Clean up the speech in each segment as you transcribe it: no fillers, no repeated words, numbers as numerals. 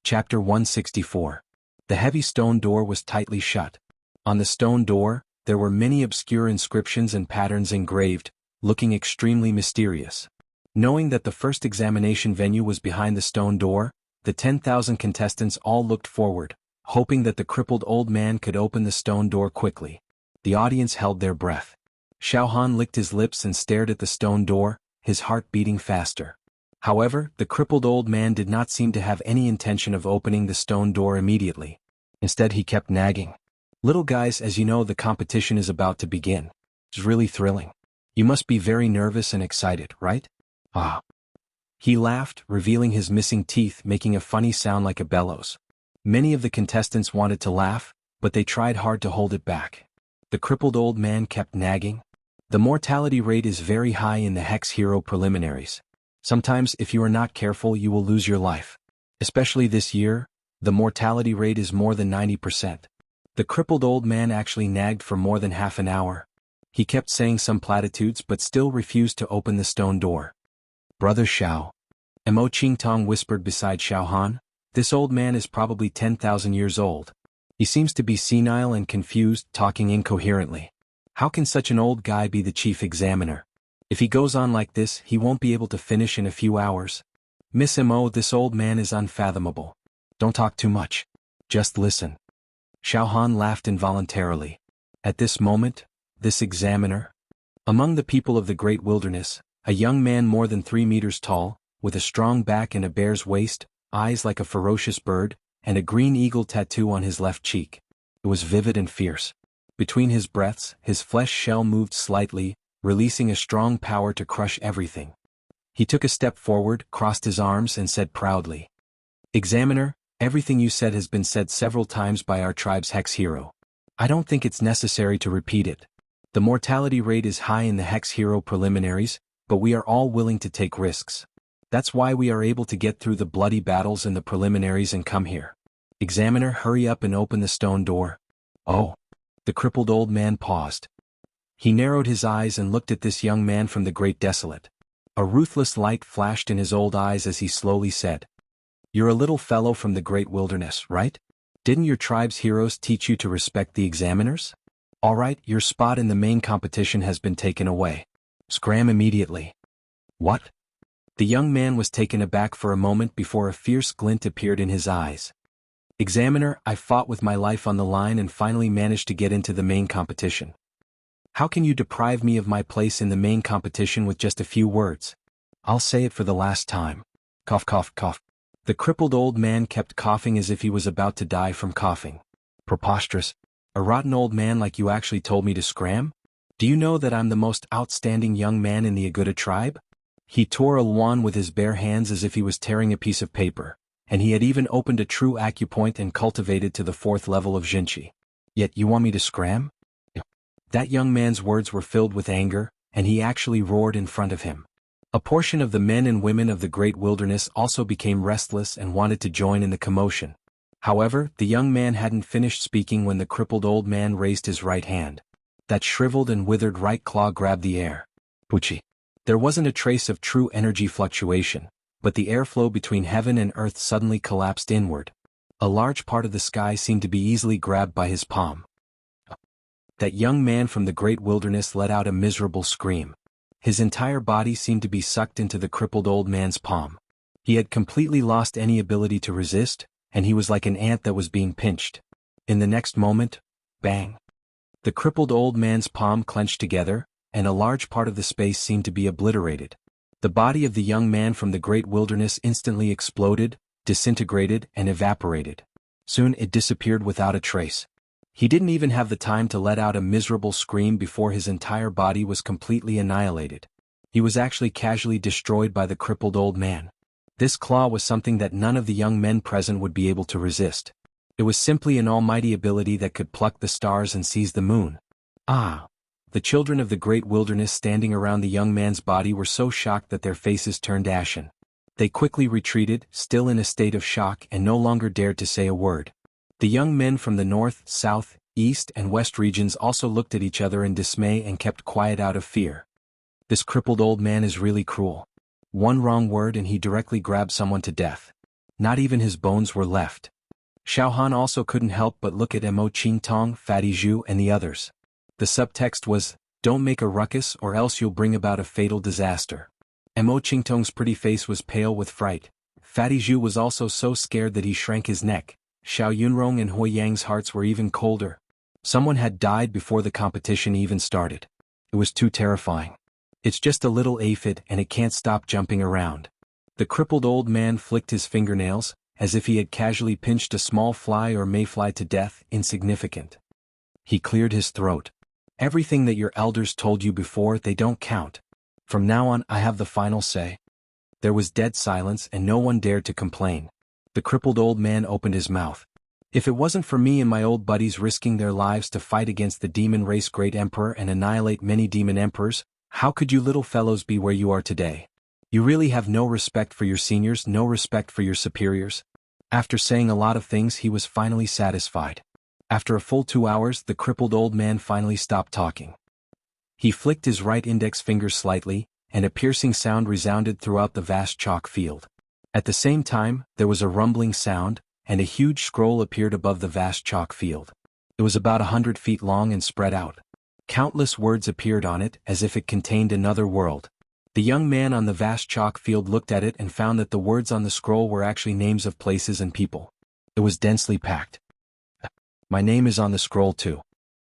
Chapter 164. The heavy stone door was tightly shut. On the stone door, there were many obscure inscriptions and patterns engraved, looking extremely mysterious. Knowing that the first examination venue was behind the stone door, the 10,000 contestants all looked forward, hoping that the crippled old man could open the stone door quickly. The audience held their breath. Xiao Han licked his lips and stared at the stone door, his heart beating faster. However, the crippled old man did not seem to have any intention of opening the stone door immediately. Instead, he kept nagging. "Little guys, as you know, the competition is about to begin. It's really thrilling. You must be very nervous and excited, right?" "Ah." He laughed, revealing his missing teeth, making a funny sound like a bellows. Many of the contestants wanted to laugh, but they tried hard to hold it back. The crippled old man kept nagging. "The mortality rate is very high in the Hex Hero preliminaries. Sometimes, if you are not careful, you will lose your life. Especially this year, the mortality rate is more than 90%. The crippled old man actually nagged for more than half an hour. He kept saying some platitudes but still refused to open the stone door. "Brother Xiao," Mo Qingtong whispered beside Xiao Han, "this old man is probably 10,000 years old. He seems to be senile and confused, talking incoherently. How can such an old guy be the chief examiner? If he goes on like this, he won't be able to finish in a few hours. Miss Mo, this old man is unfathomable. Don't talk too much. Just listen." Xiao Han laughed involuntarily. At this moment, this examiner? Among the people of the great wilderness, a young man more than 3 meters tall, with a strong back and a bear's waist, eyes like a ferocious bird, and a green eagle tattoo on his left cheek. It was vivid and fierce. Between his breaths, his flesh shell moved slightly, releasing a strong power to crush everything. He took a step forward, crossed his arms, and said proudly, "Examiner, everything you said has been said several times by our tribe's Hex Hero. I don't think it's necessary to repeat it. The mortality rate is high in the Hex Hero preliminaries, but we are all willing to take risks. That's why we are able to get through the bloody battles in the preliminaries and come here. Examiner, hurry up and open the stone door." "Oh." The crippled old man paused. He narrowed his eyes and looked at this young man from the Great Desolate. A ruthless light flashed in his old eyes as he slowly said, "You're a little fellow from the Great Wilderness, right? Didn't your tribe's heroes teach you to respect the examiners? All right, your spot in the main competition has been taken away. Scram immediately." "What?" The young man was taken aback for a moment before a fierce glint appeared in his eyes. "Examiner, I fought with my life on the line and finally managed to get into the main competition. How can you deprive me of my place in the main competition with just a few words? I'll say it for the last time. Cough, cough, cough." The crippled old man kept coughing as if he was about to die from coughing. "Preposterous. A rotten old man like you actually told me to scram? Do you know that I'm the most outstanding young man in the Aguda tribe?" He tore a luan with his bare hands as if he was tearing a piece of paper, and he had even opened a true acupoint and cultivated to the 4th level of Jinchi. "Yet you want me to scram?" That young man's words were filled with anger, and he actually roared in front of him. A portion of the men and women of the Great Wilderness also became restless and wanted to join in the commotion. However, the young man hadn't finished speaking when the crippled old man raised his right hand. That shriveled and withered right claw grabbed the air. Puchi. There wasn't a trace of true energy fluctuation, but the airflow between heaven and earth suddenly collapsed inward. A large part of the sky seemed to be easily grabbed by his palm. That young man from the Great Wilderness let out a miserable scream. His entire body seemed to be sucked into the crippled old man's palm. He had completely lost any ability to resist, and he was like an ant that was being pinched. In the next moment, bang! The crippled old man's palm clenched together, and a large part of the space seemed to be obliterated. The body of the young man from the Great Wilderness instantly exploded, disintegrated, and evaporated. Soon it disappeared without a trace. He didn't even have the time to let out a miserable scream before his entire body was completely annihilated. He was actually casually destroyed by the crippled old man. This claw was something that none of the young men present would be able to resist. It was simply an almighty ability that could pluck the stars and seize the moon. Ah! The children of the Great Wilderness standing around the young man's body were so shocked that their faces turned ashen. They quickly retreated, still in a state of shock, and no longer dared to say a word. The young men from the north, south, east, and west regions also looked at each other in dismay and kept quiet out of fear. This crippled old man is really cruel. One wrong word and he directly grabbed someone to death. Not even his bones were left. Xiaohan also couldn't help but look at Mo Qingtong, Fatty Zhu and the others. The subtext was, "Don't make a ruckus or else you'll bring about a fatal disaster." Mo Qingtong's pretty face was pale with fright. Fatty Zhu was also so scared that he shrank his neck. Xiao Yunrong and Hui Yang's hearts were even colder. Someone had died before the competition even started. It was too terrifying. It's just a little aphid and it can't stop jumping around. The crippled old man flicked his fingernails, as if he had casually pinched a small fly or mayfly to death. Insignificant. He cleared his throat. Everything that your elders told you before, they don't count. From now on, I have the final say. There was dead silence and no one dared to complain. The crippled old man opened his mouth. If it wasn't for me and my old buddies risking their lives to fight against the demon race great emperor and annihilate many demon emperors, how could you little fellows be where you are today? You really have no respect for your seniors, no respect for your superiors. After saying a lot of things, he was finally satisfied. After a full 2 hours, the crippled old man finally stopped talking. He flicked his right index finger slightly, and a piercing sound resounded throughout the vast chalk field. At the same time, there was a rumbling sound, and a huge scroll appeared above the vast chalk field. It was about 100 feet long and spread out. Countless words appeared on it, as if it contained another world. The young man on the vast chalk field looked at it and found that the words on the scroll were actually names of places and people. It was densely packed. My name is on the scroll too.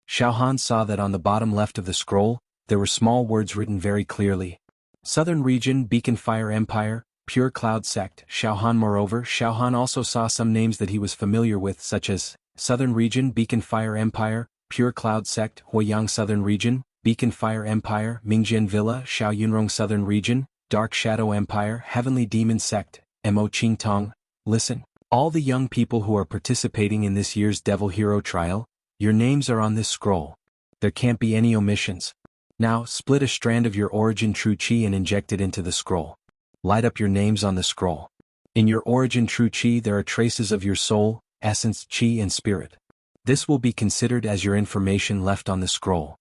Xiaohan saw that on the bottom left of the scroll, there were small words written very clearly. Southern Region, Beacon Fire Empire, Pure Cloud Sect, Xiaohan. Moreover, Xiaohan also saw some names that he was familiar with, such as Southern Region, Beacon Fire Empire, Pure Cloud Sect, Huiyang Southern Region, Beacon Fire Empire, Mingjian Villa, Xiao Yunrong Southern Region, Dark Shadow Empire, Heavenly Demon Sect, Mo Qingtong. Listen, all the young people who are participating in this year's Devil Hero trial, your names are on this scroll. There can't be any omissions. Now, split a strand of your origin true chi and inject it into the scroll. Light up your names on the scroll. In your origin true chi there are traces of your soul, essence, chi and spirit. This will be considered as your information left on the scroll.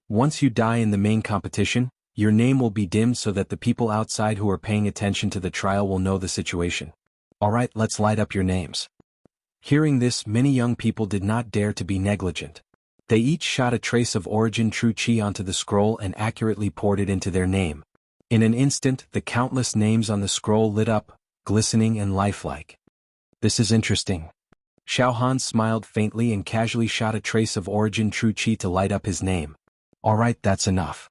Once you die in the main competition, your name will be dimmed so that the people outside who are paying attention to the trial will know the situation. Alright, let's light up your names. Hearing this, many young people did not dare to be negligent. They each shot a trace of origin true chi onto the scroll and accurately poured it into their name. In an instant, the countless names on the scroll lit up, glistening and lifelike. This is interesting. Xiaohan smiled faintly and casually shot a trace of origin true chi to light up his name. Alright, that's enough.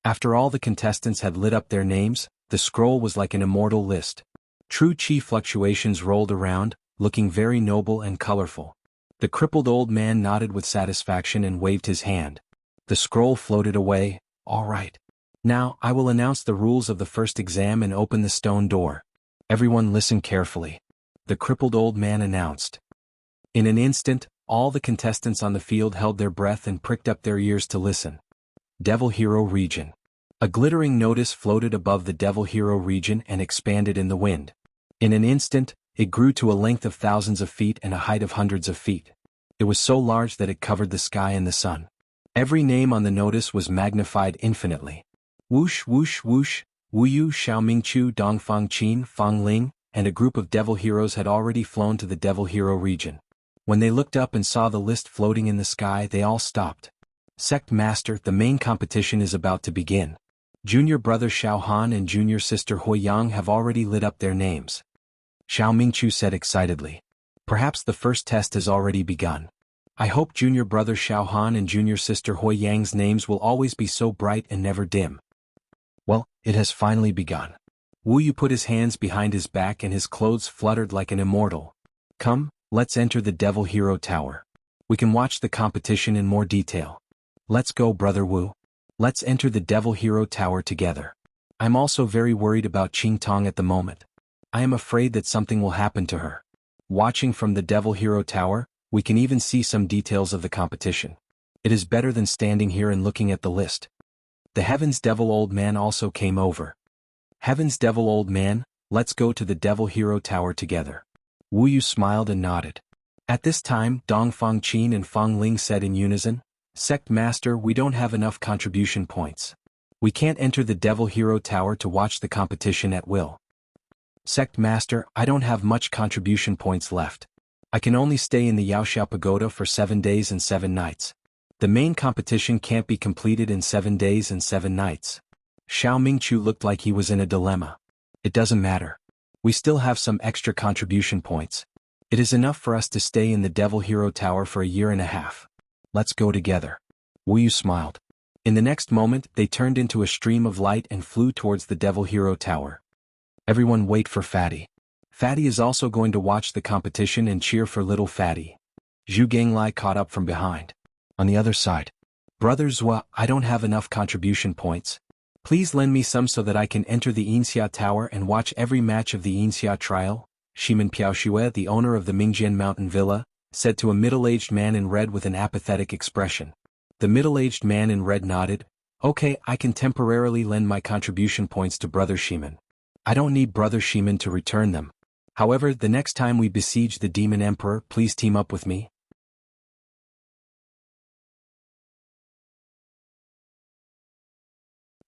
After all the contestants had lit up their names, the scroll was like an immortal list. True chi fluctuations rolled around, looking very noble and colorful. The crippled old man nodded with satisfaction and waved his hand. The scroll floated away. Alright. Now, I will announce the rules of the first exam and open the stone door. Everyone listen carefully. The crippled old man announced. In an instant, all the contestants on the field held their breath and pricked up their ears to listen. Devil Hero Region. A glittering notice floated above the Devil Hero region and expanded in the wind. In an instant, it grew to a length of thousands of feet and a height of hundreds of feet. It was so large that it covered the sky and the sun. Every name on the notice was magnified infinitely. Whoosh whoosh whoosh, Wuyu Xiaomingchu Dongfang Qin Fang Ling, and a group of devil heroes had already flown to the Devil Hero region. When they looked up and saw the list floating in the sky, they all stopped. Sect Master, the main competition is about to begin. Junior brother Xiaohan and junior sister Huiyang have already lit up their names. Xiao Mingchu said excitedly. Perhaps the first test has already begun. I hope junior brother Xiaohan and junior sister Huiyang's names will always be so bright and never dim. Well, it has finally begun. Wu Yu put his hands behind his back and his clothes fluttered like an immortal. Come, let's enter the Devil Hero Tower. We can watch the competition in more detail. Let's go, brother Wu. Let's enter the Devil Hero Tower together. I'm also very worried about Qingtong at the moment. I am afraid that something will happen to her. Watching from the Devil Hero Tower, we can even see some details of the competition. It is better than standing here and looking at the list. The Heaven's Devil Old Man also came over. Heaven's Devil Old Man, let's go to the Devil Hero Tower together. Wu Yu smiled and nodded. At this time, Dongfang Qin and Fang Ling said in unison, Sect Master, we don't have enough contribution points. We can't enter the Devil Hero Tower to watch the competition at will. Sect Master, I don't have much contribution points left. I can only stay in the Yaoxiao Pagoda for 7 days and 7 nights. The main competition can't be completed in 7 days and 7 nights. Xiao Mingchu looked like he was in a dilemma. It doesn't matter. We still have some extra contribution points. It is enough for us to stay in the Devil Hero Tower for a year and a half. Let's go together. Wu Yu smiled. In the next moment, they turned into a stream of light and flew towards the Devil Hero Tower. Everyone wait for Fatty. Fatty is also going to watch the competition and cheer for little Fatty. Zhu Ganglai caught up from behind. On the other side. Brother Zhua, I don't have enough contribution points. Please lend me some so that I can enter the Yinxia Tower and watch every match of the Yinxia trial. Shimen Piaoxue, the owner of the Mingjian Mountain Villa, said to a middle-aged man in red with an apathetic expression. The middle-aged man in red nodded. Okay, I can temporarily lend my contribution points to Brother Shimen. I don't need Brother Shimen to return them. However, the next time we besiege the Demon Emperor, please team up with me.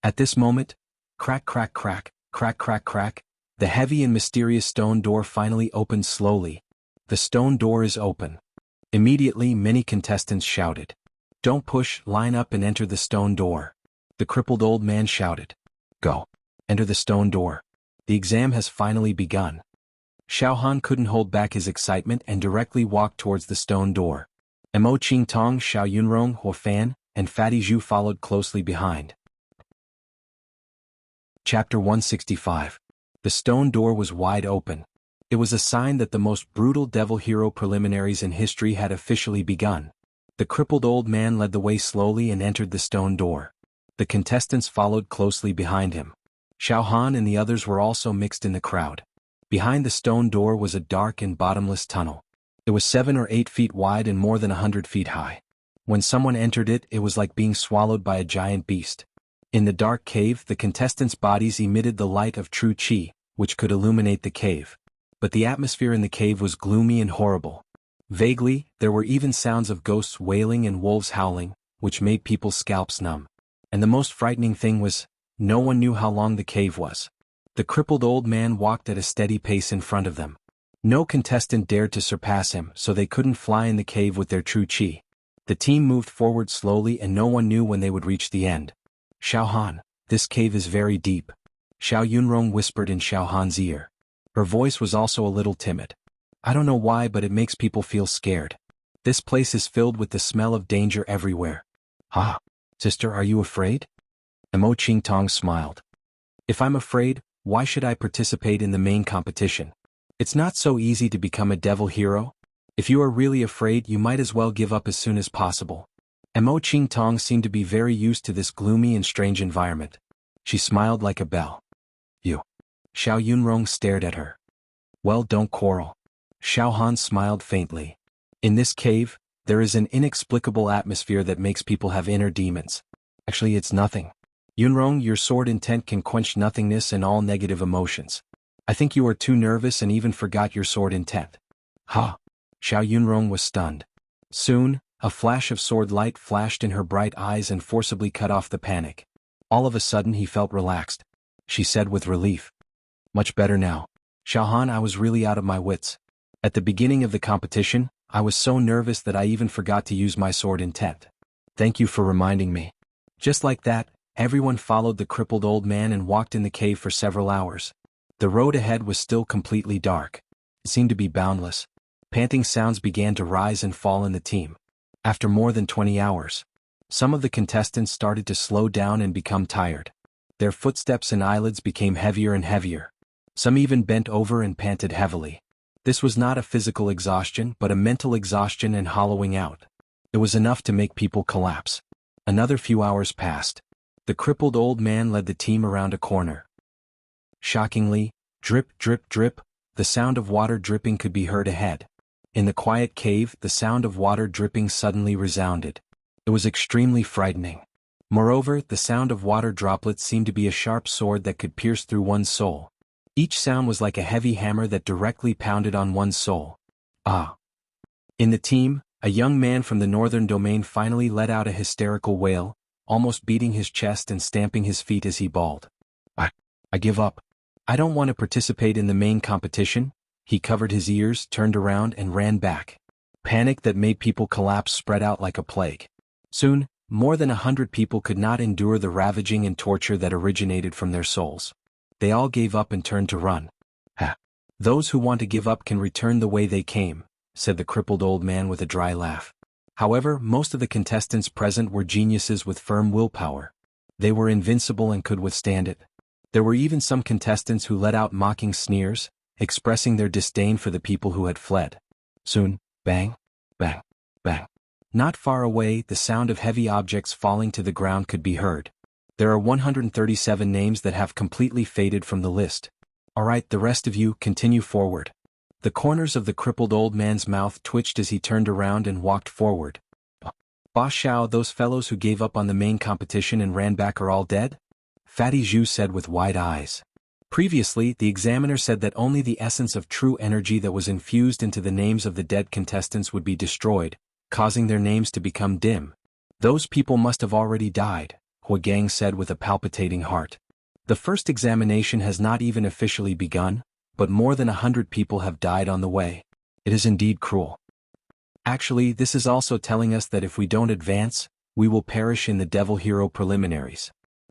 At this moment, crack crack crack, crack crack crack, the heavy and mysterious stone door finally opened slowly. The stone door is open. Immediately many contestants shouted. Don't push, line up and enter the stone door. The crippled old man shouted. Go. Enter the stone door. The exam has finally begun. Xiao Han couldn't hold back his excitement and directly walked towards the stone door. Mo Qingtong, Xiao Yunrong, Huo Fan, and Fatty Zhu followed closely behind. Chapter 165. The stone door was wide open. It was a sign that the most brutal devil hero preliminaries in history had officially begun. The crippled old man led the way slowly and entered the stone door. The contestants followed closely behind him. Xiao Han and the others were also mixed in the crowd. Behind the stone door was a dark and bottomless tunnel. It was 7 or 8 feet wide and more than 100 feet high. When someone entered it, it was like being swallowed by a giant beast. In the dark cave, the contestants' bodies emitted the light of true qi, which could illuminate the cave. But the atmosphere in the cave was gloomy and horrible. Vaguely, there were even sounds of ghosts wailing and wolves howling, which made people's scalps numb. And the most frightening thing was, no one knew how long the cave was. The crippled old man walked at a steady pace in front of them. No contestant dared to surpass him, so they couldn't fly in the cave with their true qi. The team moved forward slowly and no one knew when they would reach the end. Xiao Han, this cave is very deep. Xiao Yunrong whispered in Xiao Han's ear. Her voice was also a little timid. I don't know why, but it makes people feel scared. This place is filled with the smell of danger everywhere. Ah, sister, are you afraid? Mo Qingtong smiled. If I'm afraid, why should I participate in the main competition? It's not so easy to become a devil hero. If you are really afraid, you might as well give up as soon as possible. Mo Qingtong seemed to be very used to this gloomy and strange environment. She smiled like a bell. You. Xiao Yunrong stared at her. Well, don't quarrel. Xiao Han smiled faintly. In this cave, there is an inexplicable atmosphere that makes people have inner demons. Actually, it's nothing. Yunrong, your sword intent can quench nothingness and all negative emotions. I think you are too nervous and even forgot your sword intent. Ha! Xiao Yunrong was stunned. Soon, a flash of sword light flashed in her bright eyes and forcibly cut off the panic. All of a sudden he felt relaxed. She said with relief. Much better now. Xiao Han, I was really out of my wits. At the beginning of the competition, I was so nervous that I even forgot to use my sword intent. Thank you for reminding me. Just like that, everyone followed the crippled old man and walked in the cave for several hours. The road ahead was still completely dark. It seemed to be boundless. Panting sounds began to rise and fall in the team. After more than 20 hours, some of the contestants started to slow down and become tired. Their footsteps and eyelids became heavier and heavier. Some even bent over and panted heavily. This was not a physical exhaustion but a mental exhaustion and hollowing out. It was enough to make people collapse. Another few hours passed. The crippled old man led the team around a corner. Shockingly, drip, drip, drip, the sound of water dripping could be heard ahead. In the quiet cave, the sound of water dripping suddenly resounded. It was extremely frightening. Moreover, the sound of water droplets seemed to be a sharp sword that could pierce through one's soul. Each sound was like a heavy hammer that directly pounded on one's soul. Ah! In the team, a young man from the northern domain finally let out a hysterical wail, almost beating his chest and stamping his feet as he bawled. I give up. I don't want to participate in the main competition." He covered his ears, turned around and ran back. Panic that made people collapse spread out like a plague. Soon, more than 100 people could not endure the ravaging and torture that originated from their souls. They all gave up and turned to run. "Ha! Those who want to give up can return the way they came," said the crippled old man with a dry laugh. However, most of the contestants present were geniuses with firm willpower. They were invincible and could withstand it. There were even some contestants who let out mocking sneers, expressing their disdain for the people who had fled. Soon, bang, bang, bang. Not far away, the sound of heavy objects falling to the ground could be heard. There are 137 names that have completely faded from the list. "All right, the rest of you, continue forward." The corners of the crippled old man's mouth twitched as he turned around and walked forward. "Boss Xiao, those fellows who gave up on the main competition and ran back are all dead?" Fatty Zhu said with wide eyes. Previously, the examiner said that only the essence of true energy that was infused into the names of the dead contestants would be destroyed, causing their names to become dim. "Those people must have already died," Hua Gang said with a palpitating heart. "The first examination has not even officially begun, but more than 100 people have died on the way. It is indeed cruel. Actually, this is also telling us that if we don't advance, we will perish in the Devil Hero preliminaries."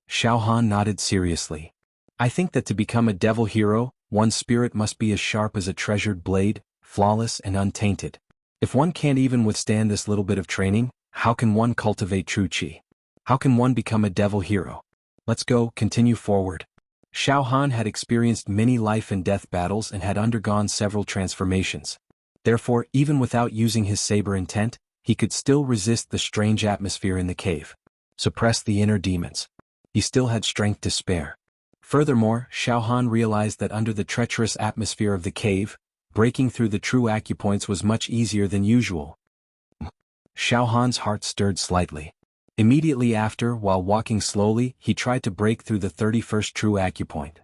Xiao Han nodded seriously. "I think that to become a Devil Hero, one's spirit must be as sharp as a treasured blade, flawless and untainted. If one can't even withstand this little bit of training, how can one cultivate true qi? How can one become a Devil Hero? Let's go, continue forward." Xiao Han had experienced many life and death battles and had undergone several transformations. Therefore, even without using his saber intent, he could still resist the strange atmosphere in the cave. Suppress the inner demons. He still had strength to spare. Furthermore, Xiao Han realized that under the treacherous atmosphere of the cave, breaking through the true acupoints was much easier than usual. Xiao Han's heart stirred slightly. Immediately after, while walking slowly, he tried to break through the 31st true acupoint.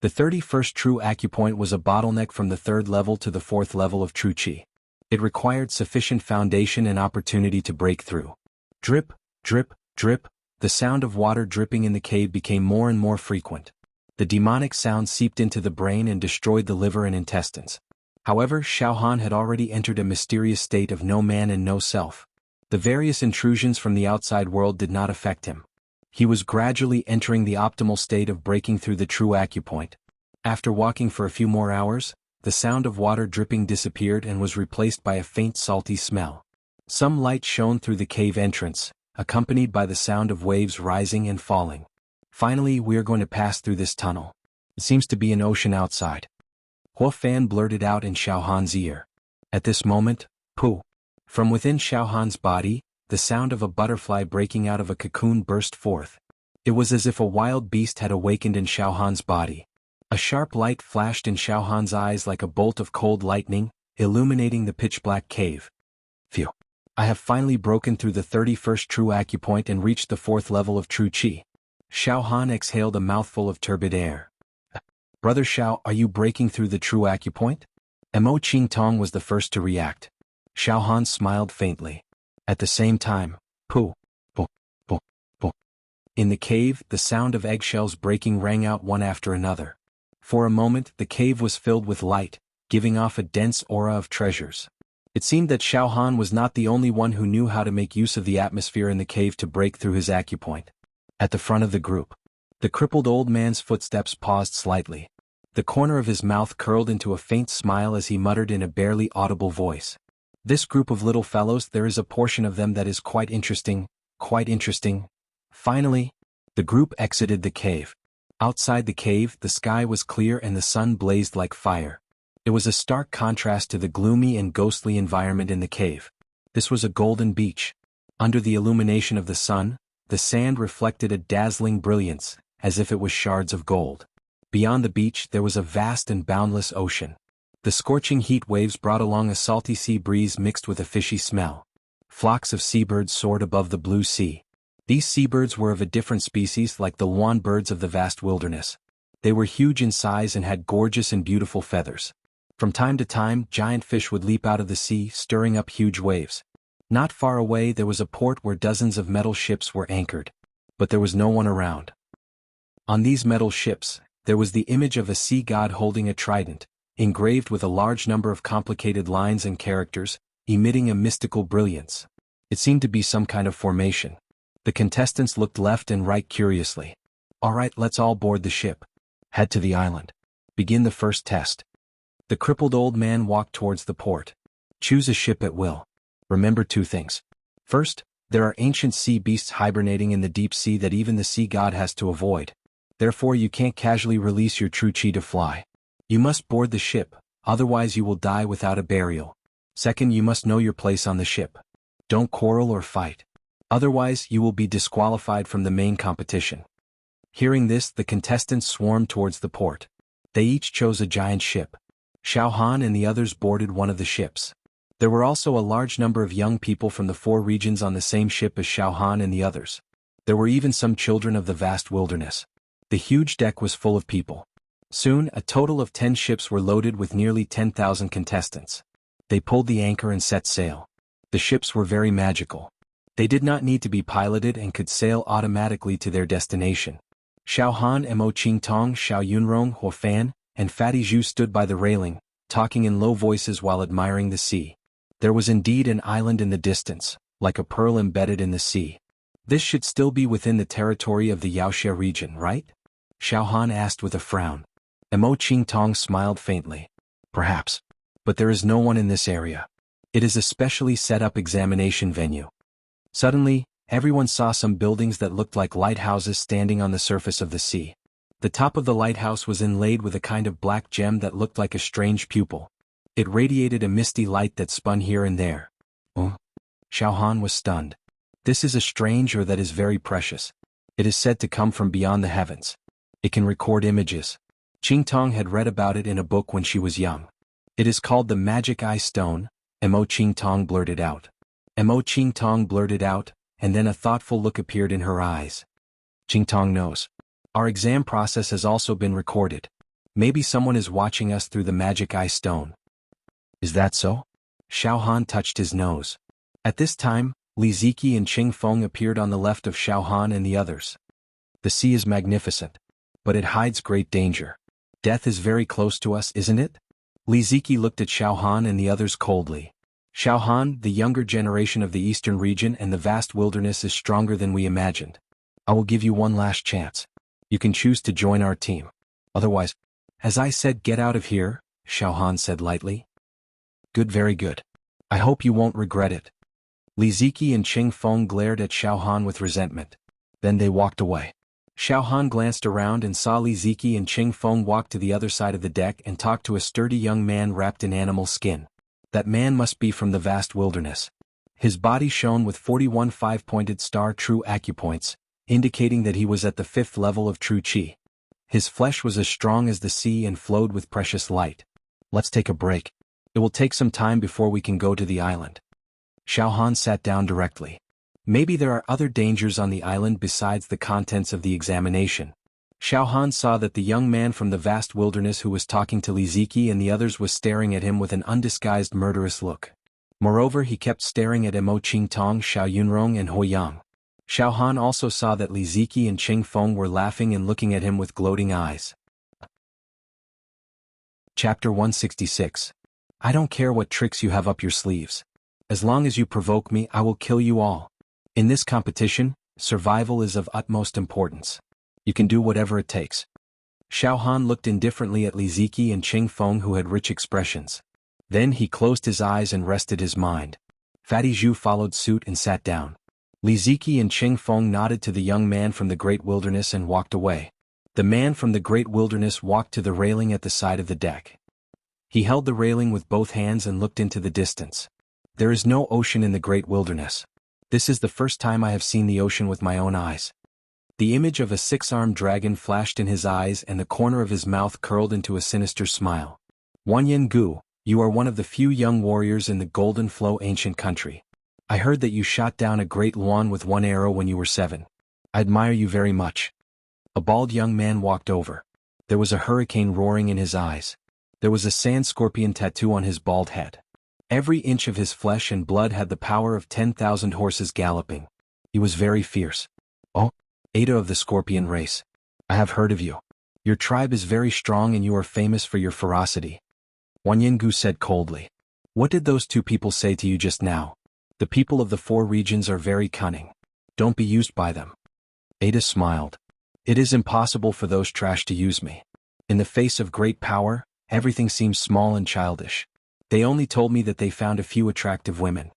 The 31st true acupoint was a bottleneck from the 3rd level to the 4th level of true qi. It required sufficient foundation and opportunity to break through. Drip, drip, drip. The sound of water dripping in the cave became more and more frequent. The demonic sound seeped into the brain and destroyed the liver and intestines. However, Xiao Han had already entered a mysterious state of no man and no self. The various intrusions from the outside world did not affect him. He was gradually entering the optimal state of breaking through the true acupoint. After walking for a few more hours, the sound of water dripping disappeared and was replaced by a faint salty smell. Some light shone through the cave entrance, accompanied by the sound of waves rising and falling. "Finally, we are going to pass through this tunnel. It seems to be an ocean outside." Hua Fan blurted out in Xiao Han's ear. At this moment, pooh! From within Xiao Han's body, the sound of a butterfly breaking out of a cocoon burst forth. It was as if a wild beast had awakened in Xiao Han's body. A sharp light flashed in Xiao Han's eyes like a bolt of cold lightning, illuminating the pitch-black cave. Phew! I have finally broken through the 31st true acupoint and reached the 4th level of true qi. Xiao Han exhaled a mouthful of turbid air. "Brother Xiao, are you breaking through the true acupoint?" Mo Qing Tong was the first to react. Xiao Han smiled faintly. At the same time, pooh, pooh, pooh, pooh. In the cave, the sound of eggshells breaking rang out one after another. For a moment, the cave was filled with light, giving off a dense aura of treasures. It seemed that Xiao Han was not the only one who knew how to make use of the atmosphere in the cave to break through his acupoint. At the front of the group, the crippled old man's footsteps paused slightly. The corner of his mouth curled into a faint smile as he muttered in a barely audible voice. "This group of little fellows, there is a portion of them that is quite interesting, quite interesting." Finally, the group exited the cave. Outside the cave, the sky was clear and the sun blazed like fire. It was a stark contrast to the gloomy and ghostly environment in the cave. This was a golden beach. Under the illumination of the sun, the sand reflected a dazzling brilliance, as if it was shards of gold. Beyond the beach there was a vast and boundless ocean. The scorching heat waves brought along a salty sea breeze mixed with a fishy smell. Flocks of seabirds soared above the blue sea. These seabirds were of a different species, like the swan birds of the vast wilderness. They were huge in size and had gorgeous and beautiful feathers. From time to time, giant fish would leap out of the sea, stirring up huge waves. Not far away there was a port where dozens of metal ships were anchored. But there was no one around. On these metal ships, There was the image of a sea god holding a trident, engraved with a large number of complicated lines and characters, emitting a mystical brilliance. It seemed to be some kind of formation. The contestants looked left and right curiously. All right, let's all board the ship. Head to the island. Begin the first test. The crippled old man walked towards the port. Choose a ship at will. Remember 2 things. First, there are ancient sea beasts hibernating in the deep sea that even the sea god has to avoid. Therefore you can't casually release your true chi to fly. You must board the ship, otherwise you will die without a burial. Second, you must know your place on the ship. Don't quarrel or fight. Otherwise you will be disqualified from the main competition. Hearing this, the contestants swarmed towards the port. They each chose a giant ship. Xiao Han and the others boarded one of the ships. There were also a large number of young people from the 4 regions on the same ship as Xiao Han and the others. There were even some children of the vast wilderness. The huge deck was full of people. Soon, a total of 10 ships were loaded with nearly 10,000 contestants. They pulled the anchor and set sail. The ships were very magical. They did not need to be piloted and could sail automatically to their destination. Xiao Han, Mo Qingtong, Xiao Yunrong, Huo Fan, and Fatty Zhu stood by the railing, talking in low voices while admiring the sea. There was indeed an island in the distance, like a pearl embedded in the sea. This should still be within the territory of the Yaoxia region, right? Xiao Han asked with a frown. Mo Qingtong smiled faintly. Perhaps. But there is no one in this area. It is a specially set up examination venue. Suddenly, everyone saw some buildings that looked like lighthouses standing on the surface of the sea. The top of the lighthouse was inlaid with a kind of black gem that looked like a strange pupil. It radiated a misty light that spun here and there. Oh? Xiao Han was stunned. This is a strange or that is very precious. It is said to come from beyond the heavens. It can record images. Qingtong had read about it in a book when she was young. It is called the Magic Eye Stone, Mo Qingtong blurted out. Mo Qingtong blurted out, and then a thoughtful look appeared in her eyes. Qingtong knows. Our exam process has also been recorded. Maybe someone is watching us through the Magic Eye Stone. Is that so? Xiao Han touched his nose. At this time, Li Ziki and Qing Feng appeared on the left of Xiao Han and the others. The sea is magnificent. But it hides great danger. Death is very close to us, isn't it? Li Ziki looked at Xiao Han and the others coldly. Xiao Han, the younger generation of the eastern region and the vast wilderness is stronger than we imagined. I will give you one last chance. You can choose to join our team. Otherwise, as I said, get out of here, Xiao Han said lightly. Good, very good. I hope you won't regret it. Li Ziki and Qing Feng glared at Xiao Han with resentment. Then they walked away. Xiao Han glanced around and saw Li Ziki and Qing Feng walk to the other side of the deck and talk to a sturdy young man wrapped in animal skin. That man must be from the vast wilderness. His body shone with 41 5-pointed star true acupoints, indicating that he was at the 5th level of true chi. His flesh was as strong as the sea and flowed with precious light. Let's take a break. It will take some time before we can go to the island. Xiao Han sat down directly. Maybe there are other dangers on the island besides the contents of the examination. Xiao Han saw that the young man from the vast wilderness who was talking to Li Ziki and the others was staring at him with an undisguised murderous look. Moreover, he kept staring at Mo Qingtong, Xiao Yunrong and Ho Yang. Xiao Han also saw that Li Ziki and Qing Feng were laughing and looking at him with gloating eyes. Chapter 166. I don't care what tricks you have up your sleeves. As long as you provoke me, I will kill you all. In this competition, survival is of utmost importance. You can do whatever it takes. Xiao Han looked indifferently at Li Ziki and Qing Feng who had rich expressions. Then he closed his eyes and rested his mind. Fatty Zhu followed suit and sat down. Li Ziki and Qing Feng nodded to the young man from the great wilderness and walked away. The man from the great wilderness walked to the railing at the side of the deck. He held the railing with both hands and looked into the distance. There is no ocean in the great wilderness. This is the first time I have seen the ocean with my own eyes. The image of a 6-armed dragon flashed in his eyes and the corner of his mouth curled into a sinister smile. Wanyan Gu, you are one of the few young warriors in the Golden Flow ancient country. I heard that you shot down a great luan with 1 arrow when you were 7. I admire you very much. A bald young man walked over. There was a hurricane roaring in his eyes. There was a sand scorpion tattoo on his bald head. Every inch of his flesh and blood had the power of 10,000 horses galloping. He was very fierce. Oh, Ada of the scorpion race. I have heard of you. Your tribe is very strong and you are famous for your ferocity. Wanyengu said coldly. What did those two people say to you just now? The people of the four regions are very cunning. Don't be used by them. Ada smiled. It is impossible for those trash to use me. In the face of great power, everything seems small and childish. They only told me that they found a few attractive women.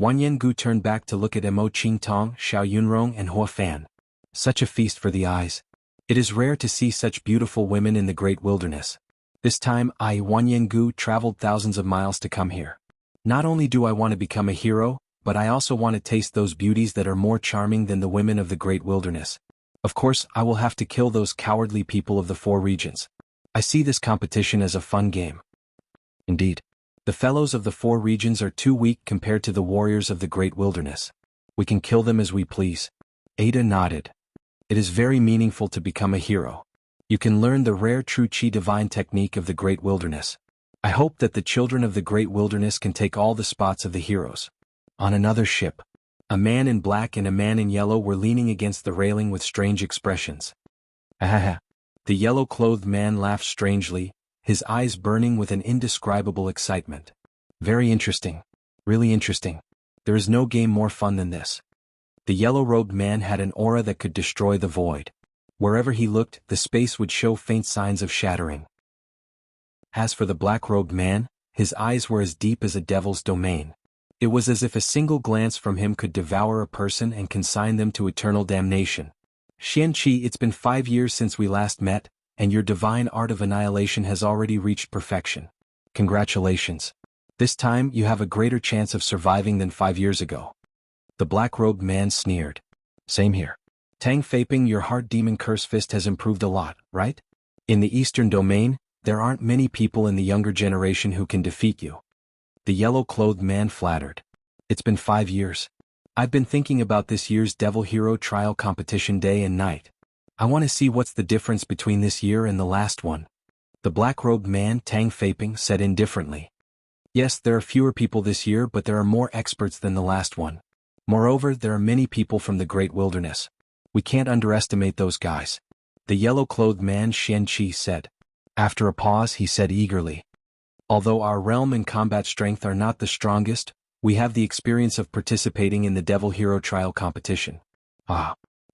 Wanyengu turned back to look at Mo Qingtong, Xiao Yunrong and Hua Fan. Such a feast for the eyes. It is rare to see such beautiful women in the great wilderness. This time Wanyengu traveled thousands of miles to come here. Not only do I want to become a hero, but I also want to taste those beauties that are more charming than the women of the great wilderness. Of course, I will have to kill those cowardly people of the four regions. I see this competition as a fun game. Indeed. The fellows of the four regions are too weak compared to the warriors of the great wilderness. We can kill them as we please. Ada nodded. It is very meaningful to become a hero. You can learn the rare true chi divine technique of the great wilderness. I hope that the children of the great wilderness can take all the spots of the heroes. On another ship, a man in black and a man in yellow were leaning against the railing with strange expressions. Ahaha. The yellow-clothed man laughed strangely, his eyes burning with an indescribable excitement. Very interesting. Really interesting. There is no game more fun than this. The yellow-robed man had an aura that could destroy the void. Wherever he looked, the space would show faint signs of shattering. As for the black-robed man, his eyes were as deep as a devil's domain. It was as if a single glance from him could devour a person and consign them to eternal damnation. Xianqi, it's been 5 years since we last met, and your divine art of annihilation has already reached perfection. Congratulations. This time you have a greater chance of surviving than 5 years ago. The black-robed man sneered. Same here. Tang Feiping, your heart demon curse fist has improved a lot, right? In the eastern domain, there aren't many people in the younger generation who can defeat you. The yellow-clothed man flattered. It's been 5 years. I've been thinking about this year's Devil Hero Trial competition day and night. I want to see what's the difference between this year and the last one. The black-robed man, Tang Feiping, said indifferently. Yes, there are fewer people this year, but there are more experts than the last one. Moreover, there are many people from the great wilderness. We can't underestimate those guys. The yellow-clothed man Xianqi said. After a pause he said eagerly. Although our realm and combat strength are not the strongest, we have the experience of participating in the Devil Hero Trial competition.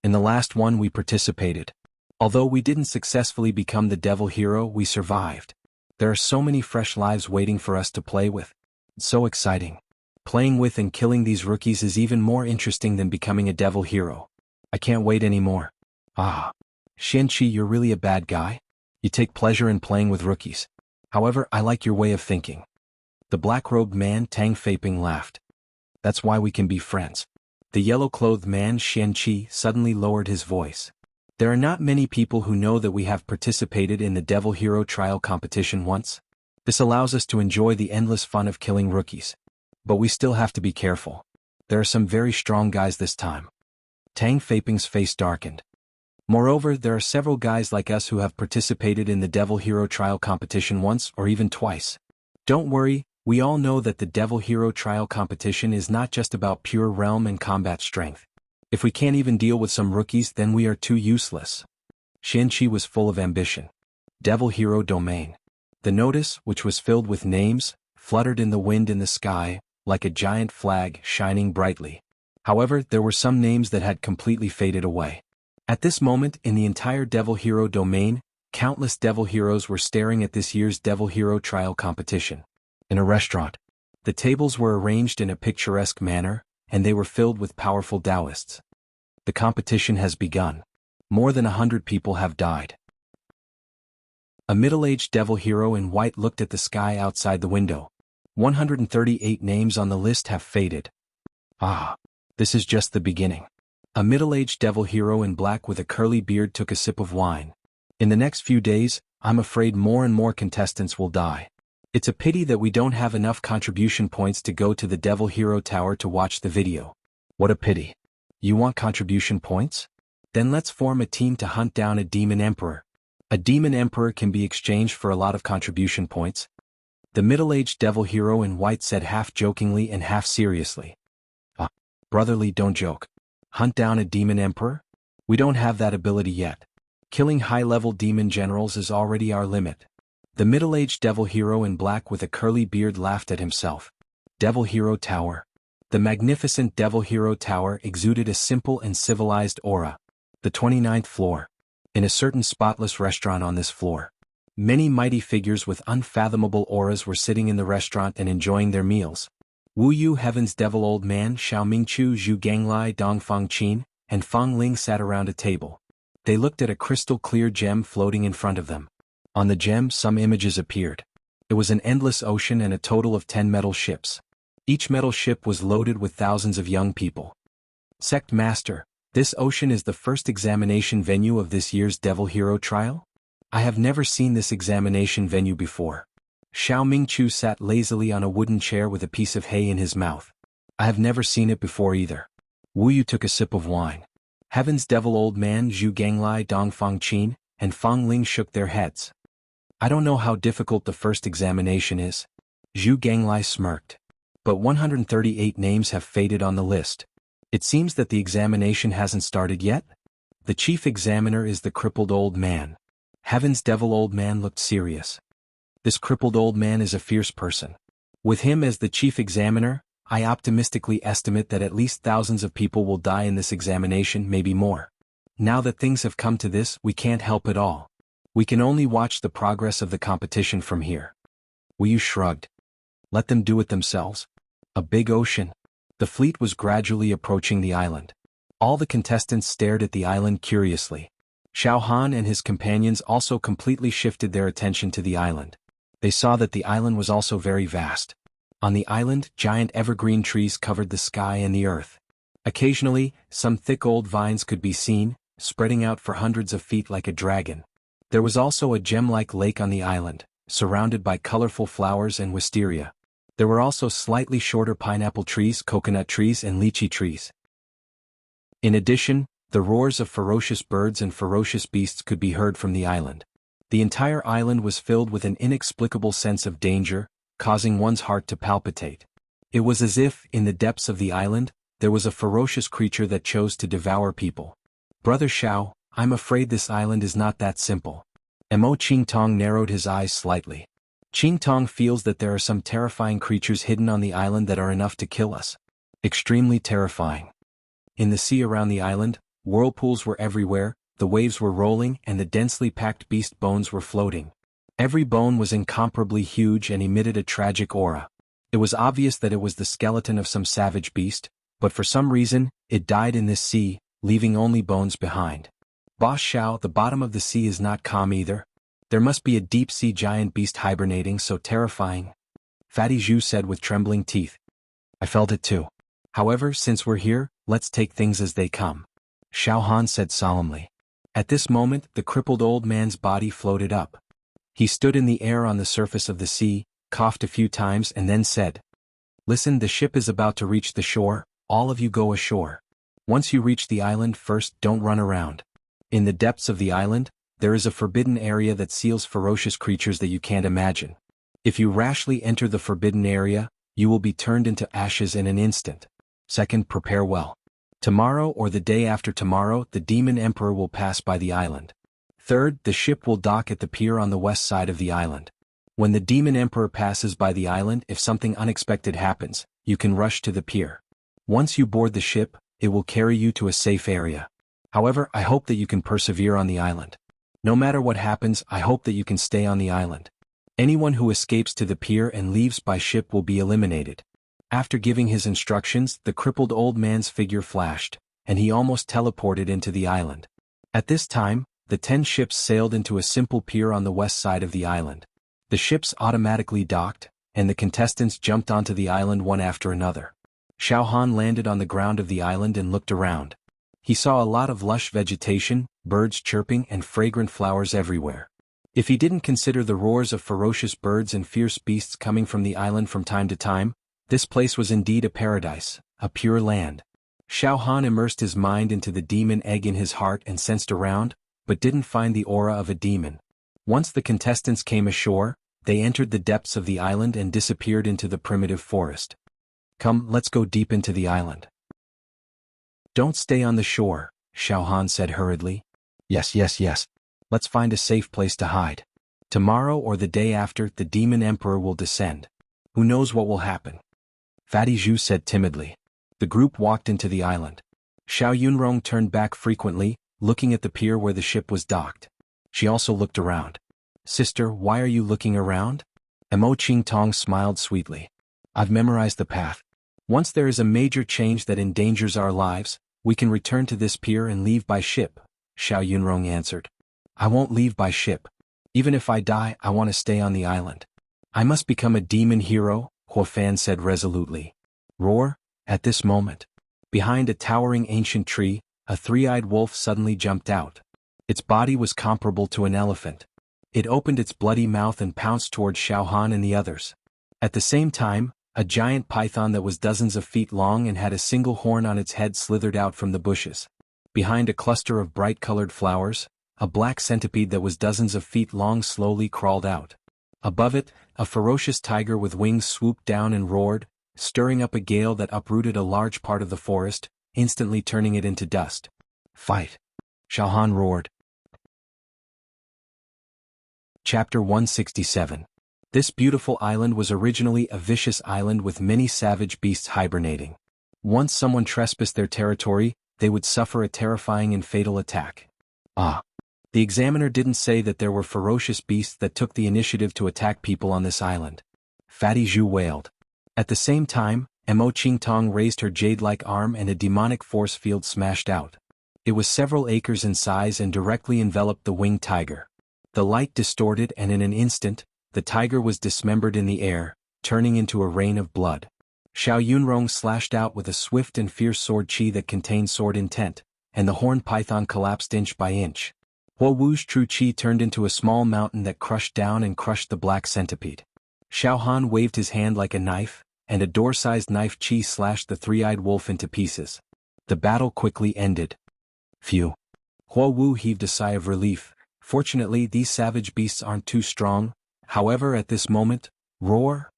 In the last one we participated. Although we didn't successfully become the Devil Hero, we survived. There are so many fresh lives waiting for us to play with. It's so exciting. Playing with and killing these rookies is even more interesting than becoming a Devil Hero. I can't wait anymore. Xianqi, you're really a bad guy. You take pleasure in playing with rookies. However, I like your way of thinking. The black-robed man Tang Feiping laughed. That's why we can be friends. The yellow-clothed man Xianqi suddenly lowered his voice. There are not many people who know that we have participated in the Devil Hero Trial competition once. This allows us to enjoy the endless fun of killing rookies. But we still have to be careful. There are some very strong guys this time. Tang Feiping's face darkened. Moreover, there are several guys like us who have participated in the Devil Hero Trial competition once or even twice. Don't worry, we all know that the Devil Hero Trial competition is not just about pure realm and combat strength. If we can't even deal with some rookies, then we are too useless. Xianqi was full of ambition. Devil Hero Domain. The notice, which was filled with names, fluttered in the wind in the sky, like a giant flag shining brightly. However, there were some names that had completely faded away. At this moment, in the entire Devil Hero domain, countless Devil Heroes were staring at this year's Devil Hero Trial competition. In a restaurant, the tables were arranged in a picturesque manner, and they were filled with powerful Taoists. The competition has begun. More than 100 people have died. A middle-aged Devil Hero in white looked at the sky outside the window. 138 names on the list have faded. This is just the beginning. A middle-aged Devil Hero in black with a curly beard took a sip of wine. In the next few days, I'm afraid more and more contestants will die. It's a pity that we don't have enough contribution points to go to the Devil Hero Tower to watch the video. What a pity. You want contribution points? Then let's form a team to hunt down a Demon Emperor. A Demon Emperor can be exchanged for a lot of contribution points. The middle-aged Devil Hero in white said half jokingly and half seriously. Brotherly, don't joke. Hunt down a Demon Emperor? We don't have that ability yet. Killing high-level demon generals is already our limit. The middle-aged devil hero in black with a curly beard laughed at himself. Devil Hero Tower. The magnificent Devil Hero Tower exuded a simple and civilized aura. The 29th floor. In a certain spotless restaurant on this floor, many mighty figures with unfathomable auras were sitting in the restaurant and enjoying their meals. Wu Yu Heaven's Devil Old Man Xiao Mingchu Zhu Ganglai Dongfang Qin and Fang Ling sat around a table. They looked at a crystal-clear gem floating in front of them. On the gem some images appeared. It was an endless ocean and a total of 10 metal ships. Each metal ship was loaded with thousands of young people. Sect Master, this ocean is the first examination venue of this year's Devil Hero trial? I have never seen this examination venue before. Xiao Mingchu sat lazily on a wooden chair with a piece of hay in his mouth. I have never seen it before either. Wu Yu took a sip of wine. Heaven's Devil Old Man Zhu Ganglai Dongfang Qin and Fang Ling shook their heads. I don't know how difficult the first examination is. Zhu Ganglai smirked. But 138 names have faded on the list. It seems that the examination hasn't started yet? The chief examiner is the crippled old man. Heaven's Devil Old Man looked serious. This crippled old man is a fierce person. With him as the chief examiner, I optimistically estimate that at least thousands of people will die in this examination, maybe more. Now that things have come to this, we can't help it all. We can only watch the progress of the competition from here. Wu Yu shrugged. Let them do it themselves. A big ocean. The fleet was gradually approaching the island. All the contestants stared at the island curiously. Xiao Han and his companions also completely shifted their attention to the island. They saw that the island was also very vast. On the island, giant evergreen trees covered the sky and the earth. Occasionally, some thick old vines could be seen, spreading out for hundreds of feet like a dragon. There was also a gem-like lake on the island, surrounded by colorful flowers and wisteria. There were also slightly shorter pineapple trees, coconut trees, and lychee trees. In addition, the roars of ferocious birds and ferocious beasts could be heard from the island. The entire island was filled with an inexplicable sense of danger, causing one's heart to palpitate. It was as if, in the depths of the island, there was a ferocious creature that chose to devour people. Brother Xiao, I'm afraid this island is not that simple. Mo Qingtong narrowed his eyes slightly. Qingtong feels that there are some terrifying creatures hidden on the island that are enough to kill us. Extremely terrifying. In the sea around the island, whirlpools were everywhere, the waves were rolling and the densely packed beast bones were floating. Every bone was incomparably huge and emitted a tragic aura. It was obvious that it was the skeleton of some savage beast, but for some reason, it died in this sea, leaving only bones behind. Boss Xiao, the bottom of the sea is not calm either. There must be a deep-sea giant beast hibernating so terrifying. Fatty Zhu said with trembling teeth. I felt it too. However, since we're here, let's take things as they come. Xiao Han said solemnly. At this moment, the crippled old man's body floated up. He stood in the air on the surface of the sea, coughed a few times and then said, Listen, the ship is about to reach the shore, all of you go ashore. Once you reach the island first, don't run around. In the depths of the island, there is a forbidden area that seals ferocious creatures that you can't imagine. If you rashly enter the forbidden area, you will be turned into ashes in an instant. Second, prepare well. Tomorrow or the day after tomorrow, the Demon Emperor will pass by the island. Third, the ship will dock at the pier on the west side of the island. When the Demon Emperor passes by the island, if something unexpected happens, you can rush to the pier. Once you board the ship, it will carry you to a safe area. However, I hope that you can persevere on the island. No matter what happens, I hope that you can stay on the island. Anyone who escapes to the pier and leaves by ship will be eliminated. After giving his instructions, the crippled old man's figure flashed, and he almost teleported into the island. At this time, the 10 ships sailed into a simple pier on the west side of the island. The ships automatically docked, and the contestants jumped onto the island one after another. Xiao Han landed on the ground of the island and looked around. He saw a lot of lush vegetation, birds chirping and fragrant flowers everywhere. If he didn't consider the roars of ferocious birds and fierce beasts coming from the island from time to time, this place was indeed a paradise, a pure land. Xiao Han immersed his mind into the demon egg in his heart and sensed around, but didn't find the aura of a demon. Once the contestants came ashore, they entered the depths of the island and disappeared into the primitive forest. Come, let's go deep into the island. Don't stay on the shore, Xiao Han said hurriedly. Yes. Let's find a safe place to hide. Tomorrow or the day after, the demon emperor will descend. Who knows what will happen? Fatty Zhu said timidly. The group walked into the island. Xiao Yunrong turned back frequently, looking at the pier where the ship was docked. She also looked around. Sister, why are you looking around? Mo Qingtong smiled sweetly. I've memorized the path. Once there is a major change that endangers our lives, we can return to this pier and leave by ship, Xiao Yunrong answered. I won't leave by ship. Even if I die, I want to stay on the island. I must become a demon hero, Huo Fan said resolutely. Roar! At this moment. Behind a towering ancient tree, a three-eyed wolf suddenly jumped out. Its body was comparable to an elephant. It opened its bloody mouth and pounced toward Xiao Han and the others. At the same time, a giant python that was dozens of feet long and had a single horn on its head slithered out from the bushes. Behind a cluster of bright-colored flowers, a black centipede that was dozens of feet long slowly crawled out. Above it, a ferocious tiger with wings swooped down and roared, stirring up a gale that uprooted a large part of the forest, instantly turning it into dust. Fight! Xiao Han roared. Chapter 167. This beautiful island was originally a vicious island with many savage beasts hibernating. Once someone trespassed their territory, they would suffer a terrifying and fatal attack. The examiner didn't say that there were ferocious beasts that took the initiative to attack people on this island. Fatty Zhu wailed. At the same time, Mo Qingtong raised her jade-like arm and a demonic force field smashed out. It was several acres in size and directly enveloped the winged tiger. The light distorted and in an instant, the tiger was dismembered in the air, turning into a rain of blood. Xiao Yunrong slashed out with a swift and fierce sword chi that contained sword intent, and the horned python collapsed inch by inch. Huo Wu's true chi turned into a small mountain that crushed down and crushed the black centipede. Xiao Han waved his hand like a knife, and a door-sized knife chi slashed the three-eyed wolf into pieces. The battle quickly ended. Phew. Huo Wu heaved a sigh of relief. Fortunately, these savage beasts aren't too strong. However, at this moment, roar!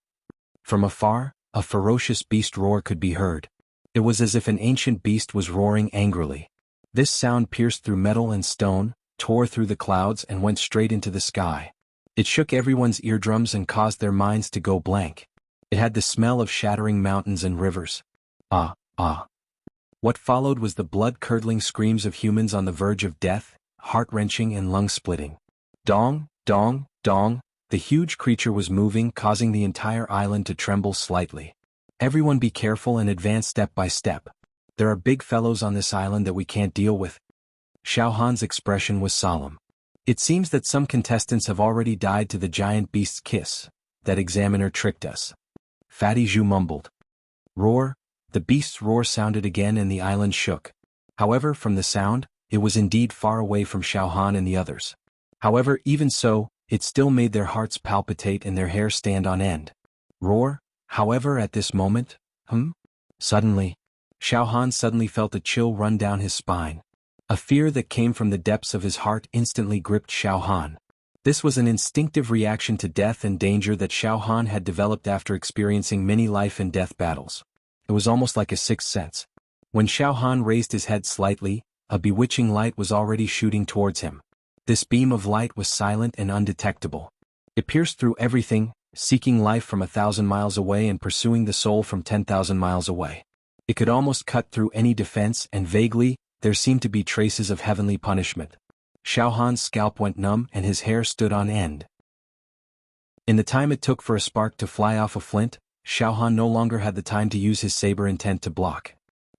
From afar, a ferocious beast roar could be heard. It was as if an ancient beast was roaring angrily. This sound pierced through metal and stone, tore through the clouds and went straight into the sky. It shook everyone's eardrums and caused their minds to go blank. It had the smell of shattering mountains and rivers. What followed was the blood-curdling screams of humans on the verge of death, heart-wrenching and lung-splitting. Dong, dong, dong, the huge creature was moving, causing the entire island to tremble slightly. Everyone be careful and advance step by step. There are big fellows on this island that we can't deal with. Xiao Han's expression was solemn. It seems that some contestants have already died to the giant beast's kiss. That examiner tricked us. Fatty Zhu mumbled. Roar! The beast's roar sounded again and the island shook. However, from the sound, it was indeed far away from Xiao Han and the others. However, even so, it still made their hearts palpitate and their hair stand on end. Roar! However, at this moment, Suddenly, Xiao Han suddenly felt a chill run down his spine. A fear that came from the depths of his heart instantly gripped Xiao Han. This was an instinctive reaction to death and danger that Xiao Han had developed after experiencing many life and death battles. It was almost like a sixth sense. When Xiao Han raised his head slightly, a bewitching light was already shooting towards him. This beam of light was silent and undetectable. It pierced through everything, seeking life from 1,000 miles away and pursuing the soul from 10,000 miles away. It could almost cut through any defense, and vaguely, there seemed to be traces of heavenly punishment. Xiao Han's scalp went numb and his hair stood on end. In the time it took for a spark to fly off a flint, Xiao Han no longer had the time to use his saber intent to block.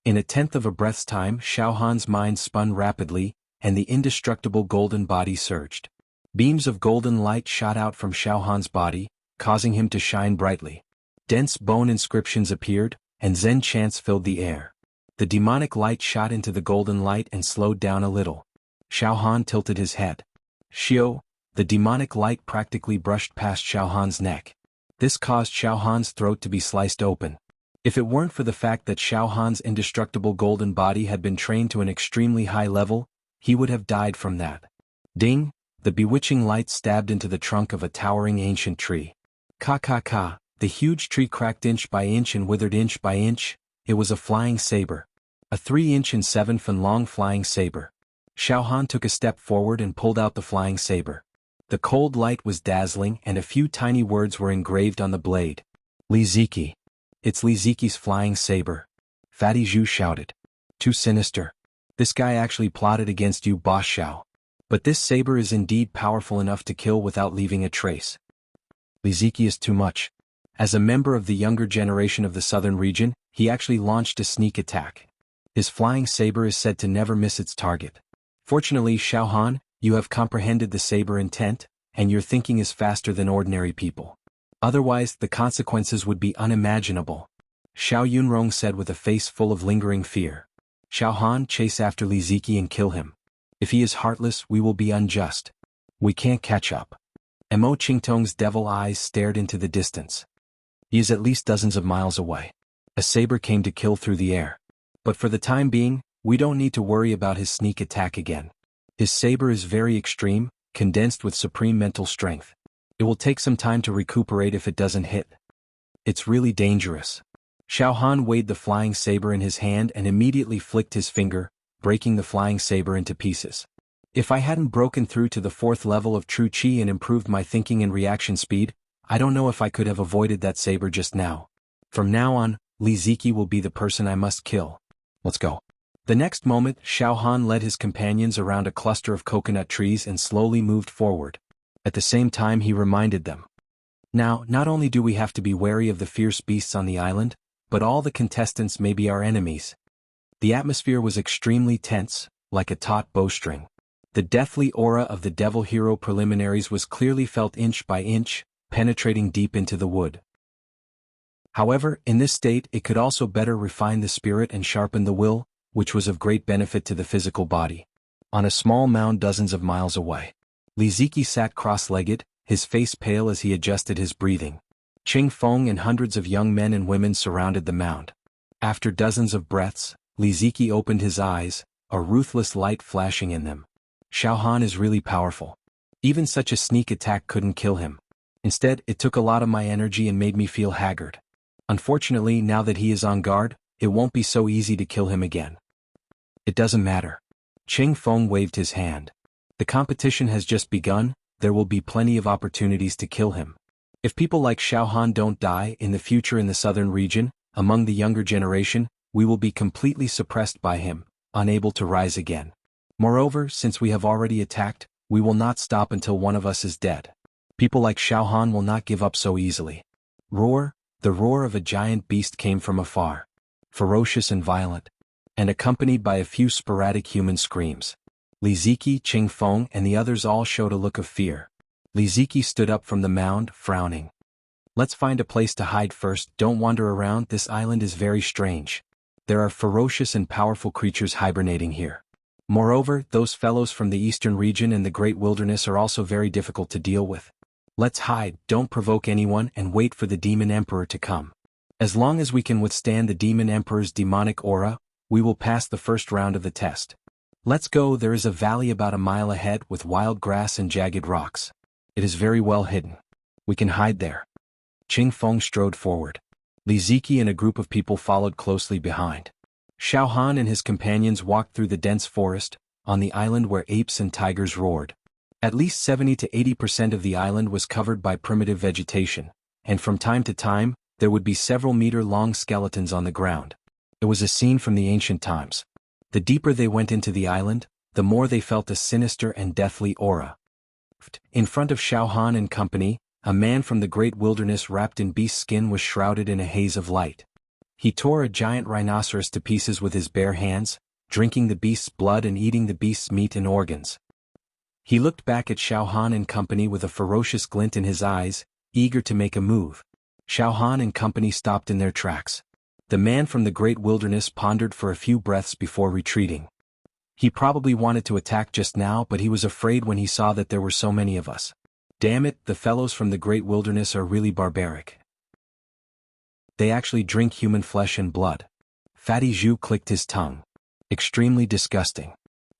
In a tenth of a breath's time, Xiao Han's mind spun rapidly, and the indestructible golden body surged. Beams of golden light shot out from Xiao Han's body, causing him to shine brightly. Dense bone inscriptions appeared, and Zen chants filled the air. The demonic light shot into the golden light and slowed down a little. Xiao Han tilted his head. Xiao, the demonic light practically brushed past Xiao Han's neck. This caused Xiao Han's throat to be sliced open. If it weren't for the fact that Xiao Han's indestructible golden body had been trained to an extremely high level, he would have died from that. Ding! The bewitching light stabbed into the trunk of a towering ancient tree. Ka! The huge tree cracked inch by inch and withered inch by inch. It was a flying saber. A 3-inch and 7-foot long flying saber. Xiao Han took a step forward and pulled out the flying saber. The cold light was dazzling and a few tiny words were engraved on the blade. Li Ziki. It's Li Ziki's flying saber. Fatty Zhu shouted. Too sinister. This guy actually plotted against you, Boss Xiao. But this saber is indeed powerful enough to kill without leaving a trace. Li Ziki is too much. As a member of the younger generation of the southern region, he actually launched a sneak attack. His flying saber is said to never miss its target. Fortunately, Xiao Han, you have comprehended the saber intent, and your thinking is faster than ordinary people. Otherwise, the consequences would be unimaginable. Xiao Yunrong said with a face full of lingering fear. Xiao Han, chase after Li Ziki and kill him. If he is heartless, we will be unjust. We can't catch up. Mo Qingtong's devil eyes stared into the distance. He is at least dozens of miles away. A saber came to kill through the air. But for the time being, we don't need to worry about his sneak attack again. His saber is very extreme, condensed with supreme mental strength. It will take some time to recuperate if it doesn't hit. It's really dangerous. Xiao Han weighed the flying saber in his hand and immediately flicked his finger, breaking the flying saber into pieces. If I hadn't broken through to the 4th level of true Qi and improved my thinking and reaction speed, I don't know if I could have avoided that saber just now. From now on, Li Ziki will be the person I must kill. Let's go. The next moment, Xiao Han led his companions around a cluster of coconut trees and slowly moved forward. At the same time he reminded them. Now, not only do we have to be wary of the fierce beasts on the island, but all the contestants may be our enemies. The atmosphere was extremely tense, like a taut bowstring. The deathly aura of the devil hero preliminaries was clearly felt inch by inch, penetrating deep into the wood. However, in this state it could also better refine the spirit and sharpen the will, which was of great benefit to the physical body. On a small mound dozens of miles away, Li Ziki sat cross-legged, his face pale as he adjusted his breathing. Qing Feng and hundreds of young men and women surrounded the mound. After dozens of breaths, Li Ziki opened his eyes, a ruthless light flashing in them. Xiao Han is really powerful. Even such a sneak attack couldn't kill him. Instead, it took a lot of my energy and made me feel haggard. Unfortunately, now that he is on guard, it won't be so easy to kill him again. It doesn't matter. Qing Feng waved his hand. The competition has just begun, there will be plenty of opportunities to kill him. If people like Xiao Han don't die in the future in the southern region, among the younger generation, we will be completely suppressed by him, unable to rise again. Moreover, since we have already attacked, we will not stop until one of us is dead. People like Xiao Han will not give up so easily. Roar, the roar of a giant beast came from afar. Ferocious and violent, and accompanied by a few sporadic human screams. Li Ziki, Qing Feng and the others all showed a look of fear. Li Ziki stood up from the mound, frowning. Let's find a place to hide first, don't wander around, this island is very strange. There are ferocious and powerful creatures hibernating here. Moreover, those fellows from the eastern region and the great wilderness are also very difficult to deal with. Let's hide, don't provoke anyone and wait for the Demon Emperor to come. As long as we can withstand the Demon Emperor's demonic aura, we will pass the first round of the test. Let's go, there is a valley about a mile ahead with wild grass and jagged rocks. It is very well hidden. We can hide there. Qing Feng strode forward. Li Ziki and a group of people followed closely behind. Xiao Han and his companions walked through the dense forest, on the island where apes and tigers roared. At least 70 to 80% of the island was covered by primitive vegetation, and from time to time, there would be several meter-long skeletons on the ground. It was a scene from the ancient times. The deeper they went into the island, the more they felt a sinister and deathly aura. In front of Xiao Han and company, a man from the great wilderness wrapped in beast skin was shrouded in a haze of light. He tore a giant rhinoceros to pieces with his bare hands, drinking the beast's blood and eating the beast's meat and organs. He looked back at Xiao Han and company with a ferocious glint in his eyes, eager to make a move. Xiao Han and company stopped in their tracks. The man from the great wilderness pondered for a few breaths before retreating. He probably wanted to attack just now, but he was afraid when he saw that there were so many of us. Damn it, the fellows from the great wilderness are really barbaric. They actually drink human flesh and blood. Fatty Zhu clicked his tongue. Extremely disgusting.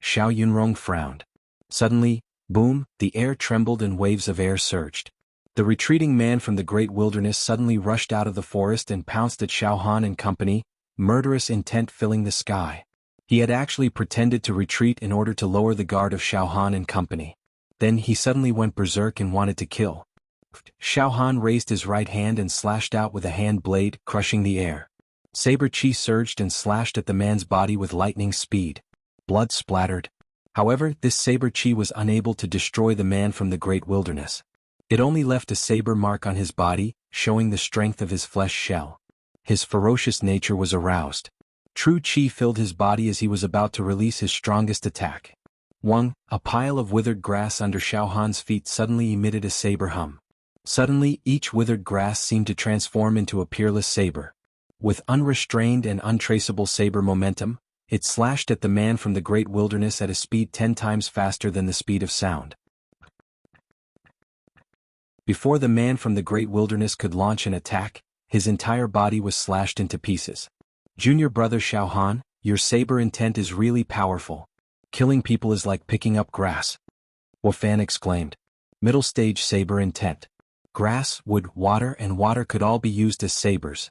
Xiao Yunrong frowned. Suddenly, boom, the air trembled and waves of air surged. The retreating man from the great wilderness suddenly rushed out of the forest and pounced at Xiao Han and company, murderous intent filling the sky. He had actually pretended to retreat in order to lower the guard of Xiao Han and company. Then he suddenly went berserk and wanted to kill. Xiao Han raised his right hand and slashed out with a hand blade, crushing the air. Saber chi surged and slashed at the man's body with lightning speed. Blood splattered. However, this saber chi was unable to destroy the man from the great wilderness. It only left a saber mark on his body, showing the strength of his flesh shell. His ferocious nature was aroused. True chi filled his body as he was about to release his strongest attack. A pile of withered grass under Xiao Han's feet suddenly emitted a saber hum. Suddenly, each withered grass seemed to transform into a peerless saber. With unrestrained and untraceable saber momentum, it slashed at the man from the great wilderness at a speed 10 times faster than the speed of sound. Before the man from the great wilderness could launch an attack, his entire body was slashed into pieces. Junior brother Xiao Han, your saber intent is really powerful. Killing people is like picking up grass. Wu Fan exclaimed. Middle stage saber intent. Grass, wood, water and water could all be used as sabers.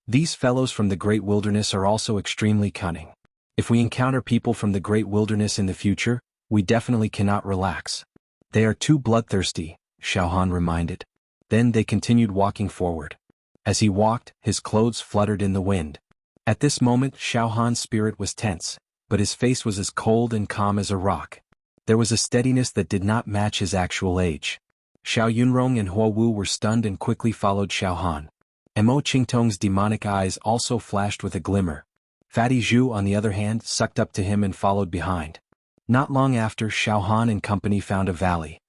These fellows from the great wilderness are also extremely cunning. If we encounter people from the great wilderness in the future, we definitely cannot relax. They are too bloodthirsty, Xiao Han reminded. Then they continued walking forward. As he walked, his clothes fluttered in the wind. At this moment Xiao Han's spirit was tense, but his face was as cold and calm as a rock. There was a steadiness that did not match his actual age. Xiao Yunrong and Huo Wu were stunned and quickly followed Xiao Han. Mo Qingtong's demonic eyes also flashed with a glimmer. Fatty Zhu on the other hand sucked up to him and followed behind. Not long after, Xiao Han and company found a valley.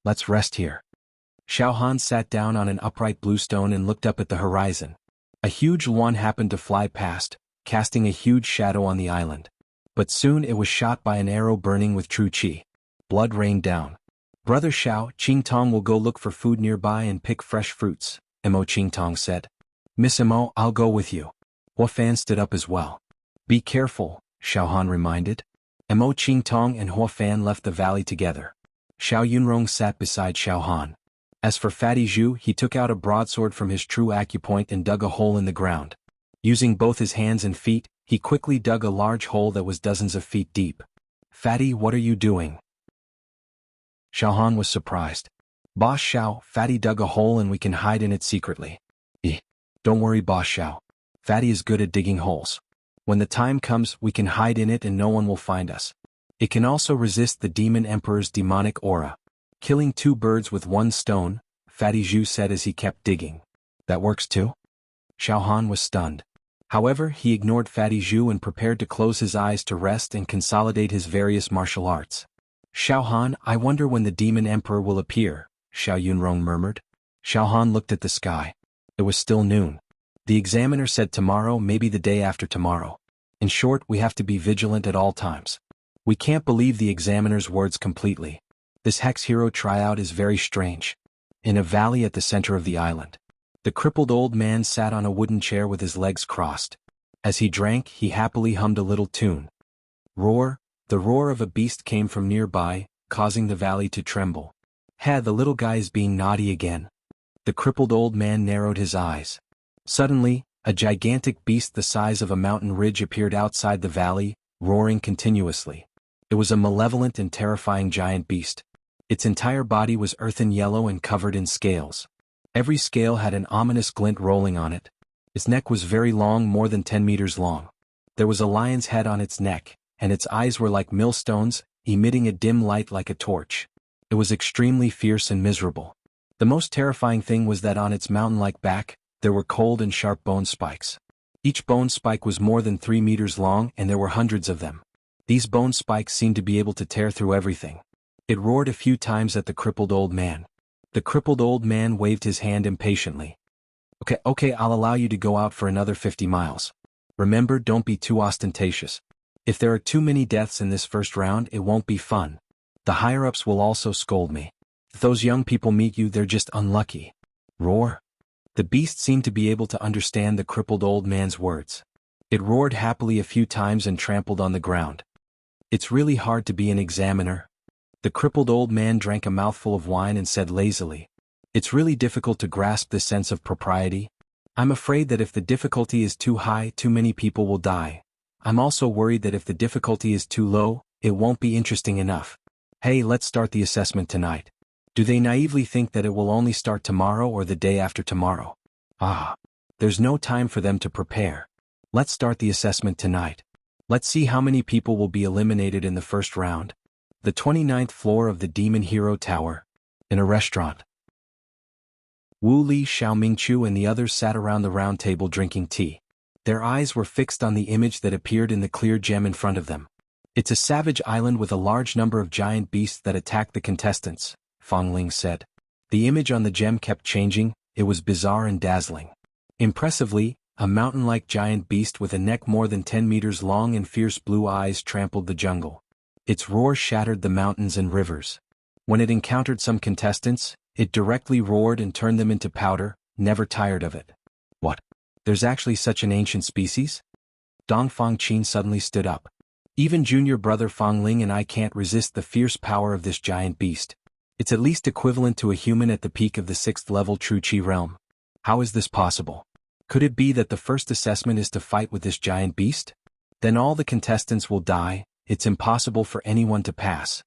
Let's rest here. Xiao Han sat down on an upright bluestone and looked up at the horizon. A huge luan happened to fly past, casting a huge shadow on the island. But soon it was shot by an arrow burning with true chi. Blood rained down. Brother Xiao, Qingtong will go look for food nearby and pick fresh fruits, Mo Qingtong said. Miss Mo, I'll go with you. Wu Fan stood up as well. Be careful, Xiao Han reminded. Mo Qingtong and Wu Fan left the valley together. Xiao Yunrong sat beside Xiao Han. As for Fatty Zhu, he took out a broadsword from his true acupoint and dug a hole in the ground. Using both his hands and feet, he quickly dug a large hole that was dozens of feet deep. Fatty, what are you doing? Xiao Han was surprised. Boss Xiao, Fatty dug a hole and we can hide in it secretly. Don't worry, Boss Xiao. Fatty is good at digging holes. When the time comes, we can hide in it and no one will find us. It can also resist the Demon Emperor's demonic aura. Killing 2 birds with 1 stone, Fatty Zhu said as he kept digging. That works too? Xiao Han was stunned. However, he ignored Fatty Zhu and prepared to close his eyes to rest and consolidate his various martial arts. Xiao Han, I wonder when the Demon Emperor will appear, Xiao Yunrong murmured. Xiao Han looked at the sky. It was still noon. The examiner said tomorrow, maybe the day after tomorrow. In short, we have to be vigilant at all times. We can't believe the examiner's words completely. This Hex Hero tryout is very strange. In a valley at the center of the island, the crippled old man sat on a wooden chair with his legs crossed. As he drank, he happily hummed a little tune. Roar, the roar of a beast came from nearby, causing the valley to tremble. The little guy is being naughty again. The crippled old man narrowed his eyes. Suddenly, a gigantic beast the size of a mountain ridge appeared outside the valley, roaring continuously. It was a malevolent and terrifying giant beast. Its entire body was earthen yellow and covered in scales. Every scale had an ominous glint rolling on it. Its neck was very long, more than 10 meters long. There was a lion's head on its neck, and its eyes were like millstones, emitting a dim light like a torch. It was extremely fierce and miserable. The most terrifying thing was that on its mountain-like back, there were cold and sharp bone spikes. Each bone spike was more than 3 meters long and there were hundreds of them. These bone spikes seemed to be able to tear through everything. It roared a few times at the crippled old man. The crippled old man waved his hand impatiently. Okay, I'll allow you to go out for another 50 miles. Remember, don't be too ostentatious. If there are too many deaths in this first round, it won't be fun. The higher-ups will also scold me. If those young people meet you, they're just unlucky. Roar. The beast seemed to be able to understand the crippled old man's words. It roared happily a few times and trampled on the ground. It's really hard to be an examiner. The crippled old man drank a mouthful of wine and said lazily. It's really difficult to grasp the sense of propriety. I'm afraid that if the difficulty is too high, too many people will die. I'm also worried that if the difficulty is too low, it won't be interesting enough. Hey, let's start the assessment tonight. Do they naively think that it will only start tomorrow or the day after tomorrow? There's no time for them to prepare. Let's start the assessment tonight. Let's see how many people will be eliminated in the first round. The 29th floor of the Demon Hero Tower. In a restaurant. Wu Li, Xiao Mingqiu and the others sat around the round table drinking tea. Their eyes were fixed on the image that appeared in the clear gem in front of them. It's a savage island with a large number of giant beasts that attack the contestants, Fang Ling said. The image on the gem kept changing, it was bizarre and dazzling. Impressively, a mountain-like giant beast with a neck more than 10 meters long and fierce blue eyes trampled the jungle. Its roar shattered the mountains and rivers. When it encountered some contestants, it directly roared and turned them into powder, never tired of it. What? There's actually such an ancient species? Dong Fangqin suddenly stood up. Even junior brother Fang Ling and I can't resist the fierce power of this giant beast. It's at least equivalent to a human at the peak of the 6th level True Qi realm. How is this possible? Could it be that the first assessment is to fight with this giant beast? Then all the contestants will die, it's impossible for anyone to pass.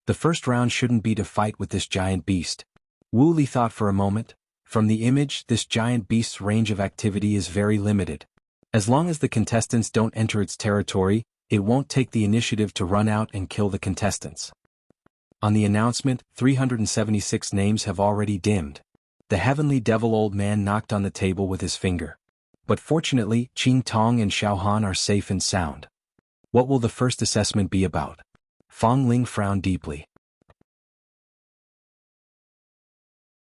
The first round shouldn't be to fight with this giant beast. Wu Li thought for a moment. From the image, this giant beast's range of activity is very limited. As long as the contestants don't enter its territory, it won't take the initiative to run out and kill the contestants. On the announcement, 376 names have already dimmed. The heavenly devil old man knocked on the table with his finger. But fortunately, Qing Tong and Xiao Han are safe and sound. What will the first assessment be about? Fang Ling frowned deeply.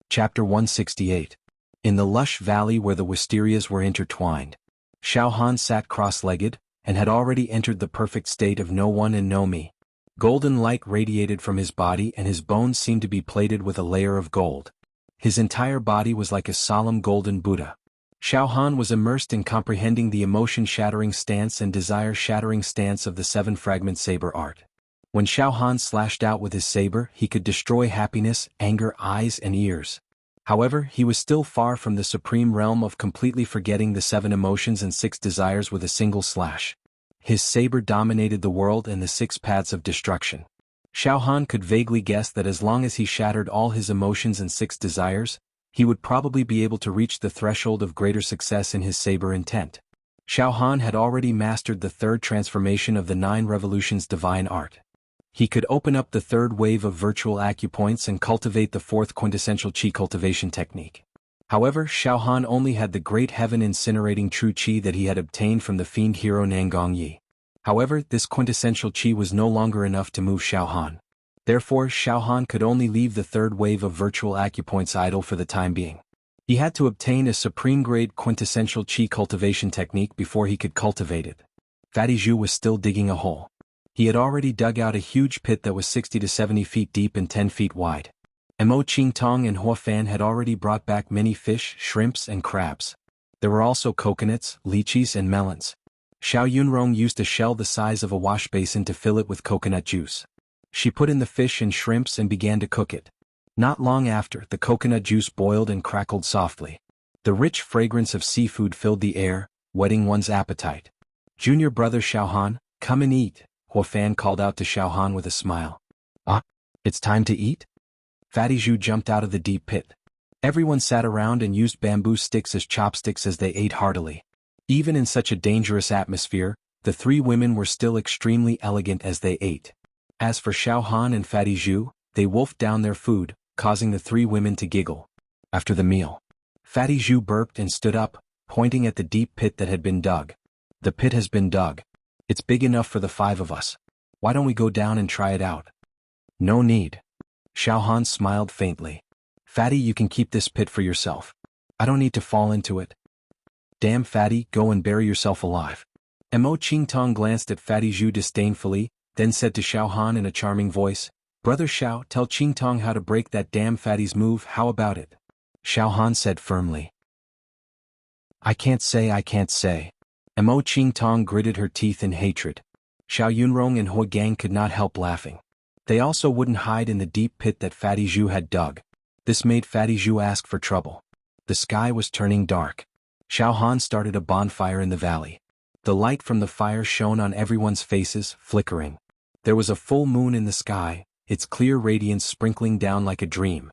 Chapter 168. In the lush valley where the wisterias were intertwined. Xiao Han sat cross-legged, and had already entered the perfect state of no one and no me. Golden light radiated from his body and his bones seemed to be plated with a layer of gold. His entire body was like a solemn golden Buddha. Xiao Han was immersed in comprehending the emotion-shattering stance and desire-shattering stance of the 7-fragment saber art. When Xiao Han slashed out with his saber, he could destroy happiness, anger, eyes and ears. However, he was still far from the supreme realm of completely forgetting the 7 emotions and 6 desires with a single slash. His saber dominated the world and the 6 paths of destruction. Xiao Han could vaguely guess that as long as he shattered all his emotions and 6 desires, he would probably be able to reach the threshold of greater success in his saber intent. Xiao Han had already mastered the 3rd transformation of the 9 revolutions divine art. He could open up the 3rd wave of virtual acupoints and cultivate the 4th quintessential Qi cultivation technique. However, Xiao Han only had the great heaven-incinerating true Qi that he had obtained from the fiend hero Nangong Yi. However, this quintessential Qi was no longer enough to move Xiao Han. Therefore, Xiao Han could only leave the 3rd wave of virtual acupoints idle for the time being. He had to obtain a supreme-grade quintessential Qi cultivation technique before he could cultivate it. Fatty Zhu was still digging a hole. He had already dug out a huge pit that was 60 to 70 feet deep and 10 feet wide. Mo Qing Tong and Hua Fan had already brought back many fish, shrimps, and crabs. There were also coconuts, lychees, and melons. Xiao Yunrong used a shell the size of a wash basin to fill it with coconut juice. She put in the fish and shrimps and began to cook it. Not long after, the coconut juice boiled and crackled softly. The rich fragrance of seafood filled the air, whetting one's appetite. Junior brother Xiao Han, come and eat, Hua Fan called out to Xiao Han with a smile. It's time to eat? Fatty Zhu jumped out of the deep pit. Everyone sat around and used bamboo sticks as chopsticks as they ate heartily. Even in such a dangerous atmosphere, the 3 women were still extremely elegant as they ate. As for Xiao Han and Fatty Zhu, they wolfed down their food, causing the 3 women to giggle. After the meal, Fatty Zhu burped and stood up, pointing at the deep pit that had been dug. The pit has been dug. It's big enough for the 5 of us. Why don't we go down and try it out? No need. Xiao Han smiled faintly. Fatty, you can keep this pit for yourself. I don't need to fall into it. Damn Fatty, go and bury yourself alive. Mo Qing Tong glanced at Fatty Zhu disdainfully, then said to Xiao Han in a charming voice, Brother Xiao, tell Qing Tong how to break that damn Fatty's move, how about it? Xiao Han said firmly. I can't say. Mo Qing Tong gritted her teeth in hatred. Xiao Yunrong and Hua Gang could not help laughing. They also wouldn't hide in the deep pit that Fatty Zhu had dug. This made Fatty Zhu ask for trouble. The sky was turning dark. Xiao Han started a bonfire in the valley. The light from the fire shone on everyone's faces, flickering. There was a full moon in the sky, its clear radiance sprinkling down like a dream.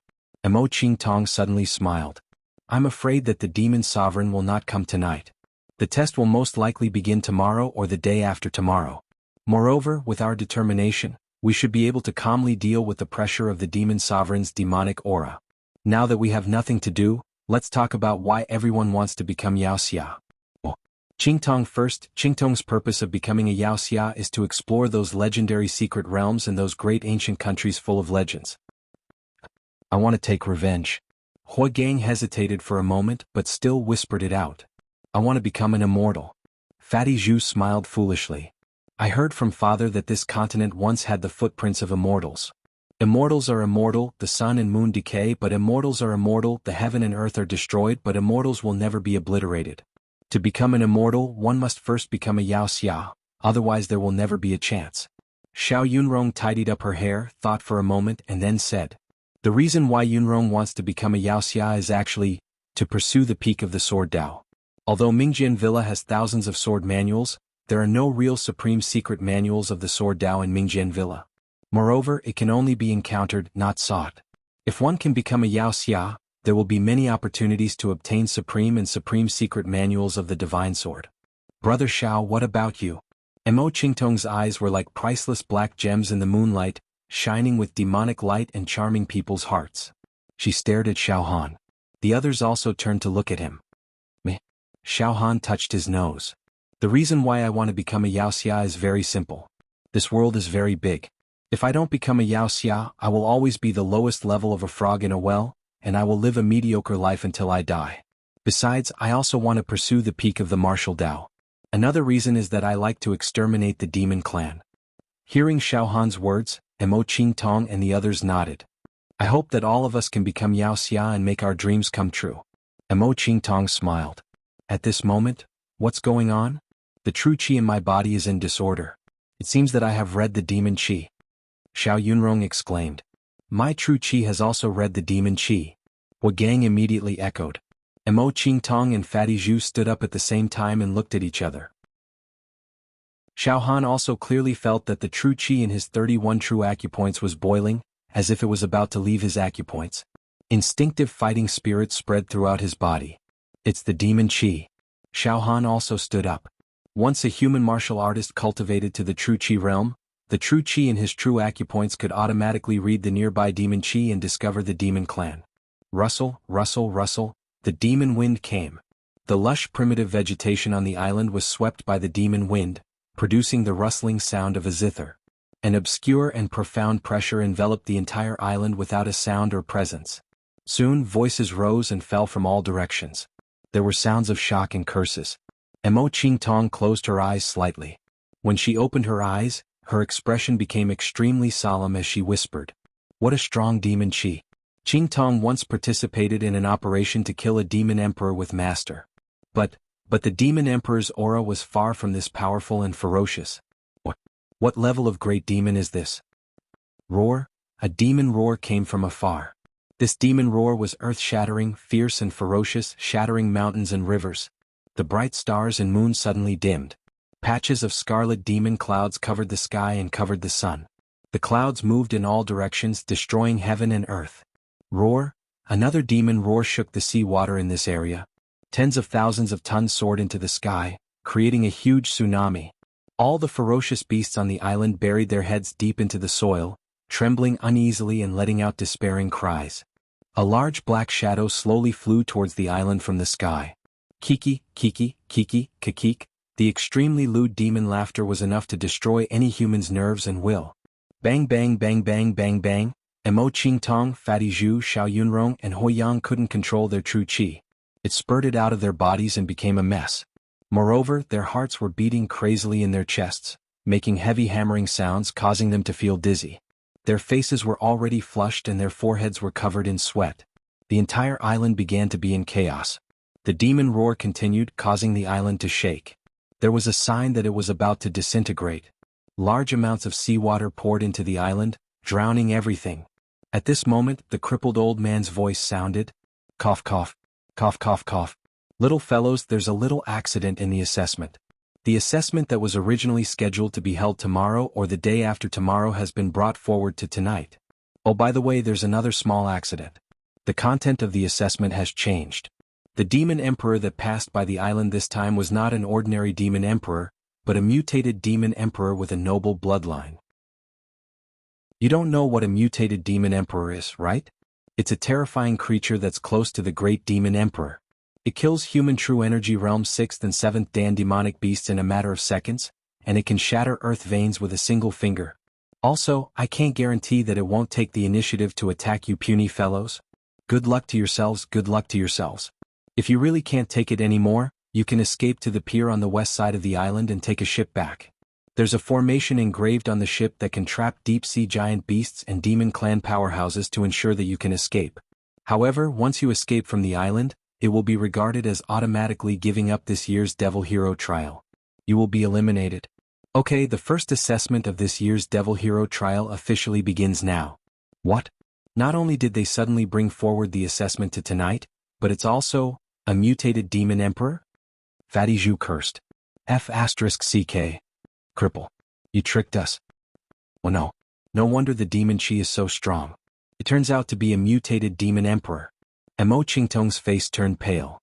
Mo Qingtong suddenly smiled. I'm afraid that the demon sovereign will not come tonight. The test will most likely begin tomorrow or the day after tomorrow. Moreover, with our determination, we should be able to calmly deal with the pressure of the demon sovereign's demonic aura. Now that we have nothing to do, let's talk about why everyone wants to become Yaoxia. Qingtong first. Qingtong's purpose of becoming a Yaoxia is to explore those legendary secret realms and those great ancient countries full of legends. I want to take revenge. Hua Gang hesitated for a moment but still whispered it out. I want to become an immortal. Fatty Zhu smiled foolishly. I heard from father that this continent once had the footprints of immortals. Immortals are immortal, the sun and moon decay, but immortals are immortal, the heaven and earth are destroyed, but immortals will never be obliterated. To become an immortal, one must first become a Yaoxia, otherwise there will never be a chance. Xiao Yunrong tidied up her hair, thought for a moment, and then said, the reason why Yunrong wants to become a Yaoxia is actually to pursue the peak of the sword Dao. Although Mingjian Villa has thousands of sword manuals, there are no real supreme secret manuals of the sword Dao in Mingjian Villa. Moreover, it can only be encountered, not sought. If one can become a Yaoxia, there will be many opportunities to obtain supreme and supreme secret manuals of the divine sword. Brother Xiao, what about you? Mo Qingtong's eyes were like priceless black gems in the moonlight, shining with demonic light and charming people's hearts. She stared at Xiao Han. The others also turned to look at him. Meh. Xiao Han touched his nose. The reason why I want to become a Yaoxia is very simple. This world is very big. If I don't become a Yaoxia, I will always be the lowest level of a frog in a well, and I will live a mediocre life until I die. Besides, I also want to pursue the peak of the martial Dao. Another reason is that I like to exterminate the demon clan. Hearing Xiao Han's words, Mo Qingtong and the others nodded. I hope that all of us can become Yaoxia and make our dreams come true. Mo Qingtong smiled. At this moment, what's going on? The true qi in my body is in disorder. It seems that I have read the demon qi. Xiao Yunrong exclaimed. My true qi has also read the demon qi. Hua Gang immediately echoed. Mo Qingtong and Fatty Zhu stood up at the same time and looked at each other. Xiao Han also clearly felt that the true qi in his 31 true acupoints was boiling, as if it was about to leave his acupoints. Instinctive fighting spirit spread throughout his body. It's the demon qi. Xiao Han also stood up. Once a human martial artist cultivated to the true qi realm, the true qi in his true acupoints could automatically read the nearby demon qi and discover the demon clan. Rustle, rustle, rustle, the demon wind came. The lush primitive vegetation on the island was swept by the demon wind, producing the rustling sound of a zither. An obscure and profound pressure enveloped the entire island without a sound or presence. Soon voices rose and fell from all directions. There were sounds of shock and curses. Mo Qingtong closed her eyes slightly. When she opened her eyes, her expression became extremely solemn as she whispered, "What a strong demon qi." Qingtong once participated in an operation to kill a demon emperor with master. But the demon emperor's aura was far from this powerful and ferocious. What level of great demon is this? Roar? A demon roar came from afar. This demon roar was earth-shattering, fierce and ferocious, shattering mountains and rivers. The bright stars and moon suddenly dimmed. Patches of scarlet demon clouds covered the sky and covered the sun. The clouds moved in all directions, destroying heaven and earth. Roar? Another demon roar shook the sea water in this area. Tens of thousands of tons soared into the sky, creating a huge tsunami. All the ferocious beasts on the island buried their heads deep into the soil, trembling uneasily and letting out despairing cries. A large black shadow slowly flew towards the island from the sky. Kiki, kiki, kiki, kikik. The extremely lewd demon laughter was enough to destroy any human's nerves and will. Bang bang bang bang bang bang. Mo Qingtong, Fatty Zhu, Xiao Yunrong and Hoi Yang couldn't control their true qi. It spurted out of their bodies and became a mess. Moreover, their hearts were beating crazily in their chests, making heavy hammering sounds causing them to feel dizzy. Their faces were already flushed and their foreheads were covered in sweat. The entire island began to be in chaos. The demon roar continued, causing the island to shake. There was a sign that it was about to disintegrate. Large amounts of seawater poured into the island, drowning everything. At this moment, the crippled old man's voice sounded. Cough cough, cough cough cough. Little fellows, there's a little accident in the assessment. The assessment that was originally scheduled to be held tomorrow or the day after tomorrow has been brought forward to tonight. Oh, by the way, there's another small accident. The content of the assessment has changed. The demon emperor that passed by the island this time was not an ordinary demon emperor, but a mutated demon emperor with a noble bloodline. You don't know what a mutated demon emperor is, right? It's a terrifying creature that's close to the great demon emperor. It kills human true energy realm 6th and 7th dan demonic beasts in a matter of seconds, and it can shatter earth veins with a single finger. Also, I can't guarantee that it won't take the initiative to attack you puny fellows. Good luck to yourselves, good luck to yourselves. If you really can't take it anymore, you can escape to the pier on the west side of the island and take a ship back. There's a formation engraved on the ship that can trap deep-sea giant beasts and demon clan powerhouses to ensure that you can escape. However, once you escape from the island, it will be regarded as automatically giving up this year's Devil Hero trial. You will be eliminated. Okay, the first assessment of this year's Devil Hero trial officially begins now. What? Not only did they suddenly bring forward the assessment to tonight, but it's also a mutated demon emperor? Fatty Zhu cursed. F***CK. Cripple. You tricked us. Oh no. No wonder the demon chi is so strong. It turns out to be a mutated demon emperor. Mo Qingtong's face turned pale.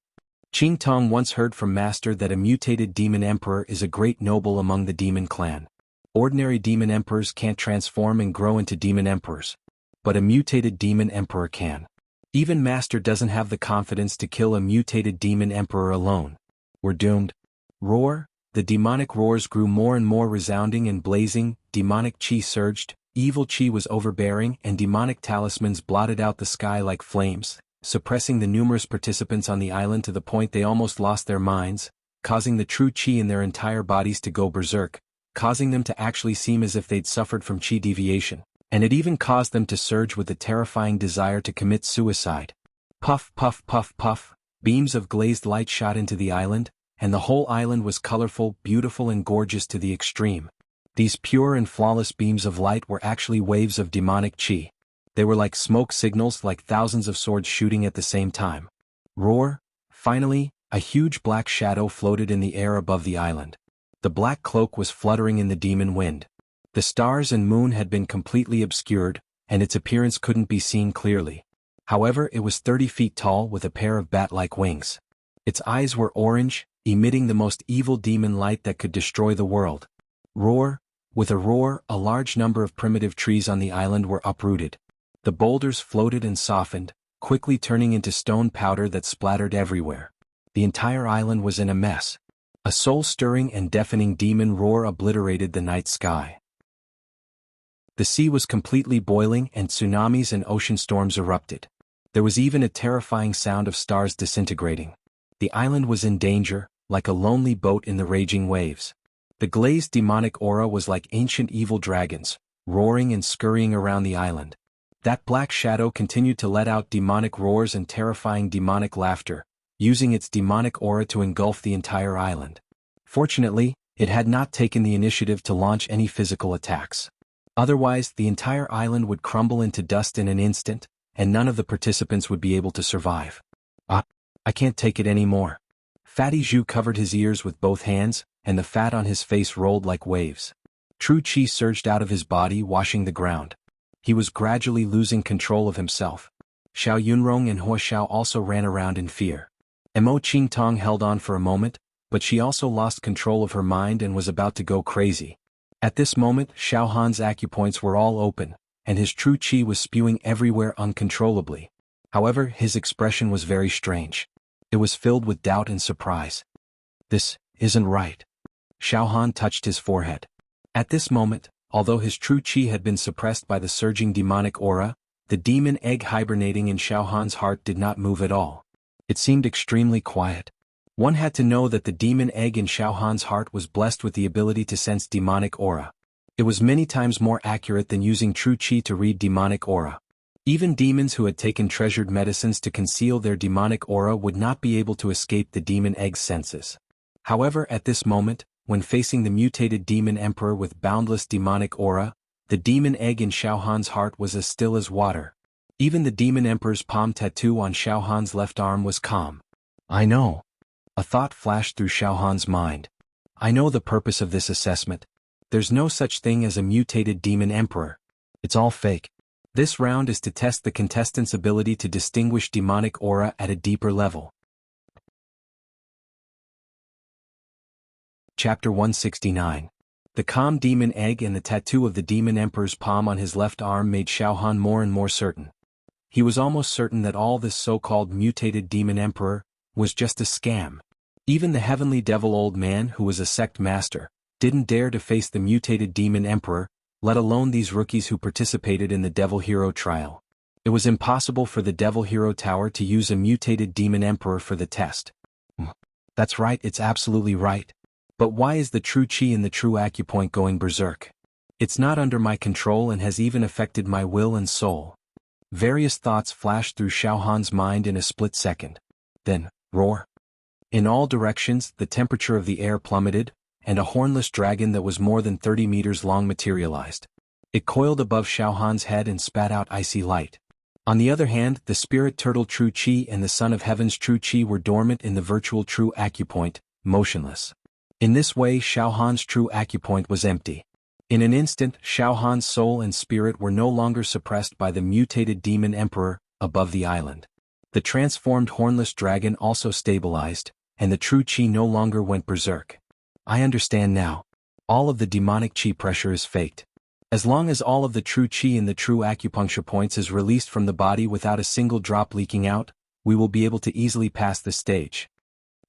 Qingtong once heard from Master that a mutated demon emperor is a great noble among the demon clan. Ordinary demon emperors can't transform and grow into demon emperors. But a mutated demon emperor can. Even Master doesn't have the confidence to kill a mutated demon emperor alone. We're doomed. Roar. The demonic roars grew more and more resounding and blazing, demonic chi surged, evil chi was overbearing and demonic talismans blotted out the sky like flames, suppressing the numerous participants on the island to the point they almost lost their minds, causing the true chi in their entire bodies to go berserk, causing them to actually seem as if they'd suffered from chi deviation, and it even caused them to surge with the terrifying desire to commit suicide. Puff, puff, puff, puff, beams of glazed light shot into the island, and the whole island was colorful, beautiful and gorgeous to the extreme. These pure and flawless beams of light were actually waves of demonic chi. They were like smoke signals, like thousands of swords shooting at the same time. Roar. Finally, a huge black shadow floated in the air above the island. The black cloak was fluttering in the demon wind. The stars and moon had been completely obscured, and its appearance couldn't be seen clearly. However, it was 30 feet tall with a pair of bat-like wings. Its eyes were orange, emitting the most evil demon light that could destroy the world. Roar. With a roar, a large number of primitive trees on the island were uprooted. The boulders floated and softened, quickly turning into stone powder that splattered everywhere. The entire island was in a mess. A soul-stirring and deafening demon roar obliterated the night sky. The sea was completely boiling and tsunamis and ocean storms erupted. There was even a terrifying sound of stars disintegrating. The island was in danger, like a lonely boat in the raging waves. The glazed demonic aura was like ancient evil dragons, roaring and scurrying around the island. That black shadow continued to let out demonic roars and terrifying demonic laughter, using its demonic aura to engulf the entire island. Fortunately, it had not taken the initiative to launch any physical attacks. Otherwise, the entire island would crumble into dust in an instant, and none of the participants would be able to survive. I can't take it anymore. Fatty Zhu covered his ears with both hands, and the fat on his face rolled like waves. True chi surged out of his body, washing the ground. He was gradually losing control of himself. Xiao Yunrong and Hua Xiao also ran around in fear. Mo Qingtong held on for a moment, but she also lost control of her mind and was about to go crazy. At this moment, Xiao Han's acupoints were all open, and his true chi was spewing everywhere uncontrollably. However, his expression was very strange. It was filled with doubt and surprise. This isn't right. Xiao Han touched his forehead. At this moment, although his true chi had been suppressed by the surging demonic aura, the demon egg hibernating in Xiao Han's heart did not move at all. It seemed extremely quiet. One had to know that the demon egg in Xiao Han's heart was blessed with the ability to sense demonic aura. It was many times more accurate than using true chi to read demonic aura. Even demons who had taken treasured medicines to conceal their demonic aura would not be able to escape the demon egg's senses. However, at this moment, when facing the mutated demon emperor with boundless demonic aura, the demon egg in Xiao Han's heart was as still as water. Even the demon emperor's palm tattoo on Xiao Han's left arm was calm. I know. A thought flashed through Xiao Han's mind. I know the purpose of this assessment. There's no such thing as a mutated demon emperor. It's all fake. This round is to test the contestants' ability to distinguish demonic aura at a deeper level. Chapter 169. The calm demon egg and the tattoo of the demon emperor's palm on his left arm made Xiaohan more and more certain. He was almost certain that all this so-called mutated demon emperor was just a scam. Even the heavenly devil old man, who was a sect master, didn't dare to face the mutated demon emperor, let alone these rookies who participated in the devil hero trial. It was impossible for the devil hero tower to use a mutated demon emperor for the test. That's right, it's absolutely right. But why is the true chi and the true acupoint going berserk? It's not under my control and has even affected my will and soul. Various thoughts flashed through Xiaohan's mind in a split second. Then, roar. In all directions, the temperature of the air plummeted, and a hornless dragon that was more than 30 meters long materialized. It coiled above Xiaohan's head and spat out icy light. On the other hand, the spirit turtle true chi and the son of heaven's true chi were dormant in the virtual true acupoint, motionless. In this way, Xiaohan's true acupoint was empty. In an instant, Xiaohan's soul and spirit were no longer suppressed by the mutated demon emperor above the island. The transformed hornless dragon also stabilized, and the true chi no longer went berserk. I understand now. All of the demonic chi pressure is faked. As long as all of the true chi in the true acupuncture points is released from the body without a single drop leaking out, we will be able to easily pass the stage.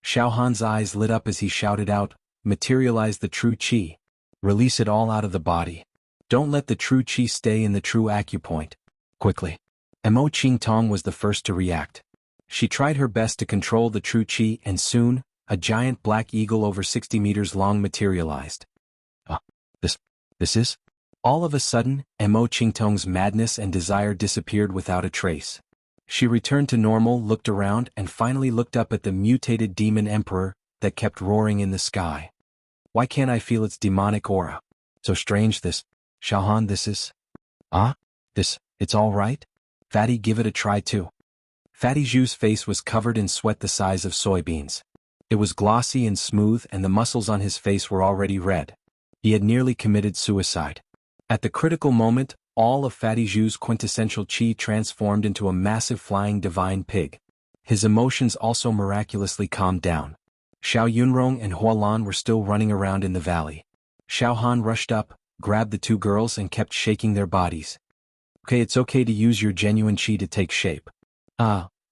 Xiaohan's eyes lit up as he shouted out, "Materialize the true chi. Release it all out of the body. Don't let the true chi stay in the true acupoint. Quickly." Mo Qingtong was the first to react. She tried her best to control the true chi and soon, a giant black eagle over 60 meters long materialized. This is? All of a sudden, Mo Qingtong's madness and desire disappeared without a trace. She returned to normal, looked around, and finally looked up at the mutated demon emperor that kept roaring in the sky. Why can't I feel its demonic aura? So strange this. Xiaohan, this is... it's all right? Fatty, give it a try too. Fatty Zhu's face was covered in sweat the size of soybeans. It was glossy and smooth and the muscles on his face were already red. He had nearly committed suicide. At the critical moment, all of Fatty Zhu's quintessential chi transformed into a massive flying divine pig. His emotions also miraculously calmed down. Xiao Yunrong and Hualan were still running around in the valley. Xiaohan rushed up, grabbed the two girls and kept shaking their bodies. Okay, it's okay to use your genuine chi to take shape.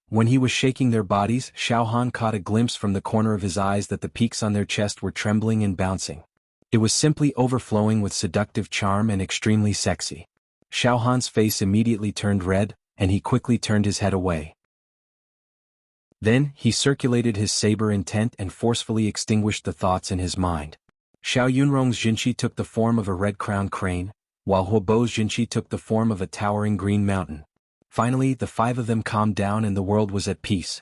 When he was shaking their bodies, Xiaohan caught a glimpse from the corner of his eyes that the peaks on their chest were trembling and bouncing. It was simply overflowing with seductive charm and extremely sexy. Xiaohan's face immediately turned red, and he quickly turned his head away. Then, he circulated his saber intent and forcefully extinguished the thoughts in his mind. Xiao Yunrong's Jinchi took the form of a red-crowned crane, while Huobo's Jinchi took the form of a towering green mountain. Finally, the five of them calmed down and the world was at peace.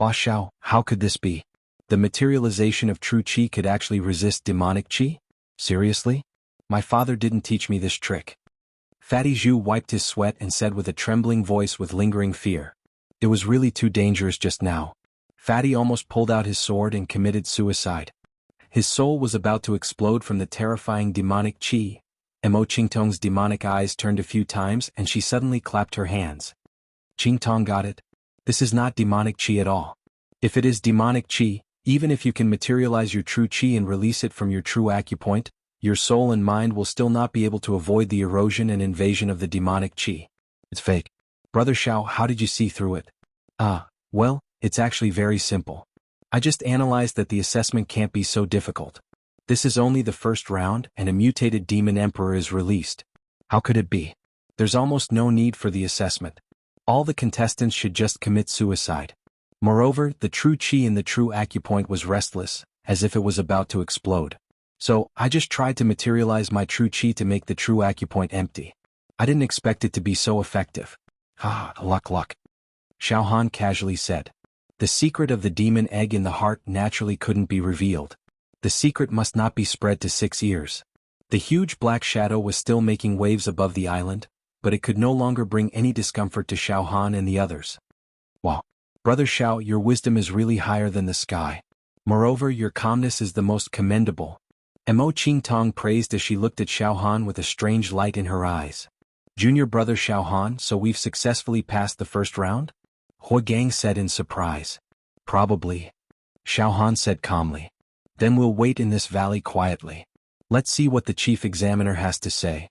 Xiao, how could this be? The materialization of true chi could actually resist demonic chi? Seriously? My father didn't teach me this trick. Fatty Zhu wiped his sweat and said with a trembling voice with lingering fear. It was really too dangerous just now. Fatty almost pulled out his sword and committed suicide. His soul was about to explode from the terrifying demonic chi. Mo Qingtong's demonic eyes turned a few times and she suddenly clapped her hands. Qingtong got it. This is not demonic chi at all. If it is demonic chi, even if you can materialize your true chi and release it from your true acupoint, your soul and mind will still not be able to avoid the erosion and invasion of the demonic chi. It's fake. Brother Xiao, how did you see through it? Well, it's actually very simple. I just analyzed that the assessment can't be so difficult. This is only the first round and a mutated demon emperor is released. How could it be? There's almost no need for the assessment. All the contestants should just commit suicide. Moreover, the true chi in the true acupoint was restless, as if it was about to explode. So, I just tried to materialize my true chi to make the true acupoint empty. I didn't expect it to be so effective. Luck. Xiaohan casually said. The secret of the demon egg in the heart naturally couldn't be revealed. The secret must not be spread to 6 ears. The huge black shadow was still making waves above the island, but it could no longer bring any discomfort to Xiaohan and the others. Wow. Brother Xiao, your wisdom is really higher than the sky. Moreover, your calmness is the most commendable. Mo Qingtong praised as she looked at Xiaohan with a strange light in her eyes. Junior brother Xiaohan, so we've successfully passed the first round? Huigang said in surprise. Probably. Xiaohan said calmly. Then we'll wait in this valley quietly. Let's see what the chief examiner has to say.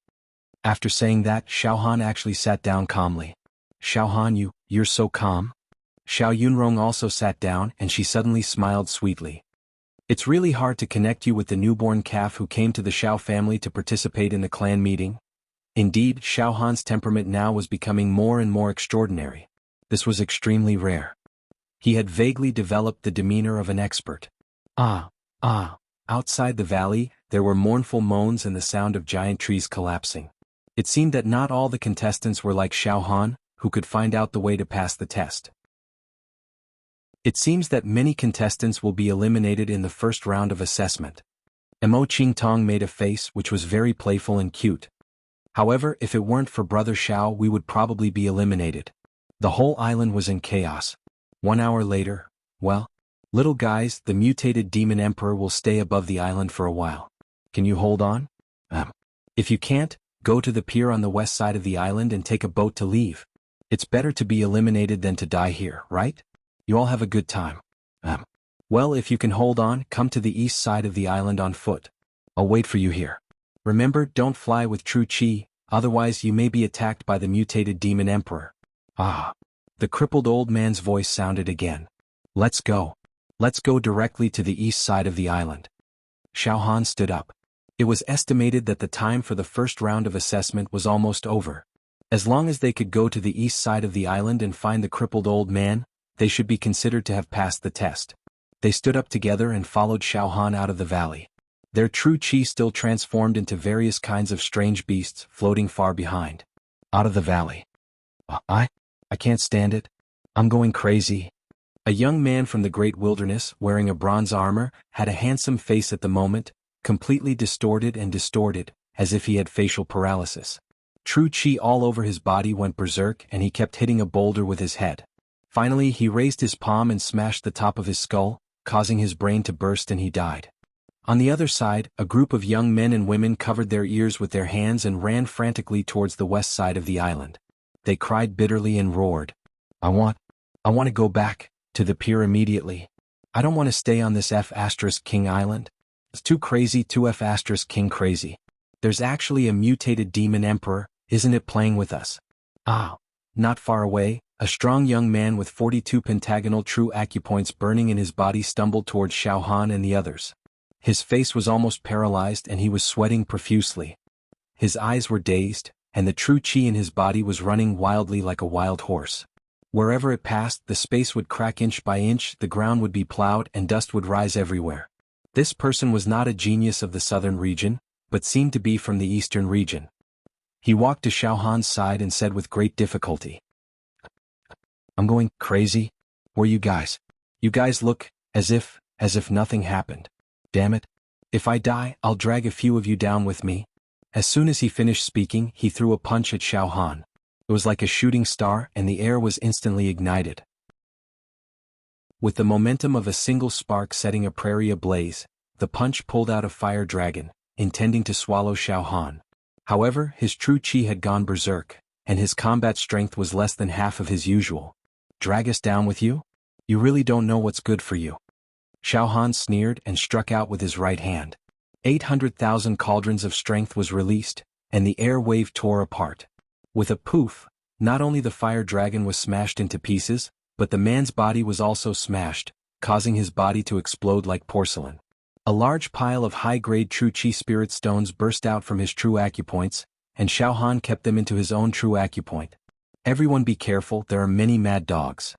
After saying that, Xiaohan actually sat down calmly. Xiaohan, you're so calm? Xiao Yunrong also sat down and she suddenly smiled sweetly. It's really hard to connect you with the newborn calf who came to the Xiao family to participate in the clan meeting. Indeed, Xiaohan's temperament now was becoming more and more extraordinary. This was extremely rare. He had vaguely developed the demeanor of an expert. Outside the valley, there were mournful moans and the sound of giant trees collapsing. It seemed that not all the contestants were like Xiaohan, who could find out the way to pass the test. It seems that many contestants will be eliminated in the first round of assessment. Mo Qingtong made a face which was very playful and cute. However, if it weren't for Brother Xiao, we would probably be eliminated. The whole island was in chaos. 1 hour later, well, little guys, the mutated demon emperor will stay above the island for a while. Can you hold on? If you can't, go to the pier on the west side of the island and take a boat to leave. It's better to be eliminated than to die here, right? You all have a good time. Well, if you can hold on, come to the east side of the island on foot. I'll wait for you here. Remember, don't fly with true chi, otherwise you may be attacked by the mutated demon emperor. The crippled old man's voice sounded again. Let's go. Let's go directly to the east side of the island. Xiaohan stood up. It was estimated that the time for the first round of assessment was almost over. As long as they could go to the east side of the island and find the crippled old man, they should be considered to have passed the test. They stood up together and followed Xiaohan out of the valley. Their true chi still transformed into various kinds of strange beasts floating far behind. Out of the valley. I can't stand it. I'm going crazy. A young man from the great wilderness, wearing a bronze armor, had a handsome face at the moment, completely distorted, as if he had facial paralysis. True chi all over his body went berserk and he kept hitting a boulder with his head. Finally, he raised his palm and smashed the top of his skull, causing his brain to burst and he died. On the other side, a group of young men and women covered their ears with their hands and ran frantically towards the west side of the island. They cried bitterly and roared. I want to go back to the pier immediately. I don't want to stay on this F*King Island. It's too crazy, too F*King crazy. There's actually a mutated demon emperor, isn't it, playing with us? Not far away, a strong young man with 42 pentagonal true acupoints burning in his body stumbled towards Xiaohan and the others. His face was almost paralyzed and he was sweating profusely. His eyes were dazed, and the true chi in his body was running wildly like a wild horse. Wherever it passed, the space would crack inch by inch, the ground would be plowed and dust would rise everywhere. This person was not a genius of the southern region, but seemed to be from the eastern region. He walked to Xiaohan's side and said with great difficulty, I'm going crazy? Where you guys? You guys look as if nothing happened. Damn it. If I die, I'll drag a few of you down with me. As soon as he finished speaking, he threw a punch at Xiaohan. It was like a shooting star and the air was instantly ignited. With the momentum of a single spark setting a prairie ablaze, the punch pulled out a fire dragon, intending to swallow Xiaohan. However, his true chi had gone berserk, and his combat strength was less than half of his usual. Drag us down with you? You really don't know what's good for you. Xiaohan sneered and struck out with his right hand. 800,000 cauldrons of strength was released, and the air wave tore apart. With a poof, not only the fire dragon was smashed into pieces, but the man's body was also smashed, causing his body to explode like porcelain. A large pile of high-grade true chi spirit stones burst out from his true acupoints, and Xiaohan kept them into his own true acupoint. Everyone be careful, there are many mad dogs.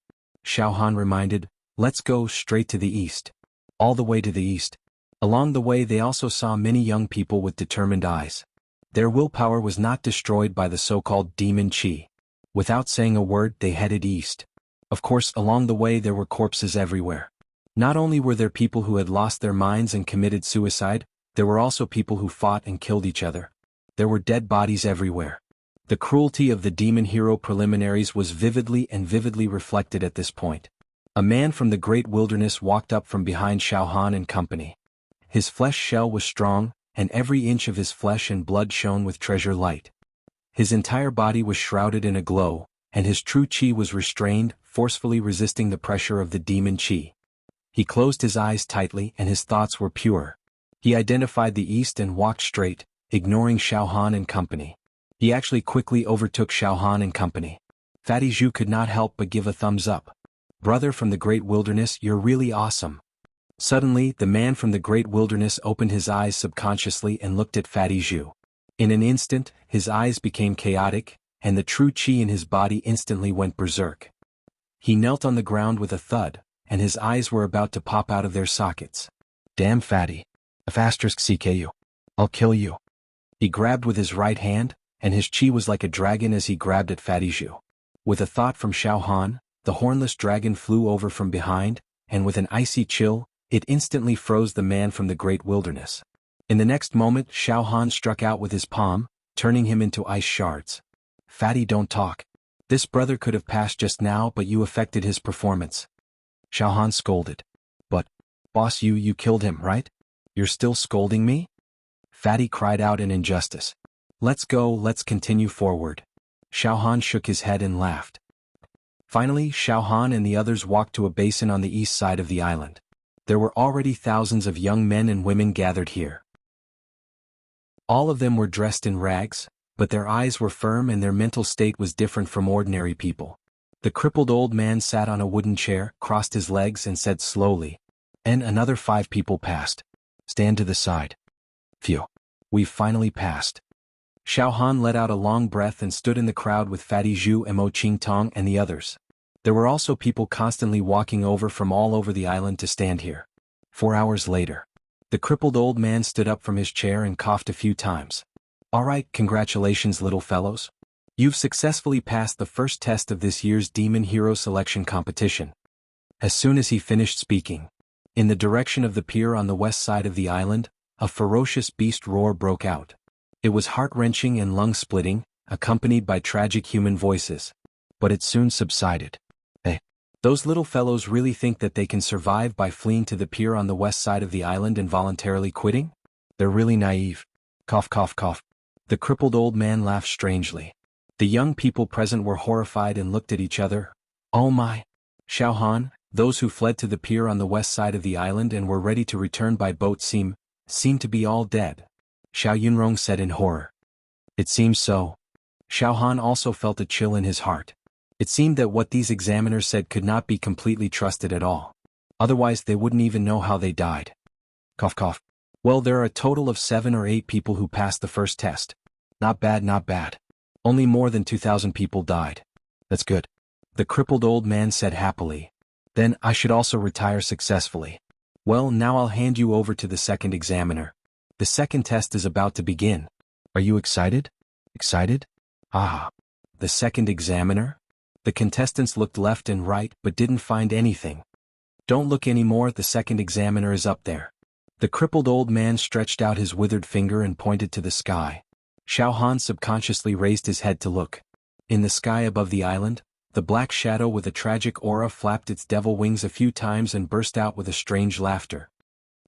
Xiaohan reminded, let's go straight to the east. All the way to the east. Along the way they also saw many young people with determined eyes. Their willpower was not destroyed by the so-called demon chi. Without saying a word, they headed east. Of course, along the way there were corpses everywhere. Not only were there people who had lost their minds and committed suicide, there were also people who fought and killed each other. There were dead bodies everywhere. The cruelty of the demon hero preliminaries was vividly reflected at this point. A man from the great wilderness walked up from behind Xiaohan and company. His flesh shell was strong, and every inch of his flesh and blood shone with treasure light. His entire body was shrouded in a glow, and his true qi was restrained, forcefully resisting the pressure of the demon qi. He closed his eyes tightly and his thoughts were pure. He identified the east and walked straight, ignoring Xiaohan and company. He actually quickly overtook Xiaohan and company. Fatty Zhu could not help but give a thumbs up. "Brother from the great wilderness, you're really awesome." Suddenly, the man from the great wilderness opened his eyes subconsciously and looked at Fatty Zhu. In an instant, his eyes became chaotic, and the true qi in his body instantly went berserk. He knelt on the ground with a thud, and his eyes were about to pop out of their sockets. "Damn Fatty. *CKU. I'll kill you." He grabbed with his right hand, and his qi was like a dragon as he grabbed at Fatty Zhu. With a thought from Xiaohan, the hornless dragon flew over from behind, and with an icy chill, it instantly froze the man from the great wilderness. In the next moment, Xiaohan struck out with his palm, turning him into ice shards. "Fatty, don't talk. This brother could have passed just now, but you affected his performance." Xiaohan scolded. "But, boss, you killed him, right? You're still scolding me?" Fatty cried out in injustice. "Let's go, let's continue forward." Xiaohan shook his head and laughed. Finally, Xiaohan and the others walked to a basin on the east side of the island. There were already thousands of young men and women gathered here. All of them were dressed in rags, but their eyes were firm and their mental state was different from ordinary people. The crippled old man sat on a wooden chair, crossed his legs and said slowly, "And another 5 people passed. Stand to the side. Phew. We've finally passed." Xiaohan let out a long breath and stood in the crowd with Fatty Zhu and Mo Qingtong and the others. There were also people constantly walking over from all over the island to stand here. 4 hours later. The crippled old man stood up from his chair and coughed a few times. "All right, congratulations, little fellows. You've successfully passed the first test of this year's Demon Hero Selection Competition." As soon as he finished speaking, in the direction of the pier on the west side of the island, a ferocious beast roar broke out. It was heart-wrenching and lung-splitting, accompanied by tragic human voices. But it soon subsided. "Hey, those little fellows really think that they can survive by fleeing to the pier on the west side of the island and voluntarily quitting? They're really naive." Cough, cough, cough. The crippled old man laughed strangely. The young people present were horrified and looked at each other. "Oh my." Xiaohan, those who fled to the pier on the west side of the island and were ready to return by boat seemed to be all dead. Xiao Yunrong said in horror. "It seems so." Xiaohan also felt a chill in his heart. It seemed that what these examiners said could not be completely trusted at all. Otherwise they wouldn't even know how they died. Cough, cough. "Well, there are a total of 7 or 8 people who passed the first test. Not bad, not bad. Only more than 2,000 people died. That's good." The crippled old man said happily. "Then I should also retire successfully. Well, now I'll hand you over to the second examiner. The second test is about to begin. Are you excited?" "Excited? Ah. The second examiner?" The contestants looked left and right but didn't find anything. "Don't look anymore, the second examiner is up there." The crippled old man stretched out his withered finger and pointed to the sky. Xiaohan subconsciously raised his head to look. In the sky above the island, the black shadow with a tragic aura flapped its devil wings a few times and burst out with a strange laughter.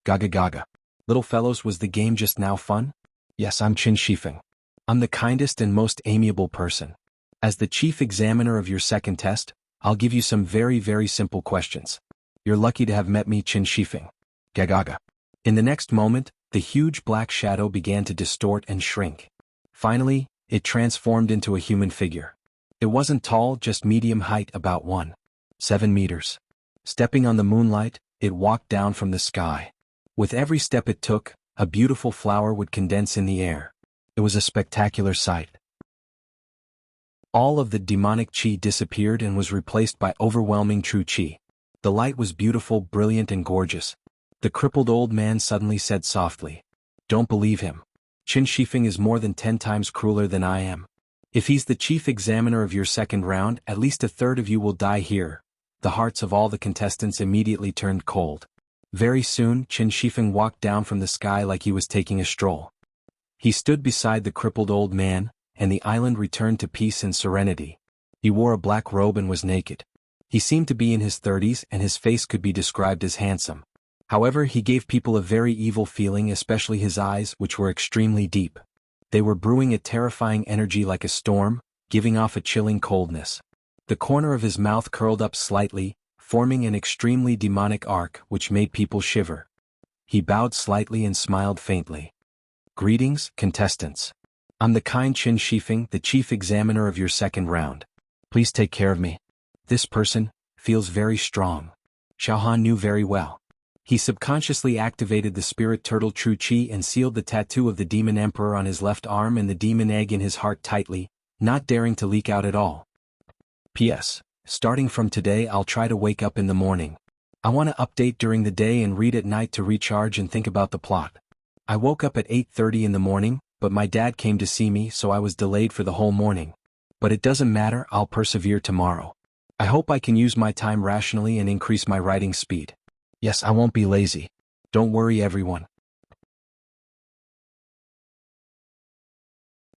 "Gaga gaga. Little fellows, was the game just now fun? Yes, I'm Qin Shifeng. I'm the kindest and most amiable person. As the chief examiner of your second test, I'll give you some very, very simple questions. You're lucky to have met me, Qin Shifeng. Gagaga." In the next moment, the huge black shadow began to distort and shrink. Finally, it transformed into a human figure. It wasn't tall, just medium height, about 1.7 meters. Stepping on the moonlight, it walked down from the sky. With every step it took, a beautiful flower would condense in the air. It was a spectacular sight. All of the demonic qi disappeared and was replaced by overwhelming true qi. The light was beautiful, brilliant and gorgeous. The crippled old man suddenly said softly, "Don't believe him. Qin Shifeng is more than 10 times crueler than I am. If he's the chief examiner of your second round, at least a third of you will die here." The hearts of all the contestants immediately turned cold. Very soon, Qin Shifeng walked down from the sky like he was taking a stroll. He stood beside the crippled old man, and the island returned to peace and serenity. He wore a black robe and was naked. He seemed to be in his 30s and his face could be described as handsome. However, he gave people a very evil feeling, especially his eyes, which were extremely deep. They were brewing a terrifying energy like a storm, giving off a chilling coldness. The corner of his mouth curled up slightly, forming an extremely demonic arc which made people shiver. He bowed slightly and smiled faintly. Greetings, contestants. I'm the kind Qin Shifeng, the chief examiner of your second round. Please take care of me. This person feels very strong. Xiao Han knew very well. He subconsciously activated the spirit turtle True Qi and sealed the tattoo of the Demon Emperor on his left arm and the demon egg in his heart tightly, not daring to leak out at all. P.S. Starting from today I'll try to wake up in the morning. I want to update during the day and read at night to recharge and think about the plot. I woke up at 8:30 in the morning, but my dad came to see me so I was delayed for the whole morning. But it doesn't matter, I'll persevere tomorrow. I hope I can use my time rationally and increase my writing speed. Yes, I won't be lazy. Don't worry, everyone.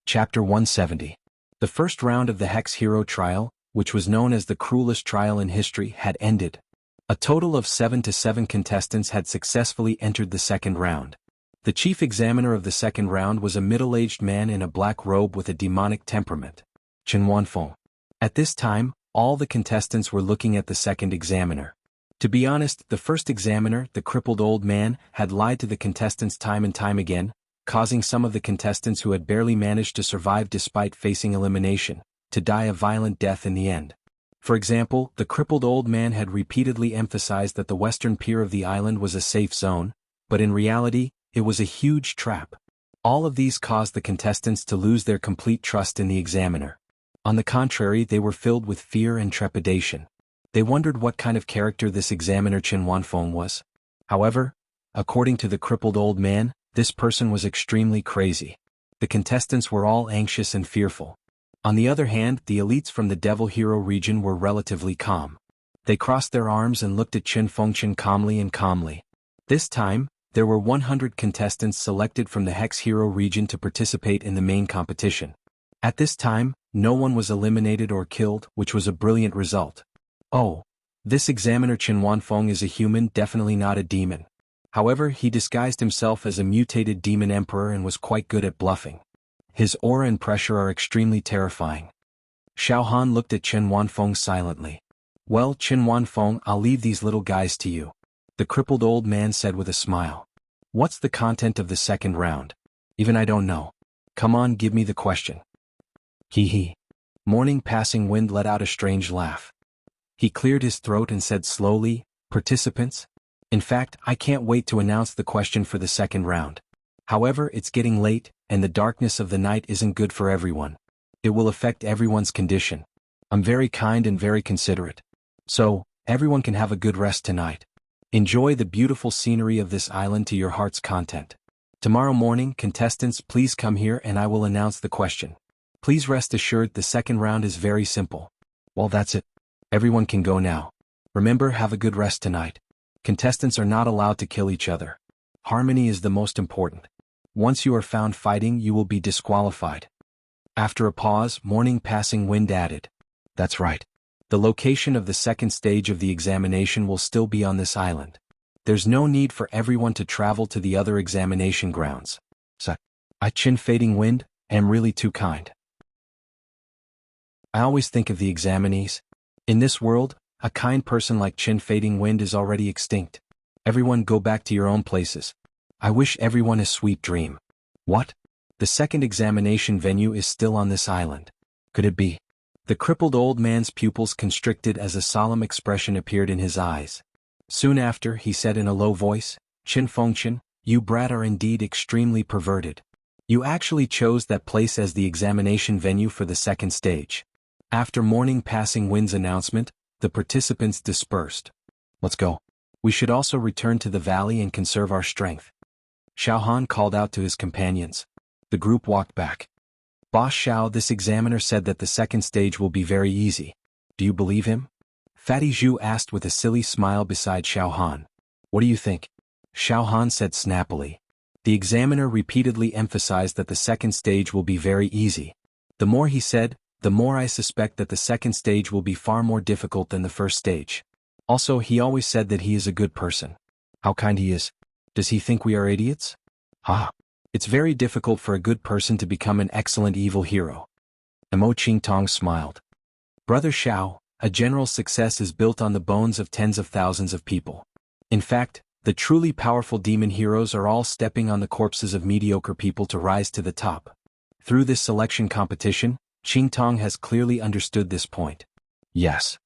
Chapter 170. The first round of the Hex Hero trial, which was known as the cruelest trial in history, had ended. A total of 7 contestants had successfully entered the second round. The chief examiner of the second round was a middle-aged man in a black robe with a demonic temperament, Chen Wanfeng. At this time, all the contestants were looking at the second examiner. To be honest, the first examiner, the crippled old man, had lied to the contestants time and time again, causing some of the contestants who had barely managed to survive despite facing elimination, to die a violent death in the end. For example, the crippled old man had repeatedly emphasized that the western pier of the island was a safe zone, but in reality, it was a huge trap. All of these caused the contestants to lose their complete trust in the examiner. On the contrary, they were filled with fear and trepidation. They wondered what kind of character this examiner Chen Wanfeng was. However, according to the crippled old man, this person was extremely crazy. The contestants were all anxious and fearful. On the other hand, the elites from the Devil Hero region were relatively calm. They crossed their arms and looked at Chen Fengchen calmly. This time, there were 100 contestants selected from the Hex Hero region to participate in the main competition. At this time, no one was eliminated or killed, which was a brilliant result. Oh, this examiner Chen Wanfeng is a human, definitely not a demon. However, he disguised himself as a mutated demon emperor and was quite good at bluffing. His aura and pressure are extremely terrifying. Xiao Han looked at Chen Wanfeng silently. Well, Chen Wanfeng, I'll leave these little guys to you. The crippled old man said with a smile. What's the content of the second round? Even I don't know. Come on, give me the question. Hee hee. Morning Passing Wind let out a strange laugh. He cleared his throat and said slowly, Participants? In fact, I can't wait to announce the question for the second round. However, it's getting late, and the darkness of the night isn't good for everyone. It will affect everyone's condition. I'm very kind and very considerate. So, everyone can have a good rest tonight. Enjoy the beautiful scenery of this island to your heart's content. Tomorrow morning, contestants, please come here and I will announce the question. Please rest assured the second round is very simple. Well, that's it. Everyone can go now. Remember, have a good rest tonight. Contestants are not allowed to kill each other. Harmony is the most important. Once you are found fighting, you will be disqualified. After a pause, Morning Passing Wind added. That's right. The location of the second stage of the examination will still be on this island. There's no need for everyone to travel to the other examination grounds. So, I Chin Fading Wind, am really too kind. I always think of the examinees. In this world, a kind person like Chin Fading Wind is already extinct. Everyone go back to your own places. I wish everyone a sweet dream. What? The second examination venue is still on this island. Could it be? The crippled old man's pupils constricted as a solemn expression appeared in his eyes. Soon after, he said in a low voice, Chin Fengchen, you brat are indeed extremely perverted. You actually chose that place as the examination venue for the second stage. After Morning Passing Wind's announcement, the participants dispersed. Let's go. We should also return to the valley and conserve our strength. Xiao Han called out to his companions. The group walked back. Boss Xiao, this examiner said that the second stage will be very easy. Do you believe him? Fatty Zhu asked with a silly smile beside Xiao Han. What do you think? Xiao Han said snappily. The examiner repeatedly emphasized that the second stage will be very easy. The more he said, the more I suspect that the second stage will be far more difficult than the first stage. Also, he always said that he is a good person. How kind he is. Does he think we are idiots? Ah. It's very difficult for a good person to become an excellent evil hero. Mo Qingtong smiled. Brother Xiao, a general's success is built on the bones of tens of thousands of people. In fact, the truly powerful demon heroes are all stepping on the corpses of mediocre people to rise to the top. Through this selection competition, Qingtong has clearly understood this point. Yes.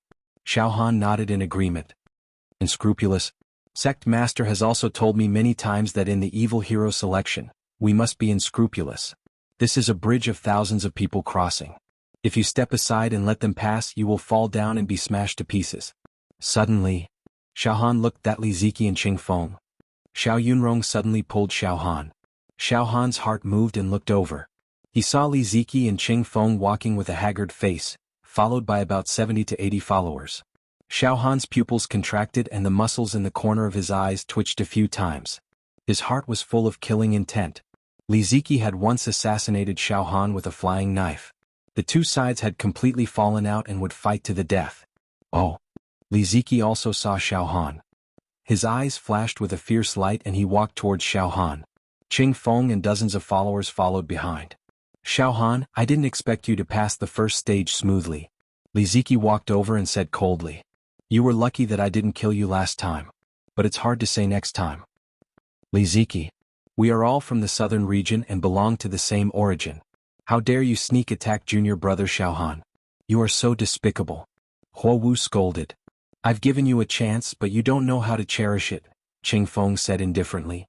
Xiaohan nodded in agreement. Unscrupulous. Sect Master has also told me many times that in the evil hero selection, we must be unscrupulous. This is a bridge of thousands of people crossing. If you step aside and let them pass, you will fall down and be smashed to pieces. Suddenly, Xiaohan looked at Li Ziki and Qing Feng. Xiao Yunrong suddenly pulled Xiaohan. Xiaohan's heart moved and looked over. He saw Li Ziki and Qing Feng walking with a haggard face, followed by about 70 to 80 followers. Xiaohan's pupils contracted and the muscles in the corner of his eyes twitched a few times. His heart was full of killing intent. Li Ziki had once assassinated Xiaohan with a flying knife. The two sides had completely fallen out and would fight to the death. Oh. Li Ziki also saw Xiaohan. His eyes flashed with a fierce light and he walked towards Xiaohan. Qing Feng and dozens of followers followed behind. Xiaohan, I didn't expect you to pass the first stage smoothly. Li Ziki walked over and said coldly. You were lucky that I didn't kill you last time. But it's hard to say next time. Li Ziki. We are all from the southern region and belong to the same origin. How dare you sneak attack junior brother Xiaohan? You are so despicable. Huo Wu scolded. I've given you a chance but you don't know how to cherish it, Qing Feng said indifferently.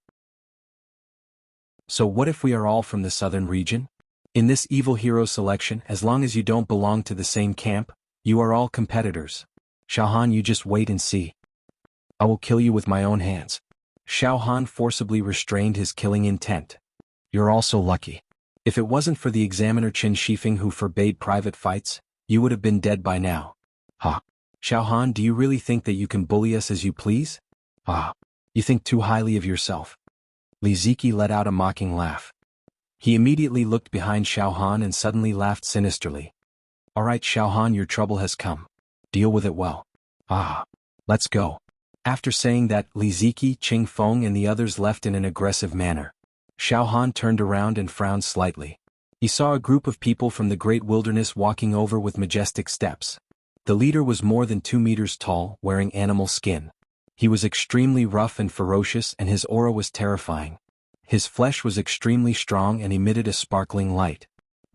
So what if we are all from the southern region? In this evil hero selection, as long as you don't belong to the same camp, you are all competitors. Xiaohan, you just wait and see. I will kill you with my own hands. Xiaohan forcibly restrained his killing intent. You're also lucky. If it wasn't for the examiner Qin Shifeng who forbade private fights, you would have been dead by now. Ha. Xiaohan, do you really think that you can bully us as you please? Ah. You think too highly of yourself. Li Ziki let out a mocking laugh. He immediately looked behind Xiaohan and suddenly laughed sinisterly. Alright Xiaohan, your trouble has come. Deal with it well. Ah. Let's go. After saying that, Li Ziki, Qing Feng and the others left in an aggressive manner. Xiaohan turned around and frowned slightly. He saw a group of people from the great wilderness walking over with majestic steps. The leader was more than 2 meters tall, wearing animal skin. He was extremely rough and ferocious and his aura was terrifying. His flesh was extremely strong and emitted a sparkling light.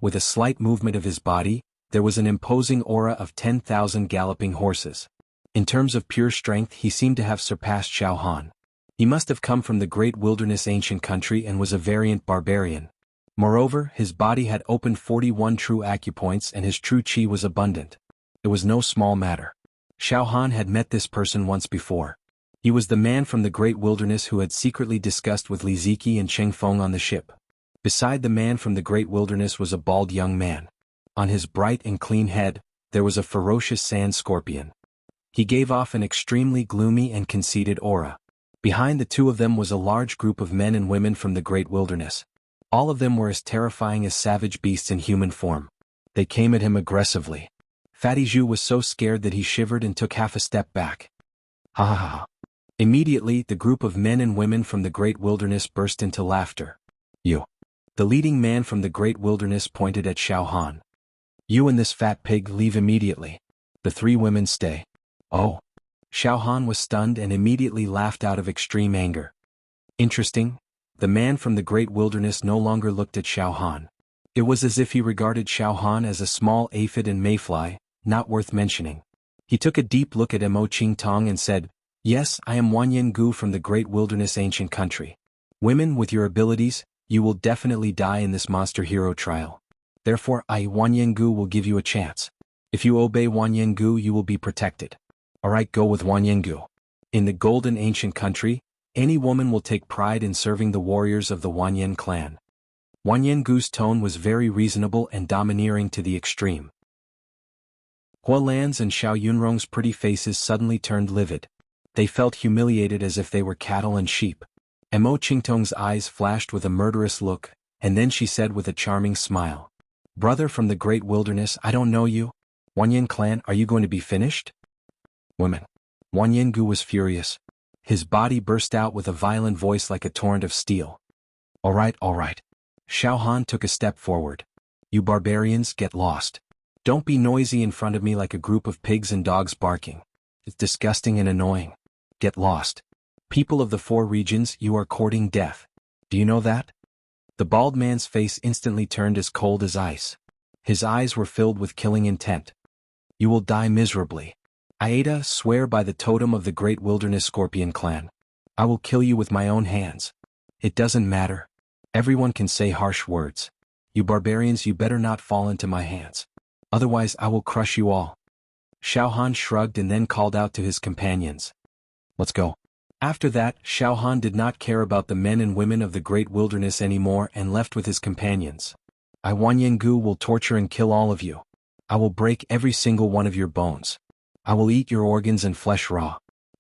With a slight movement of his body, there was an imposing aura of 10,000 galloping horses. In terms of pure strength, he seemed to have surpassed Xiaohan. He must have come from the great wilderness ancient country and was a variant barbarian. Moreover, his body had opened 41 true acupoints and his true qi was abundant. It was no small matter. Xiaohan had met this person once before. He was the man from the great wilderness who had secretly discussed with Li Ziki and Qing Feng on the ship. Beside the man from the great wilderness was a bald young man. On his bright and clean head, there was a ferocious sand scorpion. He gave off an extremely gloomy and conceited aura. Behind the two of them was a large group of men and women from the great wilderness. All of them were as terrifying as savage beasts in human form. They came at him aggressively. Fatty Zhu was so scared that he shivered and took half a step back. Ha ha ha. Immediately, the group of men and women from the great wilderness burst into laughter. You. The leading man from the great wilderness pointed at Xiaohan. You and this fat pig leave immediately. The 3 women stay. Oh. Xiaohan was stunned and immediately laughed out of extreme anger. Interesting. The man from the great wilderness no longer looked at Xiaohan. It was as if he regarded Xiaohan as a small aphid and mayfly, not worth mentioning. He took a deep look at Mo Qingtong and said, Yes, I am Wanyan Gu from the great wilderness ancient country. Women, with your abilities, you will definitely die in this monster hero trial. Therefore I, Wanyan Gu, will give you a chance. If you obey Wanyan Gu, you will be protected. Alright, go with Wanyan Gu. In the golden ancient country, any woman will take pride in serving the warriors of the Wanyan clan. Wanyan Gu's tone was very reasonable and domineering to the extreme. Hua Lan's and Xiao Yunrong's pretty faces suddenly turned livid. They felt humiliated as if they were cattle and sheep. Mo Qingtong's eyes flashed with a murderous look, and then she said with a charming smile. Brother from the great wilderness, I don't know you. Wanyan clan, are you going to be finished? Women. Wanyangu was furious. His body burst out with a violent voice like a torrent of steel. All right. Xiao Han took a step forward. You barbarians, get lost. Don't be noisy in front of me like a group of pigs and dogs barking. It's disgusting and annoying. Get lost. People of the 4 regions, you are courting death. Do you know that? The bald man's face instantly turned as cold as ice. His eyes were filled with killing intent. You will die miserably. Aida, swear by the totem of the great wilderness scorpion clan. I will kill you with my own hands. It doesn't matter. Everyone can say harsh words. You barbarians, you better not fall into my hands. Otherwise I will crush you all. Xiao Han shrugged and then called out to his companions. Let's go. After that, Xiao Han did not care about the men and women of the great wilderness anymore and left with his companions. I Wanyangu will torture and kill all of you. I will break every single one of your bones. I will eat your organs and flesh raw.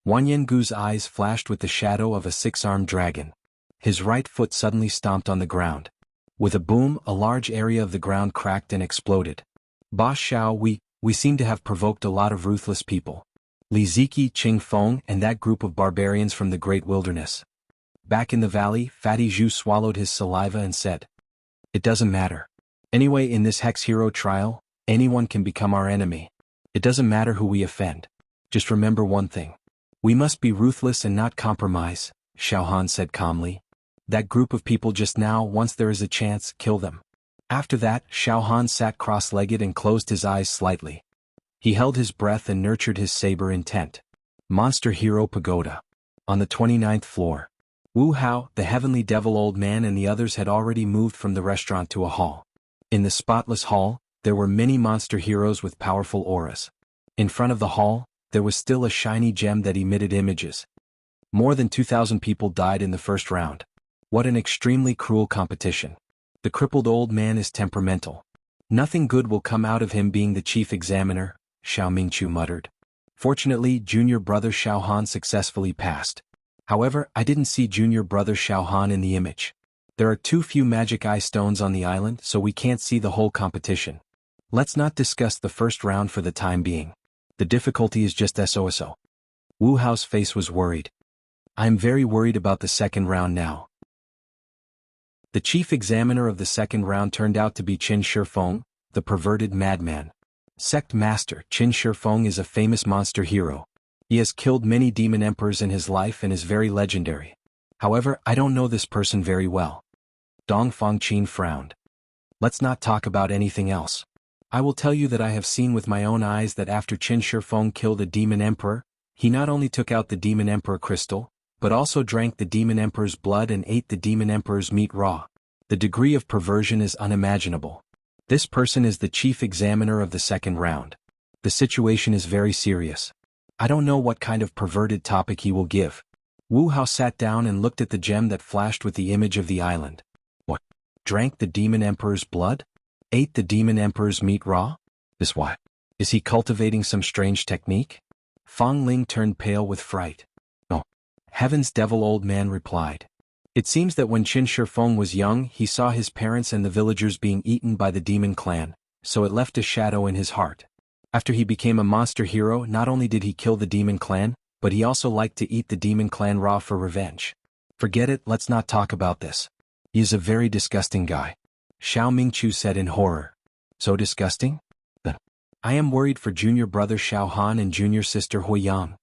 Wanyangu's eyes flashed with the shadow of a 6-armed dragon. His right foot suddenly stomped on the ground. With a boom, a large area of the ground cracked and exploded. Boss Xiao, we seem to have provoked a lot of ruthless people. Li Ziki, Qing Feng, and that group of barbarians from the great wilderness. Back in the valley, Fatty Zhu swallowed his saliva and said, It doesn't matter. Anyway, in this Hex Hero trial, anyone can become our enemy. It doesn't matter who we offend. Just remember one thing. We must be ruthless and not compromise, Xiao Han said calmly. That group of people just now, once there is a chance, kill them. After that, Xiao Han sat cross-legged and closed his eyes slightly. He held his breath and nurtured his saber intent. Monster Hero Pagoda. On the 29th floor. Wu Hao, the heavenly devil old man, and the others had already moved from the restaurant to a hall. In the spotless hall, there were many monster heroes with powerful auras. In front of the hall, there was still a shiny gem that emitted images. More than 2,000 people died in the first round. What an extremely cruel competition. The crippled old man is temperamental. Nothing good will come out of him being the chief examiner, Xiao Mingqiu muttered. Fortunately, junior brother Xiao Han successfully passed. However, I didn't see junior brother Xiao Han in the image. There are too few magic eye stones on the island, so we can't see the whole competition. Let's not discuss the first round for the time being. The difficulty is just so. Wu Hao's face was worried. I'm very worried about the second round now. The chief examiner of the second round turned out to be Qin Shifeng, the perverted madman. Sect Master Qin Shifeng is a famous monster hero. He has killed many demon emperors in his life and is very legendary. However, I don't know this person very well. Dong Fangqin frowned. Let's not talk about anything else. I will tell you that I have seen with my own eyes that after Qin Shifeng killed a demon emperor, he not only took out the demon emperor crystal, but also drank the demon emperor's blood and ate the demon emperor's meat raw. The degree of perversion is unimaginable. This person is the chief examiner of the second round. The situation is very serious. I don't know what kind of perverted topic he will give. Wu Hao sat down and looked at the gem that flashed with the image of the island. What? Drank the demon emperor's blood? Ate the demon emperor's meat raw? This why? Is he cultivating some strange technique? Fang Ling turned pale with fright. Oh. Heaven's devil old man replied. It seems that when Qin Shifeng was young, he saw his parents and the villagers being eaten by the demon clan, so it left a shadow in his heart. After he became a monster hero, not only did he kill the demon clan, but he also liked to eat the demon clan raw for revenge. Forget it, let's not talk about this. He is a very disgusting guy. Xiao Mingqiu said in horror. So disgusting? I am worried for junior brother Xiao Han and junior sister Huiyang.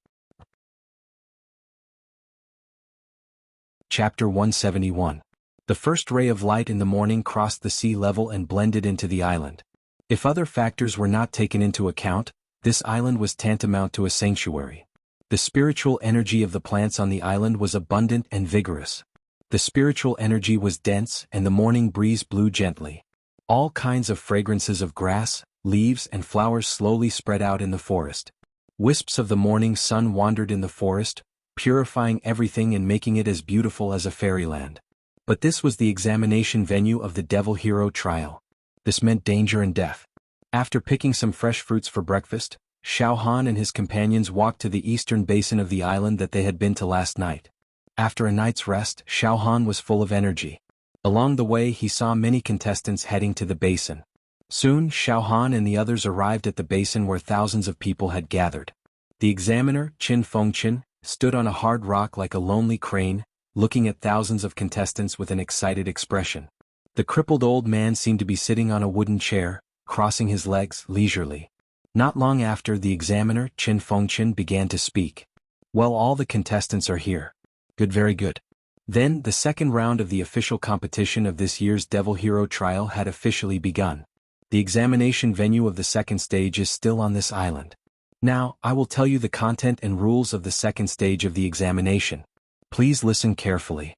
Chapter 171. The first ray of light in the morning crossed the sea level and blended into the island. If other factors were not taken into account, this island was tantamount to a sanctuary. The spiritual energy of the plants on the island was abundant and vigorous. The spiritual energy was dense and the morning breeze blew gently. All kinds of fragrances of grass, leaves and flowers slowly spread out in the forest. Wisps of the morning sun wandered in the forest, purifying everything and making it as beautiful as a fairyland. But this was the examination venue of the Devil Hero trial. This meant danger and death. After picking some fresh fruits for breakfast, Xiao Han and his companions walked to the eastern basin of the island that they had been to last night. After a night's rest, Xiao Han was full of energy. Along the way he saw many contestants heading to the basin. Soon, Xiaohan and the others arrived at the basin where thousands of people had gathered. The examiner, Qin Fengqin, stood on a hard rock like a lonely crane, looking at thousands of contestants with an excited expression. The crippled old man seemed to be sitting on a wooden chair, crossing his legs leisurely. Not long after, the examiner, Qin Fengqin, began to speak. Well, all the contestants are here. Good, very good. Then, the second round of the official competition of this year's Devil Hero trial had officially begun. The examination venue of the second stage is still on this island. Now, I will tell you the content and rules of the second stage of the examination. Please listen carefully.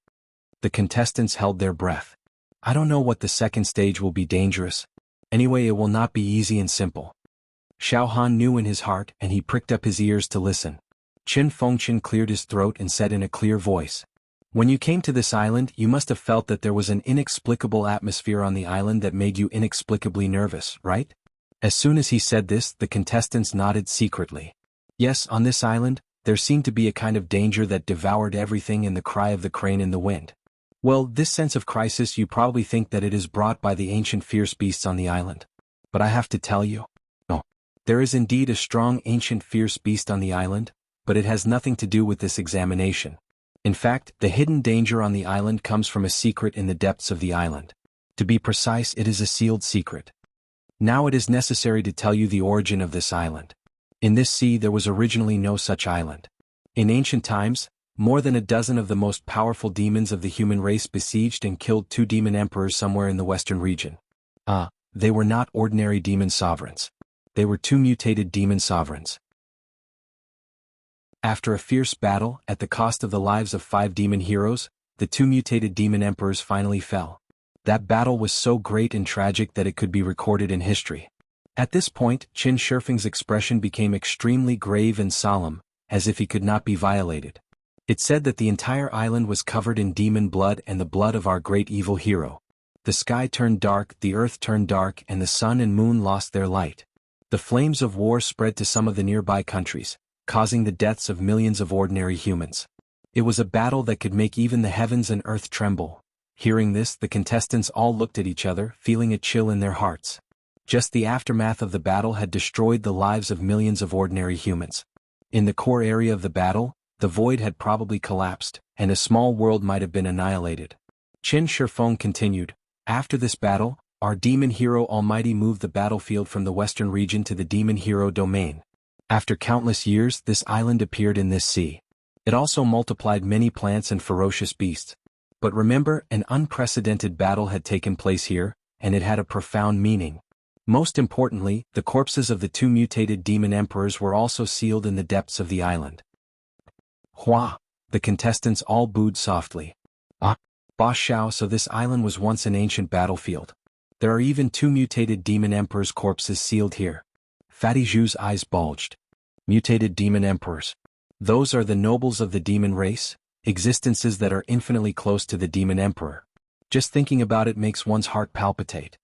The contestants held their breath. I don't know what the second stage will be dangerous. Anyway, it will not be easy and simple. Xiaohan knew in his heart, and he pricked up his ears to listen. Qin Fengqin cleared his throat and said in a clear voice, "When you came to this island, you must have felt that there was an inexplicable atmosphere on the island that made you inexplicably nervous, right?" As soon as he said this, the contestants nodded secretly. Yes, on this island, there seemed to be a kind of danger that devoured everything in the cry of the crane in the wind. Well, this sense of crisis, you probably think that it is brought by the ancient fierce beasts on the island. But I have to tell you, no. There is indeed a strong ancient fierce beast on the island, but it has nothing to do with this examination. In fact, the hidden danger on the island comes from a secret in the depths of the island. To be precise, it is a sealed secret. Now it is necessary to tell you the origin of this island. In this sea there was originally no such island. In ancient times, more than a dozen of the most powerful demons of the human race besieged and killed 2 demon emperors somewhere in the western region. They were not ordinary demon sovereigns. They were 2 mutated demon sovereigns. After a fierce battle, at the cost of the lives of 5 demon heroes, the 2 mutated demon emperors finally fell. That battle was so great and tragic that it could be recorded in history. At this point, Qin Shifeng's expression became extremely grave and solemn, as if he could not be violated. It said that the entire island was covered in demon blood and the blood of our great evil hero. The sky turned dark, the earth turned dark, and the sun and moon lost their light. The flames of war spread to some of the nearby countries, causing the deaths of millions of ordinary humans. It was a battle that could make even the heavens and earth tremble. Hearing this, the contestants all looked at each other, feeling a chill in their hearts. Just the aftermath of the battle had destroyed the lives of millions of ordinary humans. In the core area of the battle, the void had probably collapsed, and a small world might have been annihilated. Qin Shifeng continued, "After this battle, our demon hero Almighty moved the battlefield from the western region to the demon hero domain. After countless years, this island appeared in this sea. It also multiplied many plants and ferocious beasts. But remember, an unprecedented battle had taken place here, and it had a profound meaning. Most importantly, the corpses of the 2 mutated demon emperors were also sealed in the depths of the island." Hua! The contestants all booed softly. Boss Xiao, so this island was once an ancient battlefield. There are even 2 mutated demon emperors' corpses sealed here. Fatty Zhu's eyes bulged. Mutated demon emperors. Those are the nobles of the demon race, existences that are infinitely close to the demon emperor. Just thinking about it makes one's heart palpitate.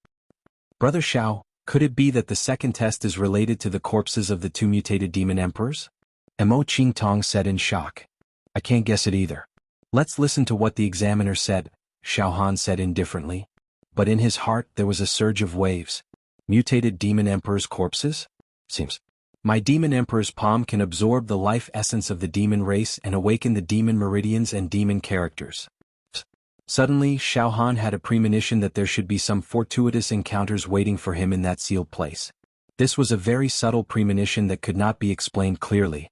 Brother Xiao, could it be that the second test is related to the corpses of the 2 mutated demon emperors? Mo Qingtong said in shock. I can't guess it either. Let's listen to what the examiner said, Xiaohan said indifferently. But in his heart there was a surge of waves. Mutated demon emperors' corpses? Seems. My demon emperor's palm can absorb the life essence of the demon race and awaken the demon meridians and demon characters. Suddenly, Xiaohan had a premonition that there should be some fortuitous encounters waiting for him in that sealed place. This was a very subtle premonition that could not be explained clearly.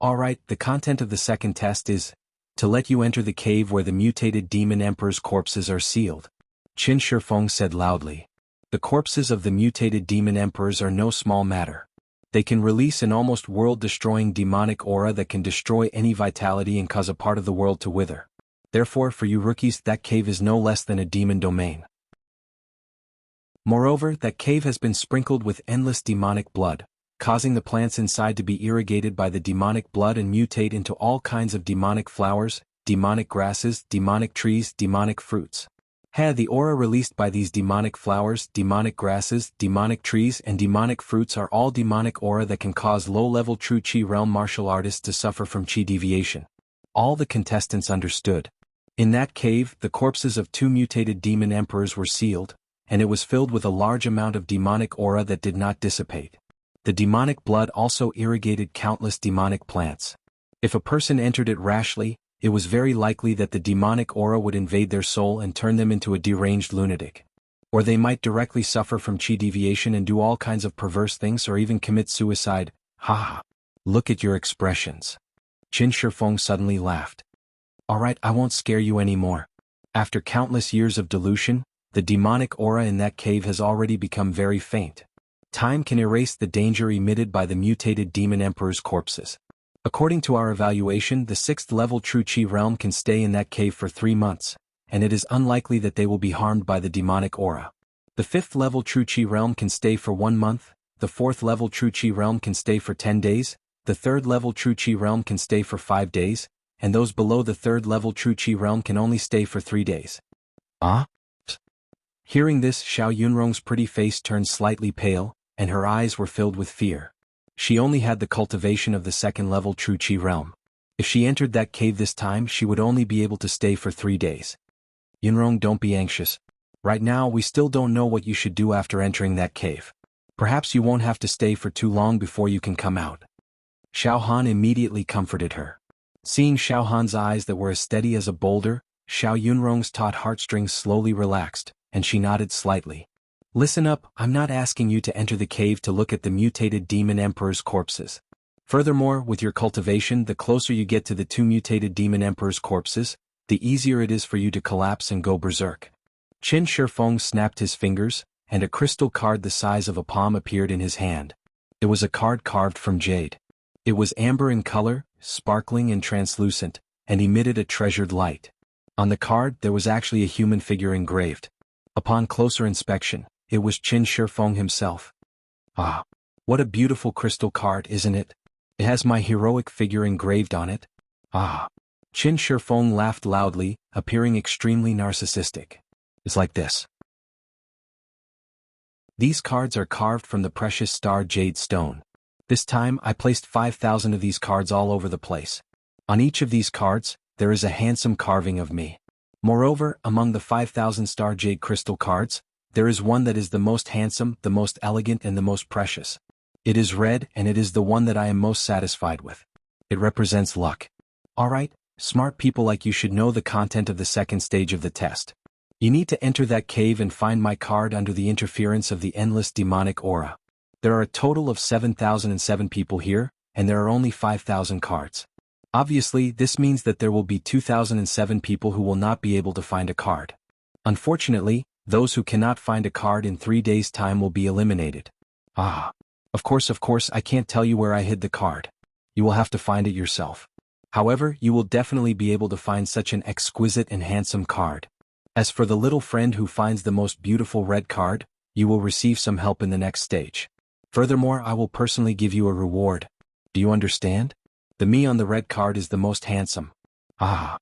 Alright, the content of the second test is to let you enter the cave where the mutated demon emperor's corpses are sealed. Qin Shifeng said loudly. The corpses of the mutated demon emperors are no small matter. They can release an almost world-destroying demonic aura that can destroy any vitality and cause a part of the world to wither. Therefore, for you rookies, that cave is no less than a demon domain. Moreover, that cave has been sprinkled with endless demonic blood, causing the plants inside to be irrigated by the demonic blood and mutate into all kinds of demonic flowers, demonic grasses, demonic trees, demonic fruits. The aura released by these demonic flowers, demonic grasses, demonic trees, and demonic fruits are all demonic aura that can cause low-level true Qi realm martial artists to suffer from Qi deviation. All the contestants understood. In that cave, the corpses of 2 mutated demon emperors were sealed, and it was filled with a large amount of demonic aura that did not dissipate. The demonic blood also irrigated countless demonic plants. If a person entered it rashly, it was very likely that the demonic aura would invade their soul and turn them into a deranged lunatic. Or they might directly suffer from chi deviation and do all kinds of perverse things or even commit suicide. Ha! Look at your expressions. Qin Shifeng suddenly laughed. Alright, I won't scare you anymore. After countless years of dilution, the demonic aura in that cave has already become very faint. Time can erase the danger emitted by the mutated demon emperor's corpses. According to our evaluation, the 6th level true chi realm can stay in that cave for 3 months, and it is unlikely that they will be harmed by the demonic aura. The 5th level true chi realm can stay for 1 month, the 4th level true chi realm can stay for 10 days, the 3rd level true chi realm can stay for 5 days, and those below the 3rd level true chi realm can only stay for 3 days. Hearing this, Xiao Yunrong's pretty face turned slightly pale, and her eyes were filled with fear. She only had the cultivation of the 2nd level true chi realm. If she entered that cave this time, she would only be able to stay for 3 days. Yunrong, don't be anxious. Right now, we still don't know what you should do after entering that cave. Perhaps you won't have to stay for too long before you can come out. Xiao Han immediately comforted her. Seeing Xiao Han's eyes that were as steady as a boulder, Xiao Yunrong's taut heartstrings slowly relaxed, and she nodded slightly. Listen up, I'm not asking you to enter the cave to look at the mutated demon emperor's corpses. Furthermore, with your cultivation, the closer you get to the 2 mutated demon emperor's corpses, the easier it is for you to collapse and go berserk. Qin Shifeng snapped his fingers, and a crystal card the size of a palm appeared in his hand. It was a card carved from jade. It was amber in color, sparkling and translucent, and emitted a treasured light. On the card, there was actually a human figure engraved. Upon closer inspection, it was Qin Shifeng himself. Ah, what a beautiful crystal card, isn't it? It has my heroic figure engraved on it. Ah. Qin Shifeng laughed loudly, appearing extremely narcissistic. It's like this. These cards are carved from the precious star jade stone. This time, I placed 5,000 of these cards all over the place. On each of these cards, there is a handsome carving of me. Moreover, among the 5,000 star jade crystal cards, there is one that is the most handsome, the most elegant and the most precious. It is red and it is the one that I am most satisfied with. It represents luck. Alright, smart people like you should know the content of the 2nd stage of the test. You need to enter that cave and find my card under the interference of the endless demonic aura. There are a total of 7,007 people here, and there are only 5,000 cards. Obviously, this means that there will be 2,007 people who will not be able to find a card. Unfortunately, those who cannot find a card in 3 days' time will be eliminated. Ah. Of course, I can't tell you where I hid the card. You will have to find it yourself. However, you will definitely be able to find such an exquisite and handsome card. As for the little friend who finds the most beautiful red card, you will receive some help in the next stage. Furthermore, I will personally give you a reward. Do you understand? The me on the red card is the most handsome. Ah.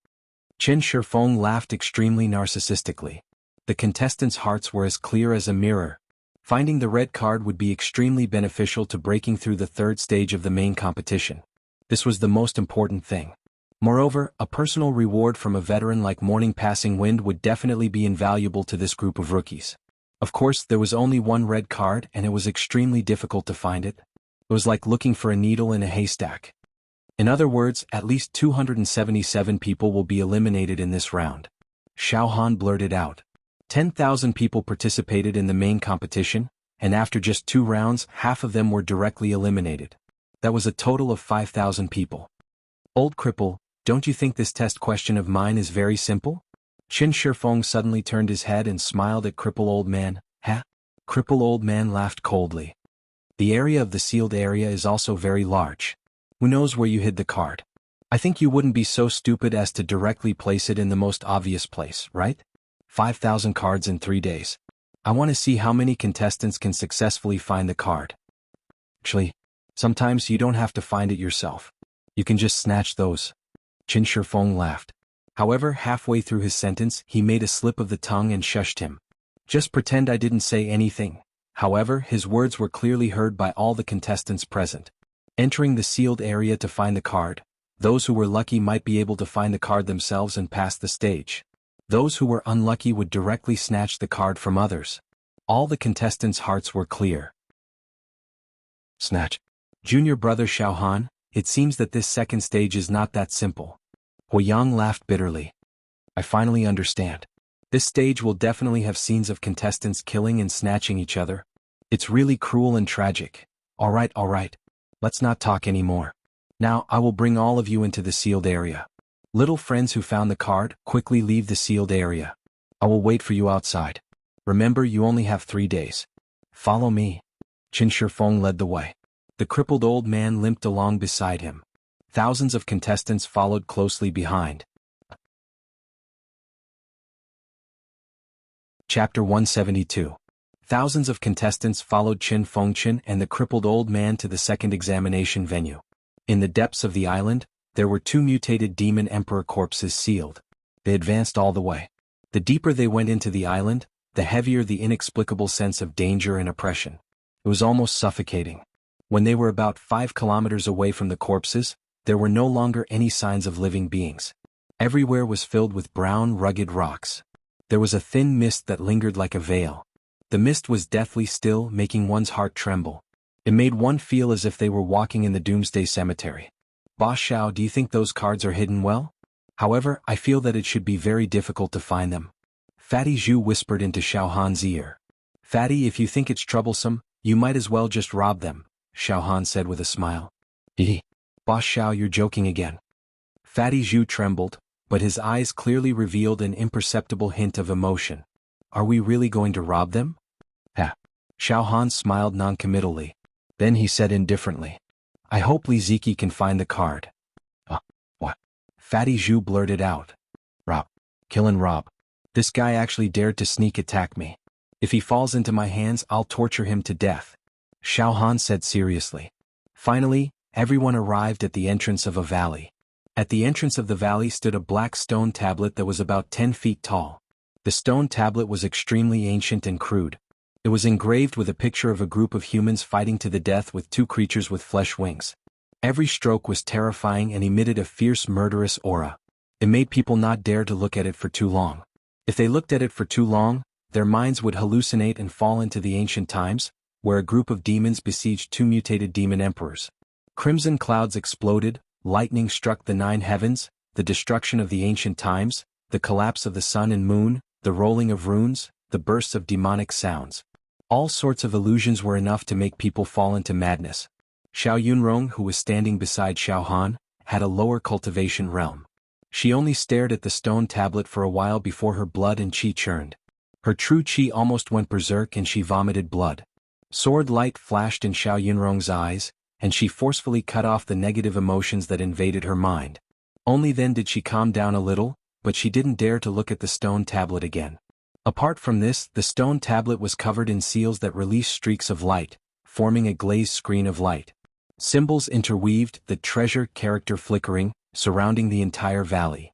Qin Shifeng laughed extremely narcissistically. The contestants' hearts were as clear as a mirror. Finding the red card would be extremely beneficial to breaking through the 3rd stage of the main competition. This was the most important thing. Moreover, a personal reward from a veteran like Morning Passing Wind would definitely be invaluable to this group of rookies. Of course, there was only one red card and it was extremely difficult to find it. It was like looking for a needle in a haystack. In other words, at least 277 people will be eliminated in this round. Xiao Han blurted out. 10,000 people participated in the main competition, and after just 2 rounds, half of them were directly eliminated. That was a total of 5,000 people. Old cripple, don't you think this test question of mine is very simple? Qin Shifeng suddenly turned his head and smiled at Cripple Old Man. Ha? Cripple Old Man laughed coldly. The area of the sealed area is also very large. Who knows where you hid the card? I think you wouldn't be so stupid as to directly place it in the most obvious place, right? 5,000 cards in 3 days. I want to see how many contestants can successfully find the card. Actually, sometimes you don't have to find it yourself. You can just snatch those. Qin Shifeng laughed. However, halfway through his sentence, he made a slip of the tongue and shushed him. Just pretend I didn't say anything. However, his words were clearly heard by all the contestants present. Entering the sealed area to find the card, those who were lucky might be able to find the card themselves and pass the stage. Those who were unlucky would directly snatch the card from others. All the contestants' hearts were clear. Snatch. Junior brother Xiaohan, it seems that this second stage is not that simple. Huiyang laughed bitterly. I finally understand. This stage will definitely have scenes of contestants killing and snatching each other. It's really cruel and tragic. All right. Let's not talk anymore. Now I will bring all of you into the sealed area. Little friends who found the card, quickly leave the sealed area. I will wait for you outside. Remember, you only have 3 days. Follow me. Qin Shifeng led the way. The crippled old man limped along beside him. Thousands of contestants followed closely behind. Chapter 172. Thousands of contestants followed Qin Fengqin and the crippled old man to the second examination venue. In the depths of the island, there were 2 mutated demon emperor corpses sealed. They advanced all the way. The deeper they went into the island, the heavier the inexplicable sense of danger and oppression. It was almost suffocating. When they were about 5 kilometers away from the corpses, there were no longer any signs of living beings. Everywhere was filled with brown, rugged rocks. There was a thin mist that lingered like a veil. The mist was deathly still, making one's heart tremble. It made one feel as if they were walking in the doomsday cemetery. Boss Xiao, do you think those cards are hidden well? However, I feel that it should be very difficult to find them. Fatty Zhu whispered into Xiaohan's ear. Fatty, if you think it's troublesome, you might as well just rob them, Xiaohan said with a smile. Boss Xiao, you're joking again. Fatty Zhu trembled, but his eyes clearly revealed an imperceptible hint of emotion. Are we really going to rob them? Xiaohan smiled noncommittally. Then he said indifferently. I hope Li Ziki can find the card. What? Fatty Zhu blurted out. Rob. Kill and rob. This guy actually dared to sneak attack me. If he falls into my hands, I'll torture him to death. Xiaohan said seriously. Finally, everyone arrived at the entrance of a valley. At the entrance of the valley stood a black stone tablet that was about 10 feet tall. The stone tablet was extremely ancient and crude. It was engraved with a picture of a group of humans fighting to the death with 2 creatures with flesh wings. Every stroke was terrifying and emitted a fierce murderous aura. It made people not dare to look at it for too long. If they looked at it for too long, their minds would hallucinate and fall into the ancient times, where a group of demons besieged 2 mutated demon emperors. Crimson clouds exploded, lightning struck the 9 heavens, the destruction of the ancient times, the collapse of the sun and moon, the rolling of runes, the bursts of demonic sounds. All sorts of illusions were enough to make people fall into madness. Xiao Yunrong, who was standing beside Xiaohan, had a lower cultivation realm. She only stared at the stone tablet for a while before her blood and qi churned. Her true qi almost went berserk and she vomited blood. Sword light flashed in Xiao Yunrong's eyes, and she forcefully cut off the negative emotions that invaded her mind. Only then did she calm down a little, but she didn't dare to look at the stone tablet again. Apart from this, the stone tablet was covered in seals that released streaks of light, forming a glazed screen of light. Symbols interweaved, the treasure character flickering, surrounding the entire valley.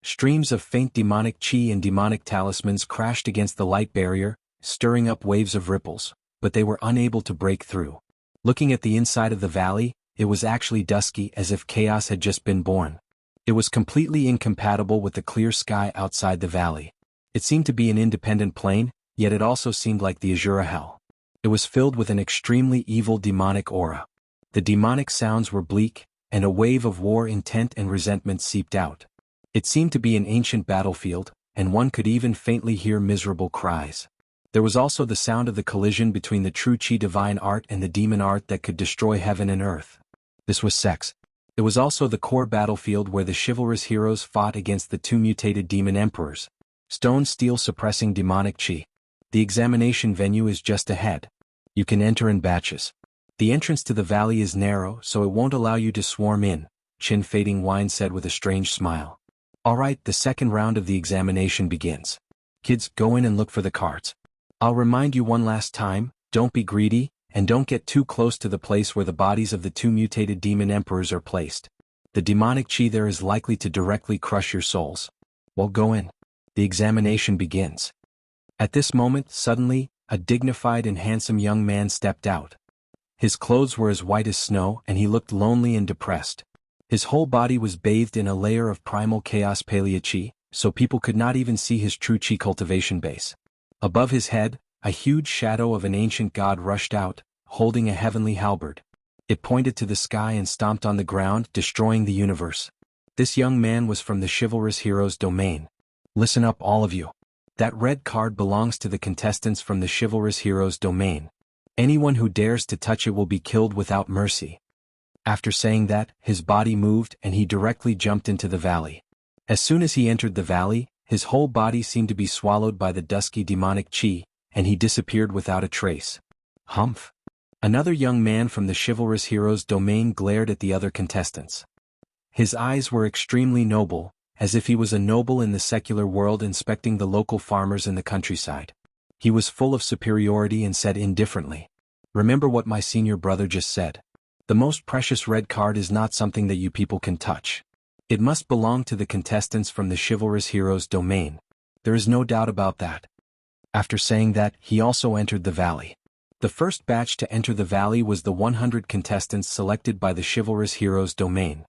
Streams of faint demonic qi and demonic talismans crashed against the light barrier, stirring up waves of ripples, but they were unable to break through. Looking at the inside of the valley, it was actually dusky, as if chaos had just been born. It was completely incompatible with the clear sky outside the valley. It seemed to be an independent plane, yet it also seemed like the Azura Hell. It was filled with an extremely evil demonic aura. The demonic sounds were bleak, and a wave of war intent and resentment seeped out. It seemed to be an ancient battlefield, and one could even faintly hear miserable cries. There was also the sound of the collision between the true qi divine art and the demon art that could destroy heaven and earth. This was sex. It was also the core battlefield where the chivalrous heroes fought against the 2 mutated demon emperors. Stone steel suppressing demonic qi. The examination venue is just ahead. You can enter in batches. The entrance to the valley is narrow, so it won't allow you to swarm in, Qin Fading Wine said with a strange smile. Alright, the second round of the examination begins. Kids, go in and look for the cards. I'll remind you one last time, don't be greedy, and don't get too close to the place where the bodies of the 2 mutated demon emperors are placed. The demonic qi there is likely to directly crush your souls. Well, go in. The examination begins. At this moment, suddenly, a dignified and handsome young man stepped out. His clothes were as white as snow and he looked lonely and depressed. His whole body was bathed in a layer of primal chaos palea qi, so people could not even see his true qi cultivation base. Above his head, a huge shadow of an ancient god rushed out, holding a heavenly halberd. It pointed to the sky and stomped on the ground, destroying the universe. This young man was from the chivalrous hero's domain. Listen up, all of you. That red card belongs to the contestants from the chivalrous hero's domain. Anyone who dares to touch it will be killed without mercy. After saying that, his body moved and he directly jumped into the valley. As soon as he entered the valley, his whole body seemed to be swallowed by the dusky demonic chi, and he disappeared without a trace. Humph! Another young man from the chivalrous hero's domain glared at the other contestants. His eyes were extremely noble, as if he was a noble in the secular world inspecting the local farmers in the countryside. He was full of superiority and said indifferently, "Remember what my senior brother just said. The most precious red card is not something that you people can touch. It must belong to the contestants from the chivalrous hero's domain. There is no doubt about that." After saying that, he also entered the valley. The first batch to enter the valley was the 100 contestants selected by the chivalrous hero's domain.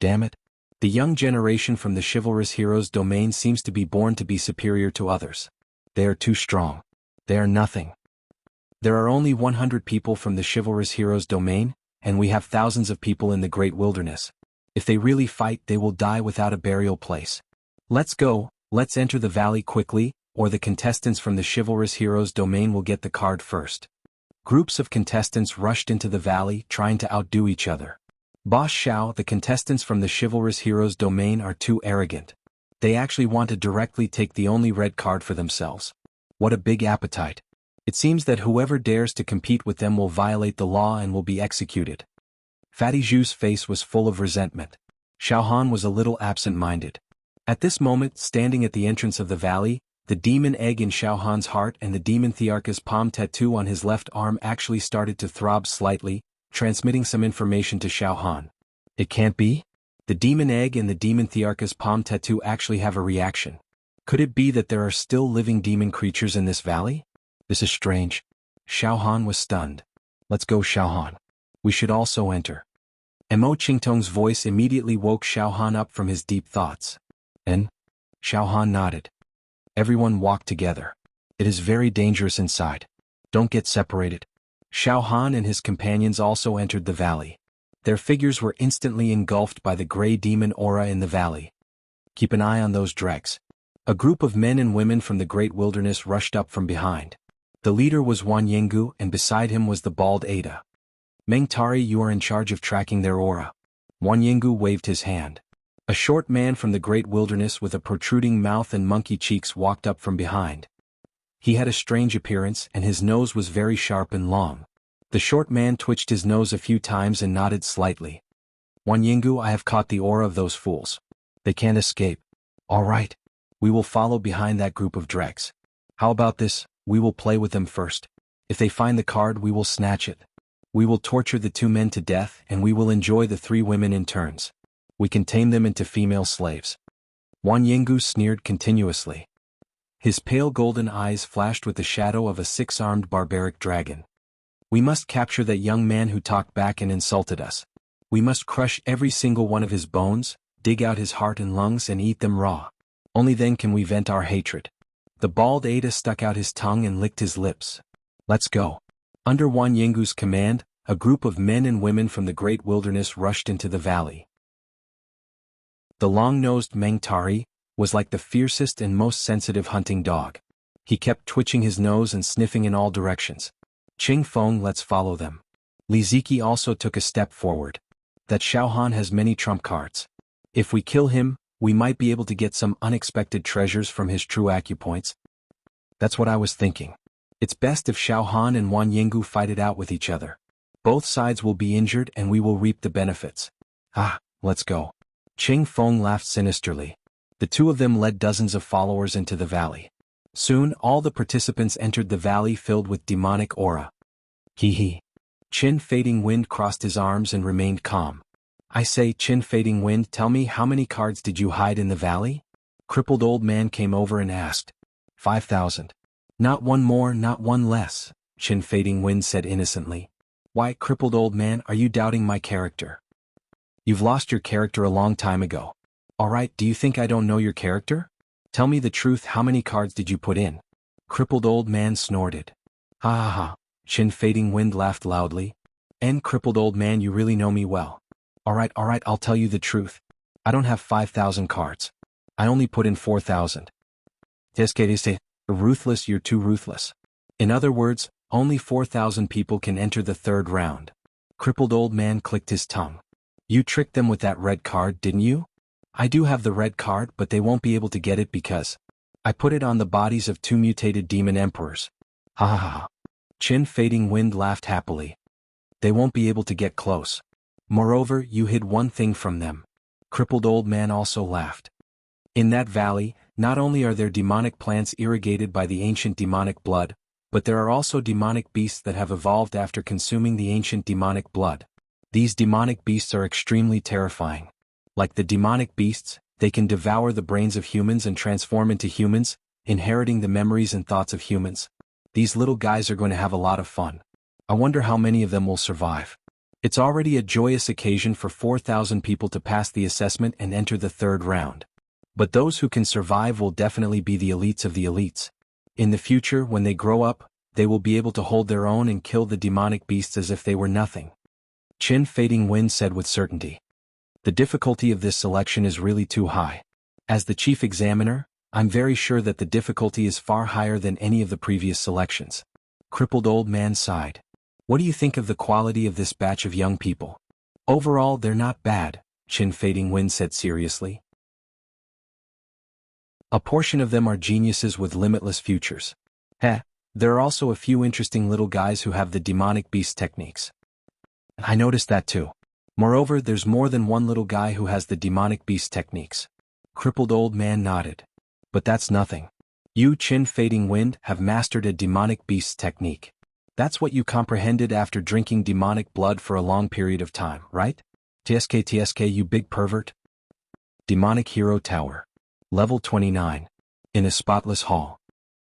Damn it. The young generation from the chivalrous hero's domain seems to be born to be superior to others. They are too strong. They are nothing. There are only 100 people from the chivalrous hero's domain, and we have thousands of people in the great wilderness. If they really fight, they will die without a burial place. Let's go, let's enter the valley quickly, or the contestants from the chivalrous hero's domain will get the card first. Groups of contestants rushed into the valley, trying to outdo each other. Boss Xiao, the contestants from the chivalrous hero's domain are too arrogant. They actually want to directly take the only red card for themselves. What a big appetite. It seems that whoever dares to compete with them will violate the law and will be executed. Fatty Zhu's face was full of resentment. Xiaohan was a little absent-minded. At this moment, standing at the entrance of the valley, the demon egg in Xiaohan's heart and the demon Thearka's palm tattoo on his left arm actually started to throb slightly, transmitting some information to Xiaohan. It can't be? The demon egg and the demon Thearka's palm tattoo actually have a reaction. Could it be that there are still living demon creatures in this valley? This is strange. Xiaohan was stunned. Let's go, Xiaohan. We should also enter. Mo Qingtong's voice immediately woke Xiaohan up from his deep thoughts. And? Xiaohan nodded. Everyone walked together. It is very dangerous inside. Don't get separated. Xiaohan and his companions also entered the valley. Their figures were instantly engulfed by the gray demon aura in the valley. Keep an eye on those dregs. A group of men and women from the great wilderness rushed up from behind. The leader was Wan Yinggu and beside him was the bald Ada. Meng Tari, you are in charge of tracking their aura. Wan Yinggu waved his hand. A short man from the great wilderness with a protruding mouth and monkey cheeks walked up from behind. He had a strange appearance and his nose was very sharp and long. The short man twitched his nose a few times and nodded slightly. Wan Yinggu, I have caught the aura of those fools. They can't escape. All right. We will follow behind that group of dregs. How about this? We will play with them first. If they find the card, we will snatch it. We will torture the 2 men to death and we will enjoy the 3 women in turns. We can tame them into female slaves. Wan Yinggu sneered continuously. His pale golden eyes flashed with the shadow of a 6-armed barbaric dragon. We must capture that young man who talked back and insulted us. We must crush every single one of his bones, dig out his heart and lungs and eat them raw. Only then can we vent our hatred. The bald Ada stuck out his tongue and licked his lips. Let's go. Under Wan Yinggu's command, a group of men and women from the great wilderness rushed into the valley. The long-nosed Meng Tari was like the fiercest and most sensitive hunting dog. He kept twitching his nose and sniffing in all directions. Qing Feng, let's follow them. Li Ziki also took a step forward. That Xiaohan has many trump cards. If we kill him, we might be able to get some unexpected treasures from his true acupoints. That's what I was thinking. It's best if Xiaohan and Wan Yinggu fight it out with each other. Both sides will be injured and we will reap the benefits. Let's go. Qing Feng laughed sinisterly. The 2 of them led dozens of followers into the valley. Soon, all the participants entered the valley filled with demonic aura. Hee. Qin Fading Wind crossed his arms and remained calm. I say, Qin Fading Wind, tell me how many cards did you hide in the valley? Crippled old man came over and asked. 5,000. Not one more, not one less, Qin Fading Wind said innocently. Why, crippled old man, are you doubting my character? You've lost your character a long time ago. Alright, do you think I don't know your character? Tell me the truth, how many cards did you put in? Crippled old man snorted. Ha ha ha. Chin Fading Wind laughed loudly. And crippled old man, you really know me well. Alright, I'll tell you the truth. I don't have 5,000 cards. I only put in 4,000. Ruthless, you're too ruthless. In other words, only 4,000 people can enter the third round. Crippled old man clicked his tongue. You tricked them with that red card, didn't you? I do have the red card, but they won't be able to get it because I put it on the bodies of 2 mutated demon emperors. Ha ha ha. Chin Fading Wind laughed happily. They won't be able to get close. Moreover, you hid one thing from them. Crippled old man also laughed. In that valley, not only are there demonic plants irrigated by the ancient demonic blood, but there are also demonic beasts that have evolved after consuming the ancient demonic blood. These demonic beasts are extremely terrifying. Like the demonic beasts, they can devour the brains of humans and transform into humans, inheriting the memories and thoughts of humans. These little guys are going to have a lot of fun. I wonder how many of them will survive. It's already a joyous occasion for 4,000 people to pass the assessment and enter the third round. But those who can survive will definitely be the elites of the elites. In the future, when they grow up, they will be able to hold their own and kill the demonic beasts as if they were nothing. Chin Fading Wind said with certainty. The difficulty of this selection is really too high. As the chief examiner, I'm very sure that the difficulty is far higher than any of the previous selections. Crippled old man sighed. What do you think of the quality of this batch of young people? Overall, they're not bad, Chin Fading Wind said seriously. A portion of them are geniuses with limitless futures. There are also a few interesting little guys who have the demonic beast techniques. I noticed that too. Moreover, there's more than one little guy who has the demonic beast techniques. Crippled old man nodded. But that's nothing. You, Chin Fading Wind, have mastered a demonic beast technique. That's what you comprehended after drinking demonic blood for a long period of time, right? TSK, you big pervert. Demonic Hero Tower. Level 29. In a spotless hall.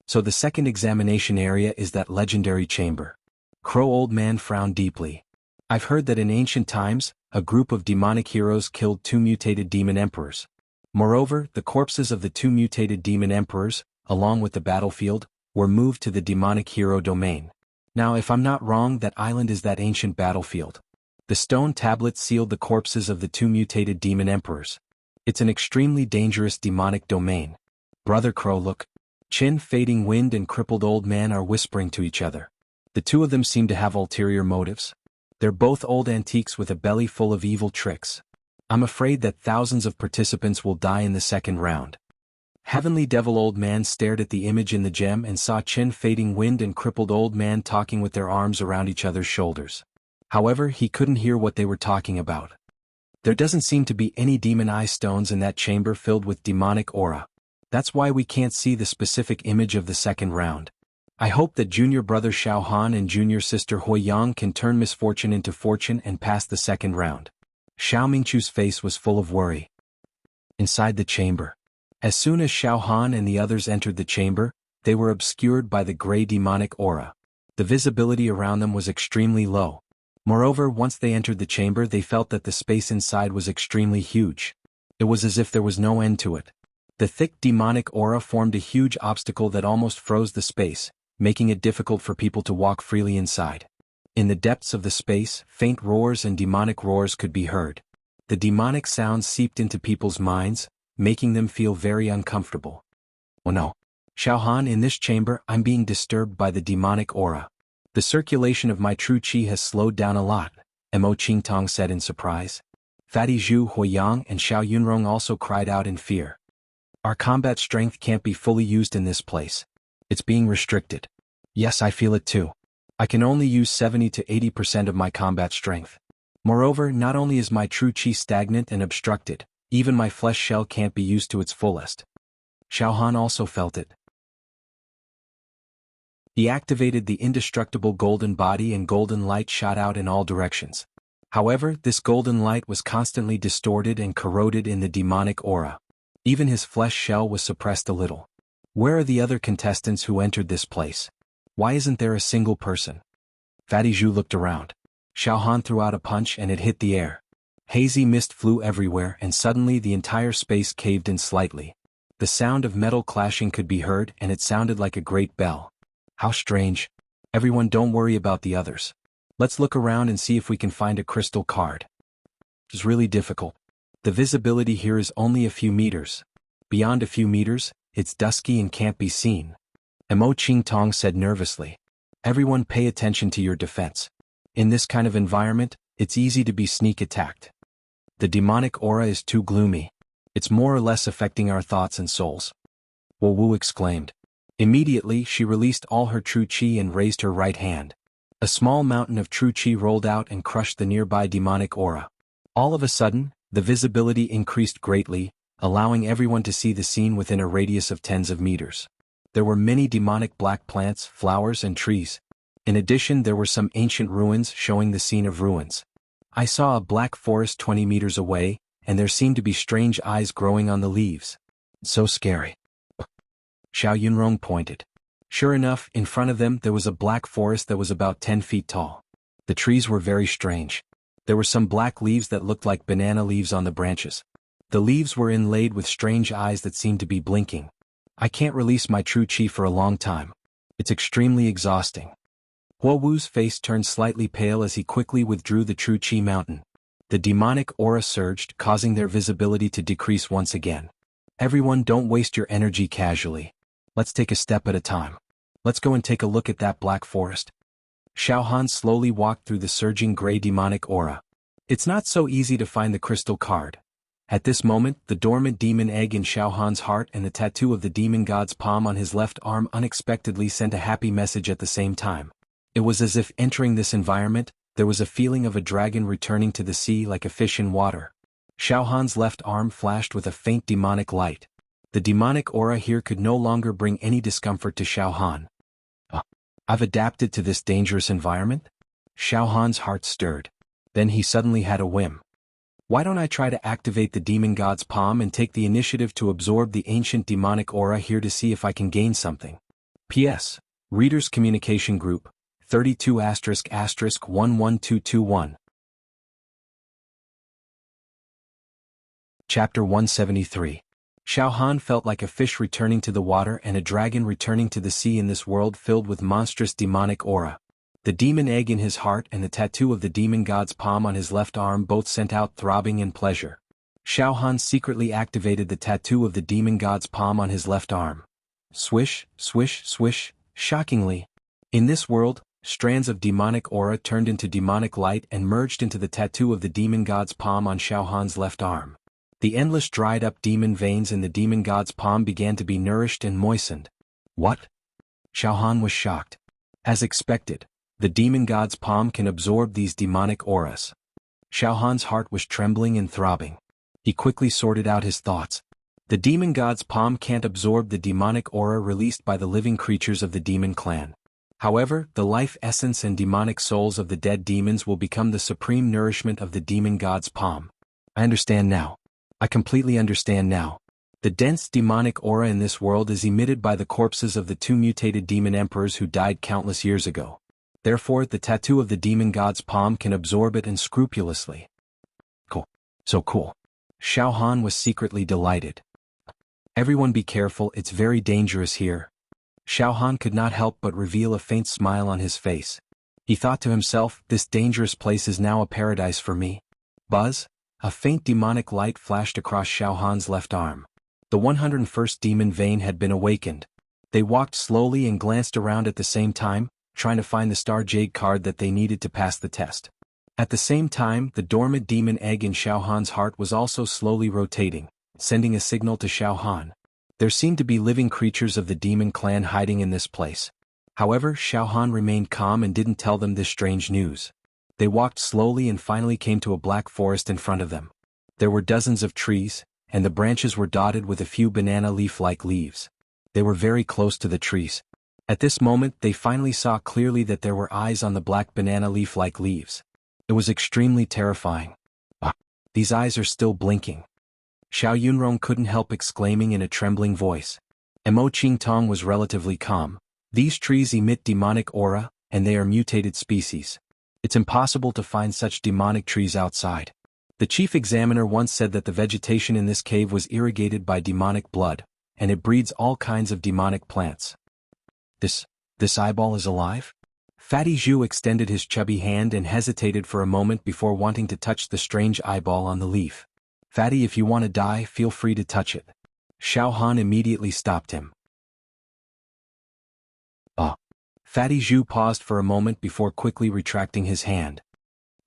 So the second examination area is that legendary chamber. Crow old man frowned deeply. I've heard that in ancient times, a group of demonic heroes killed 2 mutated demon emperors. Moreover, the corpses of the 2 mutated demon emperors, along with the battlefield, were moved to the demonic hero domain. Now if I'm not wrong, that island is that ancient battlefield. The stone tablets sealed the corpses of the 2 mutated demon emperors. It's an extremely dangerous demonic domain. Brother Crow, look. Chin Fading Wind and crippled old man are whispering to each other. The two of them seem to have ulterior motives. They're both old antiques with a belly full of evil tricks. I'm afraid that thousands of participants will die in the second round. Heavenly Devil old man stared at the image in the gem and saw Chin Fading Wind and crippled old man talking with their arms around each other's shoulders. However, he couldn't hear what they were talking about. There doesn't seem to be any demon eye stones in that chamber filled with demonic aura. That's why we can't see the specific image of the second round. I hope that junior brother Xiao Han and junior sister Hui Yang can turn misfortune into fortune and pass the second round. Xiao Mingchu's face was full of worry. Inside the chamber. As soon as Xiao Han and the others entered the chamber, they were obscured by the gray demonic aura. The visibility around them was extremely low. Moreover, once they entered the chamber, they felt that the space inside was extremely huge. It was as if there was no end to it. The thick demonic aura formed a huge obstacle that almost froze the space, making it difficult for people to walk freely inside. In the depths of the space, faint roars and demonic roars could be heard. The demonic sounds seeped into people's minds, making them feel very uncomfortable. Oh no. Xiao Han, in this chamber, I'm being disturbed by the demonic aura. The circulation of my true qi has slowed down a lot, Mo Qingtong said in surprise. Fatty Zhu Huiyang and Xiao Yunrong also cried out in fear. Our combat strength can't be fully used in this place. It's being restricted. Yes, I feel it too. I can only use 70 to 80% of my combat strength. Moreover, not only is my true qi stagnant and obstructed, even my flesh shell can't be used to its fullest. Xiao Han also felt it. He activated the indestructible golden body and golden light shot out in all directions. However, this golden light was constantly distorted and corroded in the demonic aura. Even his flesh shell was suppressed a little. Where are the other contestants who entered this place? Why isn't there a single person? Fatty Zhu looked around. Xiao Han threw out a punch and it hit the air. Hazy mist flew everywhere and suddenly the entire space caved in slightly. The sound of metal clashing could be heard, and it sounded like a great bell. How strange. Everyone, don't worry about the others. Let's look around and see if we can find a crystal card. It's really difficult. The visibility here is only a few meters. Beyond a few meters, it's dusky and can't be seen. Mo Ching Tong said nervously. Everyone pay attention to your defense. In this kind of environment, it's easy to be sneak attacked. The demonic aura is too gloomy. It's more or less affecting our thoughts and souls. Wo Wu exclaimed. Immediately, she released all her true qi and raised her right hand. A small mountain of true qi rolled out and crushed the nearby demonic aura. All of a sudden, the visibility increased greatly, allowing everyone to see the scene within a radius of tens of meters. There were many demonic black plants, flowers, and trees. In addition, there were some ancient ruins showing the scene of ruins. I saw a black forest 20 meters away, and there seemed to be strange eyes growing on the leaves. So scary. Xiao Yunrong pointed. Sure enough, in front of them there was a black forest that was about 10 feet tall. The trees were very strange. There were some black leaves that looked like banana leaves on the branches. The leaves were inlaid with strange eyes that seemed to be blinking. I can't release my true qi for a long time. It's extremely exhausting. Huo Wu's face turned slightly pale as he quickly withdrew the true qi mountain. The demonic aura surged, causing their visibility to decrease once again. Everyone, don't waste your energy casually. Let's take a step at a time. Let's go and take a look at that black forest. Xiao Han slowly walked through the surging gray demonic aura. It's not so easy to find the crystal card. At this moment, the dormant demon egg in Xiao Han's heart and the tattoo of the demon god's palm on his left arm unexpectedly sent a happy message at the same time. It was as if entering this environment, there was a feeling of a dragon returning to the sea like a fish in water. Xiao Han's left arm flashed with a faint demonic light. The demonic aura here could no longer bring any discomfort to Xiao Han. I've adapted to this dangerous environment? Xiao Han's heart stirred. Then he suddenly had a whim. Why don't I try to activate the demon god's palm and take the initiative to absorb the ancient demonic aura here to see if I can gain something? P.S. Readers Communication Group, 32***11221. Chapter 173. Xiao Han felt like a fish returning to the water and a dragon returning to the sea in this world filled with monstrous demonic aura. The demon egg in his heart and the tattoo of the demon god's palm on his left arm both sent out throbbing and pleasure. Xiao Han secretly activated the tattoo of the demon god's palm on his left arm. Swish, swish, swish, shockingly. In this world, strands of demonic aura turned into demonic light and merged into the tattoo of the demon god's palm on Xiao Han's left arm. The endless dried-up demon veins in the demon god's palm began to be nourished and moistened. What? Xiao Han was shocked. As expected, the demon god's palm can absorb these demonic auras. Xiao Han's heart was trembling and throbbing. He quickly sorted out his thoughts. The demon god's palm can't absorb the demonic aura released by the living creatures of the demon clan. However, the life essence and demonic souls of the dead demons will become the supreme nourishment of the demon god's palm. I understand now. I completely understand now. The dense demonic aura in this world is emitted by the corpses of the two mutated demon emperors who died countless years ago. Therefore, the tattoo of the demon god's palm can absorb it unscrupulously. Cool. So cool. Xiao Han was secretly delighted. Everyone be careful, it's very dangerous here. Xiao Han could not help but reveal a faint smile on his face. He thought to himself, this dangerous place is now a paradise for me. Buzz? A faint demonic light flashed across Xiao Han's left arm. The 101st demon vein had been awakened. They walked slowly and glanced around at the same time, trying to find the star jade card that they needed to pass the test. At the same time, the dormant demon egg in Xiao Han's heart was also slowly rotating, sending a signal to Xiao Han. There seemed to be living creatures of the demon clan hiding in this place. However, Xiao Han remained calm and didn't tell them this strange news. They walked slowly and finally came to a black forest in front of them. There were dozens of trees, and the branches were dotted with a few banana leaf-like leaves. They were very close to the trees. At this moment, they finally saw clearly that there were eyes on the black banana leaf-like leaves. It was extremely terrifying. These eyes are still blinking. Xiao Yunrong couldn't help exclaiming in a trembling voice. Mo Ching Tong was relatively calm. These trees emit demonic aura, and they are mutated species. It's impossible to find such demonic trees outside. The chief examiner once said that the vegetation in this cave was irrigated by demonic blood, and it breeds all kinds of demonic plants. This eyeball is alive? Fatty Zhu extended his chubby hand and hesitated for a moment before wanting to touch the strange eyeball on the leaf. Fatty, if you want to die, feel free to touch it. Xiao Han immediately stopped him. Fatty Zhu paused for a moment before quickly retracting his hand.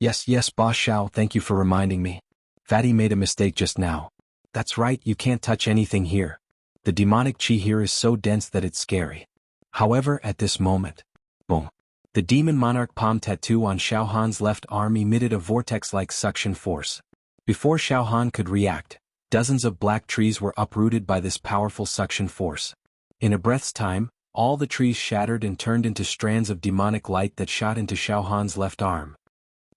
Yes, Boss Xiao, thank you for reminding me. Fatty made a mistake just now. That's right, you can't touch anything here. The demonic chi here is so dense that it's scary. However, at this moment, boom. The demon monarch palm tattoo on Xiao Han's left arm emitted a vortex-like suction force. Before Xiao Han could react, dozens of black trees were uprooted by this powerful suction force. In a breath's time, all the trees shattered and turned into strands of demonic light that shot into Xiao Han's left arm.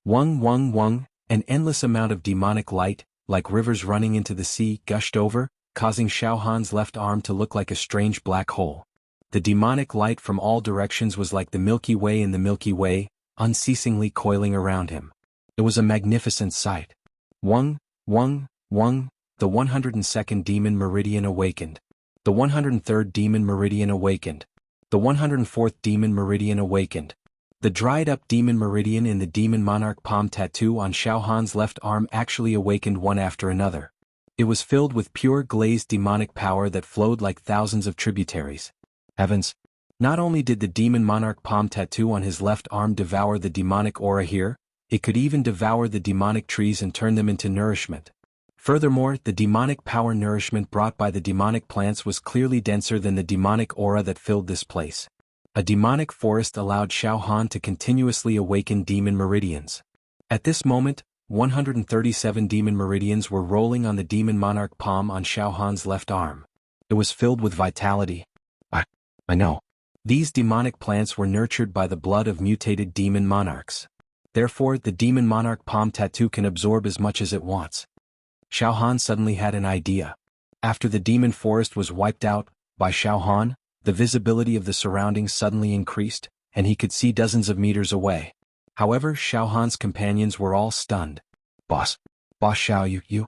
Wung, an endless amount of demonic light, like rivers running into the sea, gushed over, causing Xiao Han's left arm to look like a strange black hole. The demonic light from all directions was like the Milky Way in the Milky Way, unceasingly coiling around him. It was a magnificent sight. Wung, the 102nd demon meridian awakened. The 103rd demon meridian awakened. The 104th demon meridian awakened. The dried-up demon meridian in the demon monarch palm tattoo on Xiao Han's left arm actually awakened one after another. It was filled with pure glazed demonic power that flowed like thousands of tributaries. Heavens! Not only did the demon monarch palm tattoo on his left arm devour the demonic aura here, it could even devour the demonic trees and turn them into nourishment. Furthermore, the demonic power nourishment brought by the demonic plants was clearly denser than the demonic aura that filled this place. A demonic forest allowed Xiao Han to continuously awaken demon meridians. At this moment, 137 demon meridians were rolling on the demon monarch palm on Xiao Han's left arm. It was filled with vitality. I know. These demonic plants were nurtured by the blood of mutated demon monarchs. Therefore, the demon monarch palm tattoo can absorb as much as it wants. Xiao Han suddenly had an idea. After the demon forest was wiped out by Xiao Han, the visibility of the surroundings suddenly increased, and he could see dozens of meters away. However, Xiao Han's companions were all stunned. Boss Xiao, you?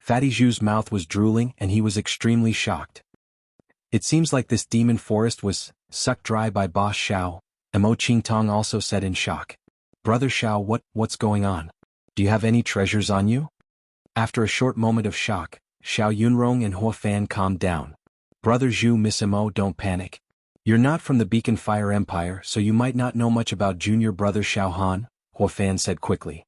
Fatty Zhu's mouth was drooling and he was extremely shocked. It seems like this demon forest was sucked dry by Boss Xiao, Mo Qingtong also said in shock. Brother Xiao, what's going on? Do you have any treasures on you? After a short moment of shock, Xiao Yunrong and Hua Fan calmed down. Brother Zhu, Miss Mo, don't panic. You're not from the Beacon Fire Empire, so you might not know much about junior brother Xiao Han, Hua Fan said quickly.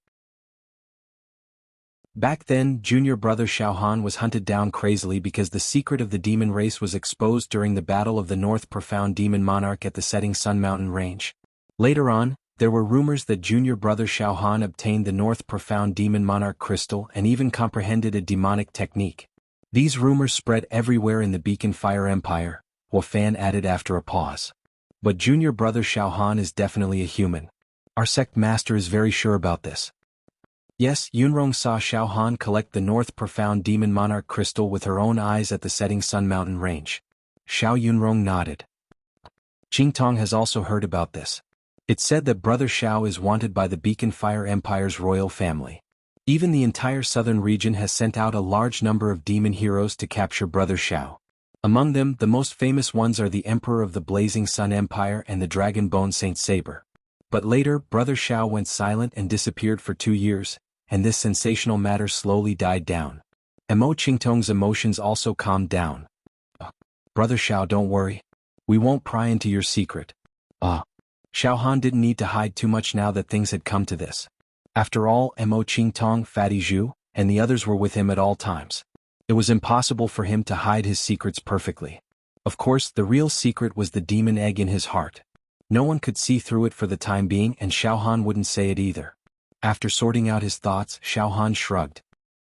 Back then, junior brother Xiao Han was hunted down crazily because the secret of the demon race was exposed during the battle of the North Profound Demon Monarch at the Setting Sun Mountain Range. Later on, there were rumors that junior brother Xiao Han obtained the North Profound Demon Monarch crystal and even comprehended a demonic technique. These rumors spread everywhere in the Beacon Fire Empire, Hua Fan added after a pause. But junior brother Xiao Han is definitely a human. Our sect master is very sure about this. Yes, Yunrong saw Xiao Han collect the North Profound Demon Monarch crystal with her own eyes at the Setting Sun Mountain Range. Xiao Yunrong nodded. Qingtong has also heard about this. It's said that Brother Xiao is wanted by the Beacon Fire Empire's royal family. Even the entire southern region has sent out a large number of demon heroes to capture Brother Xiao. Among them, the most famous ones are the Emperor of the Blazing Sun Empire and the Dragon Bone Saint Saber. But later, Brother Xiao went silent and disappeared for 2 years, and this sensational matter slowly died down. Mo Qingtong's emotions also calmed down. Brother Xiao, don't worry. We won't pry into your secret. Xiao Han didn't need to hide too much now that things had come to this. After all, Mo Qingtong, Fatty Zhu, and the others were with him at all times. It was impossible for him to hide his secrets perfectly. Of course, the real secret was the demon egg in his heart. No one could see through it for the time being, and Xiao Han wouldn't say it either. After sorting out his thoughts, Xiao Han shrugged.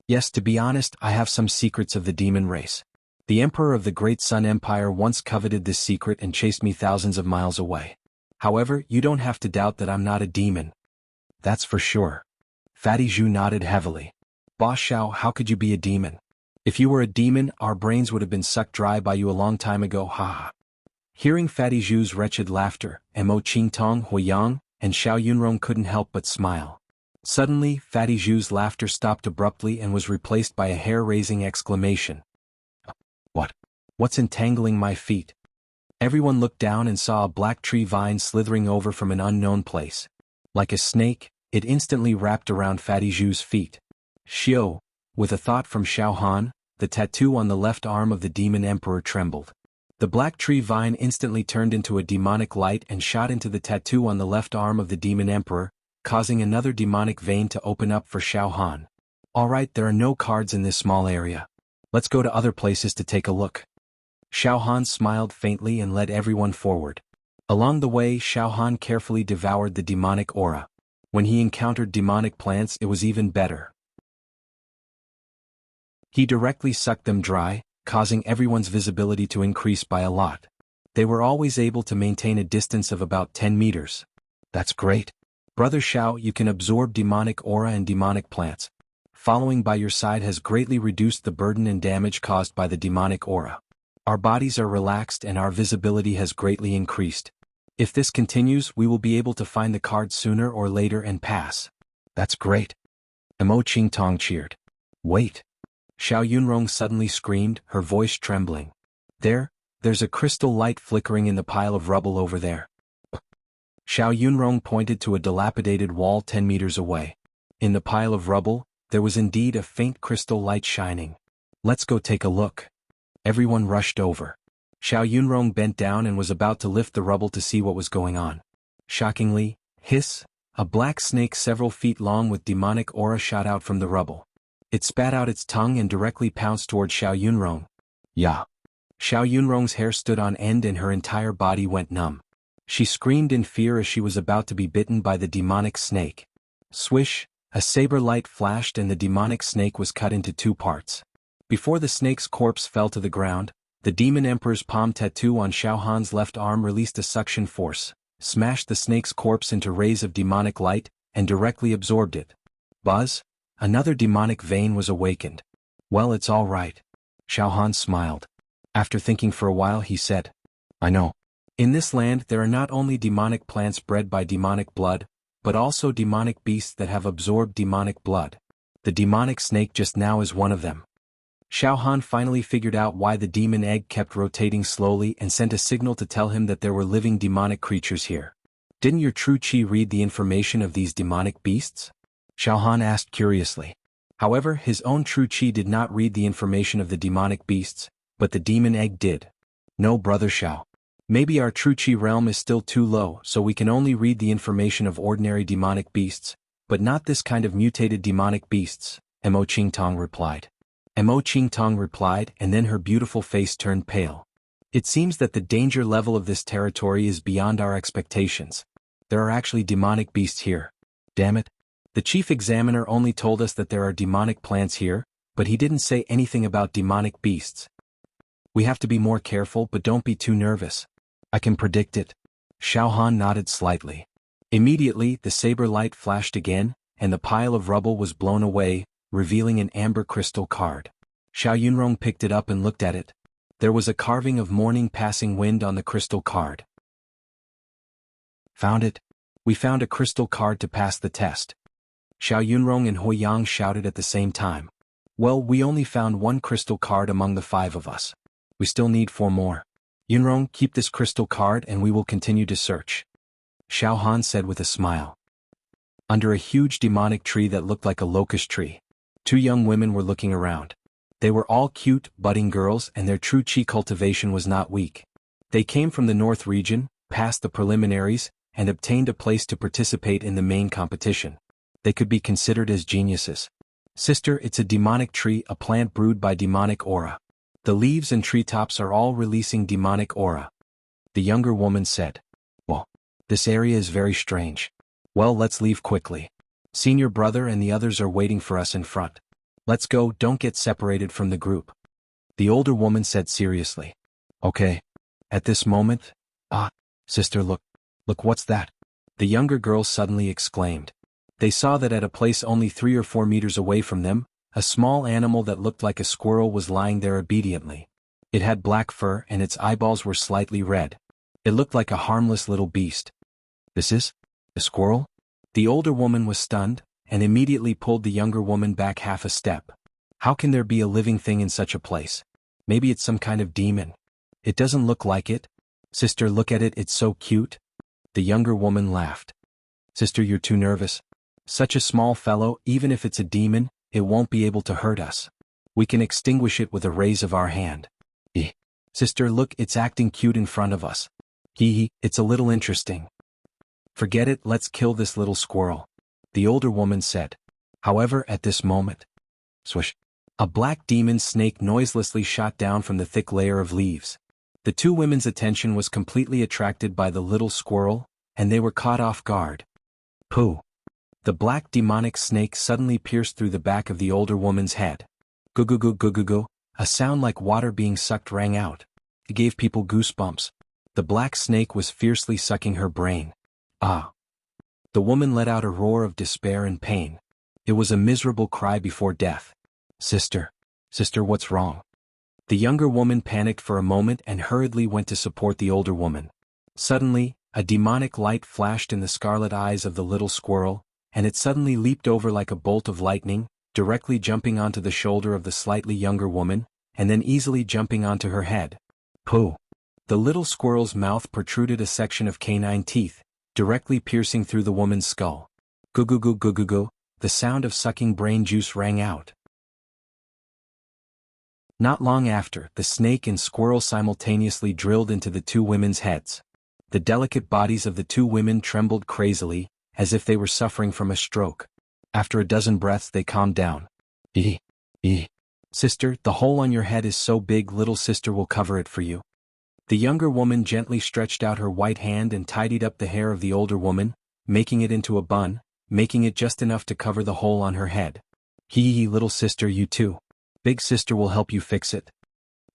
Yes, to be honest, I have some secrets of the demon race. The Emperor of the Great Sun Empire once coveted this secret and chased me thousands of miles away. However, you don't have to doubt that I'm not a demon. That's for sure. Fatty Zhu nodded heavily. Boss Xiao, how could you be a demon? If you were a demon, our brains would have been sucked dry by you a long time ago, ha. Hearing Fatty Zhu's wretched laughter, Mo Qingtong, Hua Yang, and Xiao Yunrong couldn't help but smile. Suddenly, Fatty Zhu's laughter stopped abruptly and was replaced by a hair-raising exclamation. What's entangling my feet? Everyone looked down and saw a black tree vine slithering over from an unknown place. Like a snake, it instantly wrapped around Fatty Zhu's feet. Xiao, with a thought from Xiao Han, the tattoo on the left arm of the demon emperor trembled. The black tree vine instantly turned into a demonic light and shot into the tattoo on the left arm of the demon emperor, causing another demonic vein to open up for Xiao Han. Alright, there are no cards in this small area. Let's go to other places to take a look. Xiao Han smiled faintly and led everyone forward. Along the way, Xiao Han carefully devoured the demonic aura. When he encountered demonic plants, it was even better. He directly sucked them dry, causing everyone's visibility to increase by a lot. They were always able to maintain a distance of about 10 meters. That's great. Brother Xiao, you can absorb demonic aura and demonic plants. Following by your side has greatly reduced the burden and damage caused by the demonic aura. Our bodies are relaxed and our visibility has greatly increased. If this continues, we will be able to find the card sooner or later and pass. That's great. Mo Qingtong cheered. Wait. Xiao Yunrong suddenly screamed, her voice trembling. There's a crystal light flickering in the pile of rubble over there. Xiao Yunrong pointed to a dilapidated wall 10 meters away. In the pile of rubble, there was indeed a faint crystal light shining. Let's go take a look. Everyone rushed over. Xiao Yunrong bent down and was about to lift the rubble to see what was going on. Shockingly, hiss, a black snake several feet long with demonic aura shot out from the rubble. It spat out its tongue and directly pounced toward Xiao Yunrong. Yeah. Xiao Yunrong's hair stood on end and her entire body went numb. She screamed in fear as she was about to be bitten by the demonic snake. Swish, a saber light flashed and the demonic snake was cut into 2 parts. Before the snake's corpse fell to the ground, the demon emperor's palm tattoo on Xiao Han's left arm released a suction force, smashed the snake's corpse into rays of demonic light, and directly absorbed it. Buzz? Another demonic vein was awakened. Well, it's all right. Xiao Han smiled. After thinking for a while, he said, I know. In this land there are not only demonic plants bred by demonic blood, but also demonic beasts that have absorbed demonic blood. The demonic snake just now is one of them. Xiao Han finally figured out why the demon egg kept rotating slowly and sent a signal to tell him that there were living demonic creatures here. Didn't your true Qi read the information of these demonic beasts? Xiao Han asked curiously. However, his own true Qi did not read the information of the demonic beasts, but the demon egg did. No, Brother Xiao. Maybe our true Qi realm is still too low, so we can only read the information of ordinary demonic beasts, but not this kind of mutated demonic beasts, Mo Qingtong replied. Mo Qingtong replied, and then her beautiful face turned pale. It seems that the danger level of this territory is beyond our expectations. There are actually demonic beasts here. Damn it. The chief examiner only told us that there are demonic plants here, but he didn't say anything about demonic beasts. We have to be more careful, but don't be too nervous. I can predict it. Xiao Han nodded slightly. Immediately, the saber light flashed again, and the pile of rubble was blown away, revealing an amber crystal card. Xiao Yunrong picked it up and looked at it. There was a carving of morning passing wind on the crystal card. Found it. We found a crystal card to pass the test. Xiao Yunrong and Hui Yang shouted at the same time. Well, we only found 1 crystal card among the 5 of us. We still need 4 more. Yunrong, keep this crystal card and we will continue to search. Xiao Han said with a smile. Under a huge demonic tree that looked like a locust tree, 2 young women were looking around. They were all cute, budding girls and their true Qi cultivation was not weak. They came from the North region, passed the preliminaries, and obtained a place to participate in the main competition. They could be considered as geniuses. Sister, it's a demonic tree, a plant brewed by demonic aura. The leaves and treetops are all releasing demonic aura. The younger woman said. Well, this area is very strange. Well, let's leave quickly. Senior brother and the others are waiting for us in front. Let's go, don't get separated from the group. The older woman said seriously. Okay. At this moment, sister, look, what's that? The younger girl suddenly exclaimed. They saw that at a place only 3 or 4 meters away from them, a small animal that looked like a squirrel was lying there obediently. It had black fur and its eyeballs were slightly red. It looked like a harmless little beast. This is? A squirrel? The older woman was stunned, and immediately pulled the younger woman back half a step. How can there be a living thing in such a place? Maybe it's some kind of demon. It doesn't look like it. Sister, look at it, it's so cute. The younger woman laughed. Sister, you're too nervous. Such a small fellow, even if it's a demon, it won't be able to hurt us. We can extinguish it with a raise of our hand. Sister, look, it's acting cute in front of us. It's a little interesting. Forget it, let's kill this little squirrel. The older woman said. However, at this moment, swish, a black demon snake noiselessly shot down from the thick layer of leaves. The two women's attention was completely attracted by the little squirrel, and they were caught off guard. Pooh! The black demonic snake suddenly pierced through the back of the older woman's head. Goo-goo-goo-goo-goo-goo, a sound like water being sucked rang out. It gave people goosebumps. The black snake was fiercely sucking her brain. Ah! The woman let out a roar of despair and pain. It was a miserable cry before death. Sister, what's wrong? The younger woman panicked for a moment and hurriedly went to support the older woman. Suddenly, a demonic light flashed in the scarlet eyes of the little squirrel, and it suddenly leaped over like a bolt of lightning, directly jumping onto the shoulder of the slightly younger woman, and then easily jumping onto her head. Pooh! The little squirrel's mouth protruded a section of canine teeth, directly piercing through the woman's skull. Goo-goo-goo-goo-goo-goo, the sound of sucking brain juice rang out. Not long after, the snake and squirrel simultaneously drilled into the two women's heads. The delicate bodies of the two women trembled crazily, as if they were suffering from a stroke. After a dozen breaths they calmed down. Sister, the hole on your head is so big, little sister will cover it for you. The younger woman gently stretched out her white hand and tidied up the hair of the older woman, making it into a bun, making it just enough to cover the hole on her head. Little sister, you too. Big sister will help you fix it.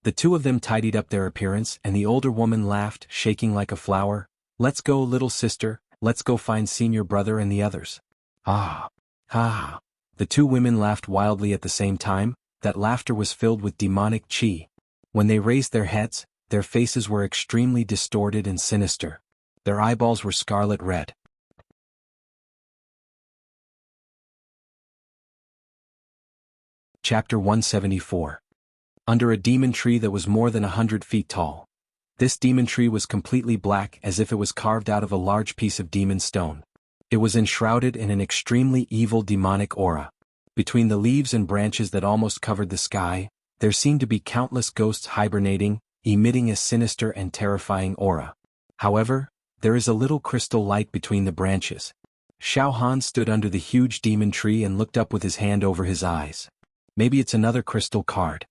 The two of them tidied up their appearance, and the older woman laughed, shaking like a flower. Let's go, little sister, let's go find senior brother and the others. Ah! Ah! The two women laughed wildly at the same time. That laughter was filled with demonic chi. When they raised their heads, their faces were extremely distorted and sinister. Their eyeballs were scarlet red. Chapter 174. Under a demon tree that was more than 100 feet tall. This demon tree was completely black, as if it was carved out of a large piece of demon stone. It was enshrouded in an extremely evil demonic aura. Between the leaves and branches that almost covered the sky, there seemed to be countless ghosts hibernating, emitting a sinister and terrifying aura. However, there is a little crystal light between the branches. Xiao Han stood under the huge demon tree and looked up with his hand over his eyes. Maybe it's another crystal card.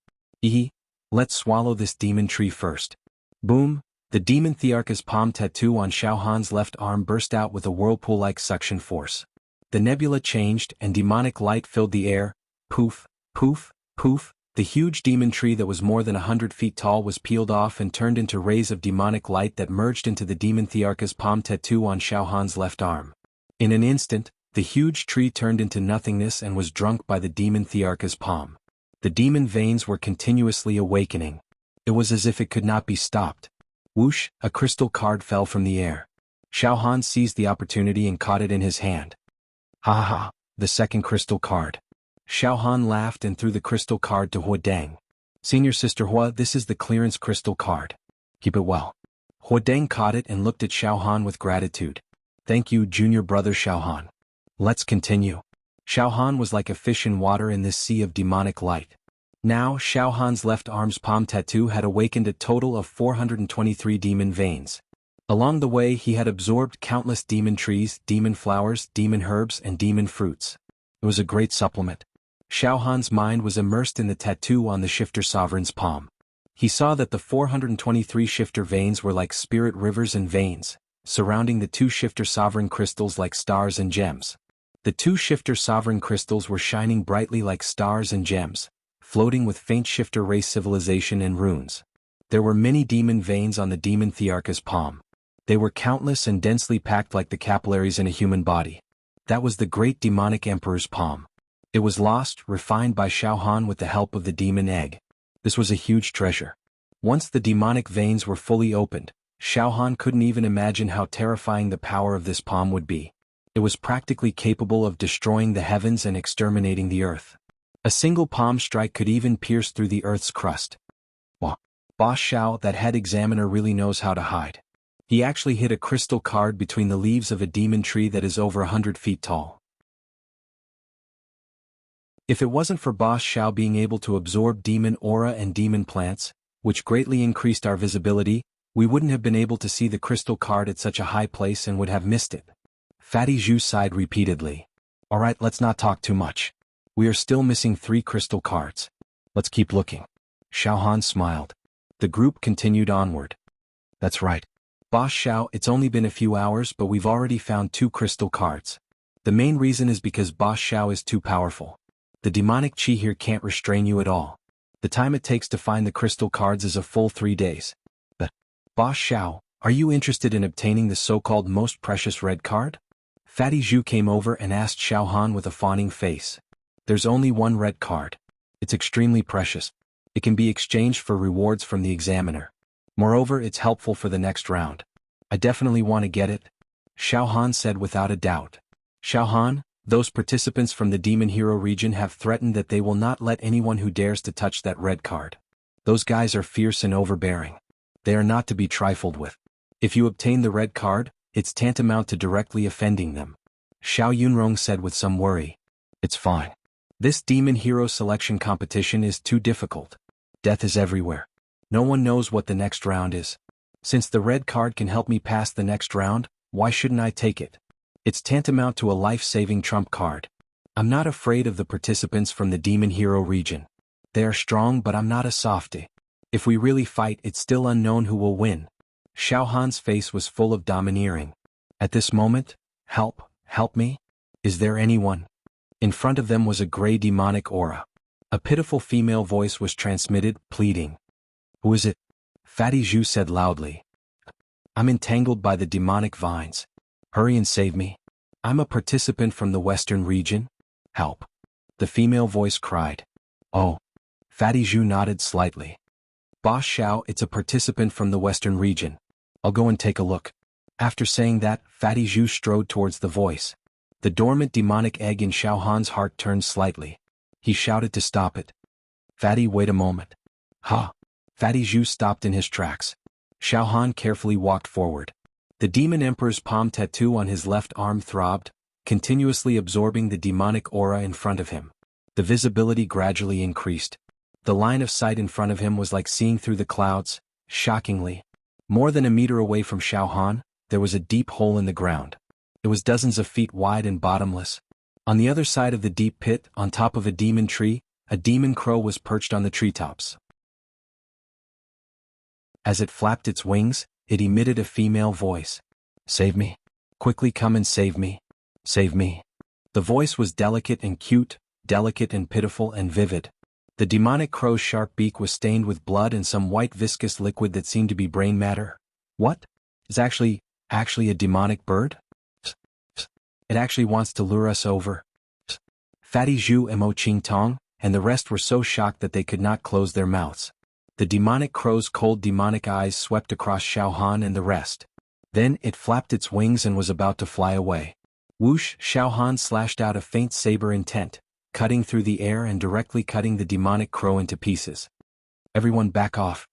Let's swallow this demon tree first. Boom! The demon Thearka's palm tattoo on Xiao Han's left arm burst out with a whirlpool-like suction force. The nebula changed and demonic light filled the air. Poof, poof, poof. The huge demon tree that was more than 100 feet tall was peeled off and turned into rays of demonic light that merged into the demon Thearka's palm tattoo on Xiao Han's left arm. In an instant, the huge tree turned into nothingness and was drunk by the demon Thearka's palm. The demon veins were continuously awakening. It was as if it could not be stopped. Whoosh! A crystal card fell from the air. Xiao Han seized the opportunity and caught it in his hand. Ha ha ha! The second crystal card. Xiao Han laughed and threw the crystal card to Hua Deng. Senior Sister Hua, this is the clearance crystal card. Keep it well. Hua Deng caught it and looked at Xiao Han with gratitude. Thank you, junior brother Xiao Han. Let's continue. Xiao Han was like a fish in water in this sea of demonic light. Now, Xiao Han's left arm's palm tattoo had awakened a total of 423 demon veins. Along the way he had absorbed countless demon trees, demon flowers, demon herbs, and demon fruits. It was a great supplement. Xiao Han's mind was immersed in the tattoo on the shifter sovereign's palm. He saw that the 423 shifter veins were like spirit rivers and veins, surrounding the two shifter sovereign crystals like stars and gems. The two shifter sovereign crystals were shining brightly like stars and gems, floating with faint shifter race civilization and runes. There were many demon veins on the demon Thearka's palm. They were countless and densely packed like the capillaries in a human body. That was the great demonic emperor's palm. It was lost, refined by Xiao Han with the help of the demon egg. This was a huge treasure. Once the demonic veins were fully opened, Xiao Han couldn't even imagine how terrifying the power of this palm would be. It was practically capable of destroying the heavens and exterminating the earth. A single palm strike could even pierce through the earth's crust. Boss Xiao, that head examiner really knows how to hide. He actually hid a crystal card between the leaves of a demon tree that is over 100 feet tall. If it wasn't for Boss Xiao being able to absorb demon aura and demon plants, which greatly increased our visibility, we wouldn't have been able to see the crystal card at such a high place and would have missed it. Fatty Zhu sighed repeatedly. Alright, let's not talk too much. We are still missing 3 crystal cards. Let's keep looking. Xiao Han smiled. The group continued onward. That's right. Boss Xiao, it's only been a few hours but we've already found 2 crystal cards. The main reason is because Boss Xiao is too powerful. The demonic chi here can't restrain you at all. The time it takes to find the crystal cards is a full 3 days. But, Boss Xiao, are you interested in obtaining the so-called most precious red card? Fatty Zhu came over and asked Xiao Han with a fawning face. There's only 1 red card. It's extremely precious. It can be exchanged for rewards from the examiner. Moreover, it's helpful for the next round. I definitely want to get it, Xiao Han said without a doubt. Xiao Han, those participants from the Demon Hero region have threatened that they will not let anyone who dares to touch that red card. Those guys are fierce and overbearing. They are not to be trifled with. If you obtain the red card, it's tantamount to directly offending them. Xiao Yunrong said with some worry. It's fine. This Demon Hero selection competition is too difficult. Death is everywhere. No one knows what the next round is. Since the red card can help me pass the next round, why shouldn't I take it? It's tantamount to a life-saving trump card. I'm not afraid of the participants from the Demon Hero region. They are strong but I'm not a softie. If we really fight, it's still unknown who will win. Xiao Han's face was full of domineering. At this moment, help me? Is there anyone? In front of them was a gray demonic aura. A pitiful female voice was transmitted, pleading. Who is it? Fatty Zhu said loudly. I'm entangled by the demonic vines. Hurry and save me. I'm a participant from the western region. Help. The female voice cried. Oh. Fatty Zhu nodded slightly. Boss Xiao, it's a participant from the western region. I'll go and take a look. After saying that, Fatty Zhu strode towards the voice. The dormant demonic egg in Xiao Han's heart turned slightly. He shouted to stop it. Fatty, wait a moment. Ha! Fatty Zhu stopped in his tracks. Xiao Han carefully walked forward. The Demon Emperor's palm tattoo on his left arm throbbed, continuously absorbing the demonic aura in front of him. The visibility gradually increased. The line of sight in front of him was like seeing through the clouds. Shockingly, more than a meter away from Xiao Han, there was a deep hole in the ground. It was dozens of feet wide and bottomless. On the other side of the deep pit, on top of a demon tree, a demon crow was perched on the treetops. As it flapped its wings, it emitted a female voice. Save me. Quickly come and save me. Save me. The voice was delicate and cute, delicate and pitiful and vivid. The demonic crow's sharp beak was stained with blood and some white viscous liquid that seemed to be brain matter. What? It's actually a demonic bird? It actually wants to lure us over. Fatty Zhu and Mo Qing Tong, and the rest were so shocked that they could not close their mouths. The demonic crow's cold demonic eyes swept across Xiao Han and the rest. Then it flapped its wings and was about to fly away. Whoosh! Xiao Han slashed out a faint saber intent, cutting through the air and directly cutting the demonic crow into pieces. Everyone back off.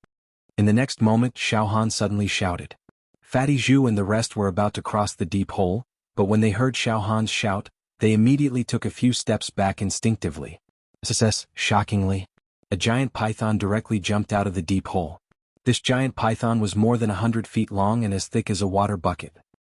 In the next moment, Xiao Han suddenly shouted. Fatty Zhu and the rest were about to cross the deep hole, but when they heard Xiao Han's shout, they immediately took a few steps back instinctively. Shockingly, a giant python directly jumped out of the deep hole. This giant python was more than 100 feet long and as thick as a water bucket.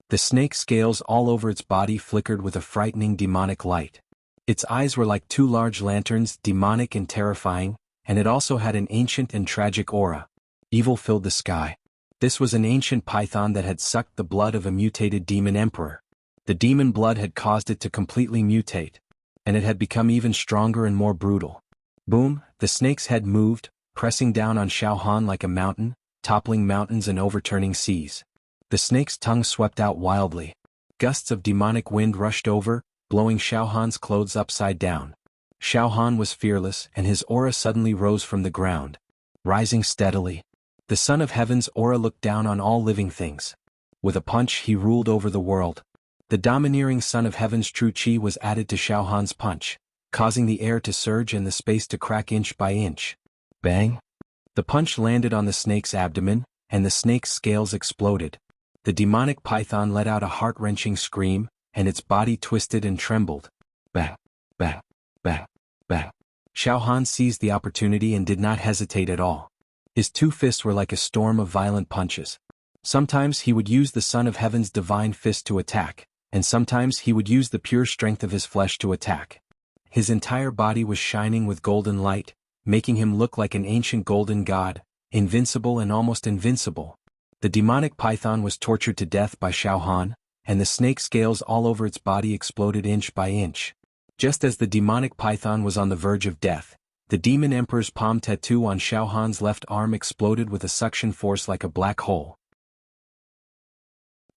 The snake scales all over its body flickered with a frightening demonic light. Its eyes were like 2 large lanterns, demonic and terrifying, and it also had an ancient and tragic aura. Evil filled the sky. This was an ancient python that had sucked the blood of a mutated demon emperor. The demon blood had caused it to completely mutate, and it had become even stronger and more brutal. Boom! The snake's head moved, pressing down on Xiao Han like a mountain, toppling mountains and overturning seas. The snake's tongue swept out wildly. Gusts of demonic wind rushed over, blowing Xiao Han's clothes upside down. Xiao Han was fearless, and his aura suddenly rose from the ground. Rising steadily. The Son of Heaven's aura looked down on all living things. With a punch, he ruled over the world. The domineering Son of Heaven's true chi was added to Xiao Han's punch, causing the air to surge and the space to crack inch by inch. Bang! The The punch landed on the snake's abdomen, and the snake's scales exploded. The demonic python let out a heart-wrenching scream, and its body twisted and trembled. Bang, bang, bang, bang. Xiao Han seized the opportunity and did not hesitate at all. His two fists were like a storm of violent punches. Sometimes he would use the Son of Heaven's divine fist to attack, and sometimes he would use the pure strength of his flesh to attack. His entire body was shining with golden light, making him look like an ancient golden god, invincible and almost invincible. The demonic python was tortured to death by Xiao Han, and the snake scales all over its body exploded inch by inch. Just as the demonic python was on the verge of death, the demon emperor's palm tattoo on Xiao Han's left arm exploded with a suction force like a black hole.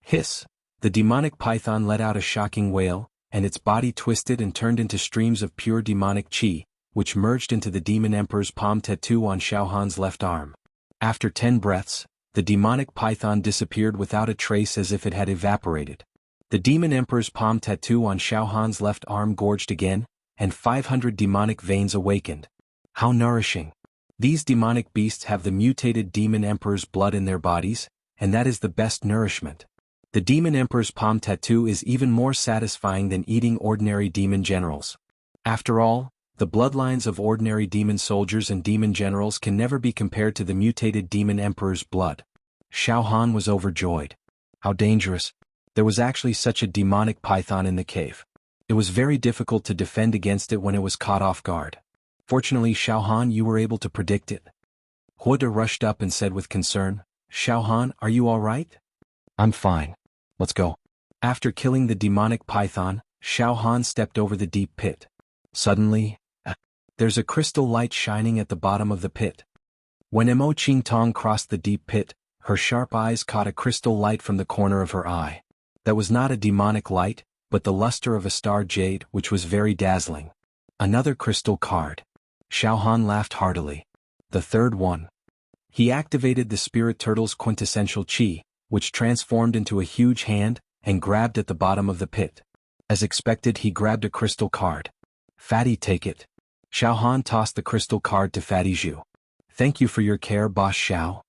Hiss! The demonic python let out a shocking wail, and its body twisted and turned into streams of pure demonic qi, which merged into the demon emperor's palm tattoo on Xiao Han's left arm. After 10 breaths, the demonic python disappeared without a trace as if it had evaporated. The demon emperor's palm tattoo on Xiao Han's left arm gorged again, and 500 demonic veins awakened. How nourishing! These demonic beasts have the mutated demon emperor's blood in their bodies, and that is the best nourishment. The demon emperor's palm tattoo is even more satisfying than eating ordinary demon generals. After all, the bloodlines of ordinary demon soldiers and demon generals can never be compared to the mutated demon emperor's blood. Xiao Han was overjoyed. How dangerous! There was actually such a demonic python in the cave. It was very difficult to defend against it when it was caught off guard. Fortunately, Xiao Han, you were able to predict it. Huoda rushed up and said with concern, Xiao Han, are you all right? I'm fine. Let's go. After killing the demonic python, Xiao Han stepped over the deep pit. Suddenly, there's a crystal light shining at the bottom of the pit. When Mo Qingtong crossed the deep pit, her sharp eyes caught a crystal light from the corner of her eye. That was not a demonic light, but the luster of a star jade, which was very dazzling. Another crystal card. Xiao Han laughed heartily. The third one. He activated the spirit turtle's quintessential qi, which transformed into a huge hand, and grabbed at the bottom of the pit. As expected, he grabbed a crystal card. Fatty, take it. Xiao Han tossed the crystal card to Fatty Zhu. Thank you for your care, Boss Xiao.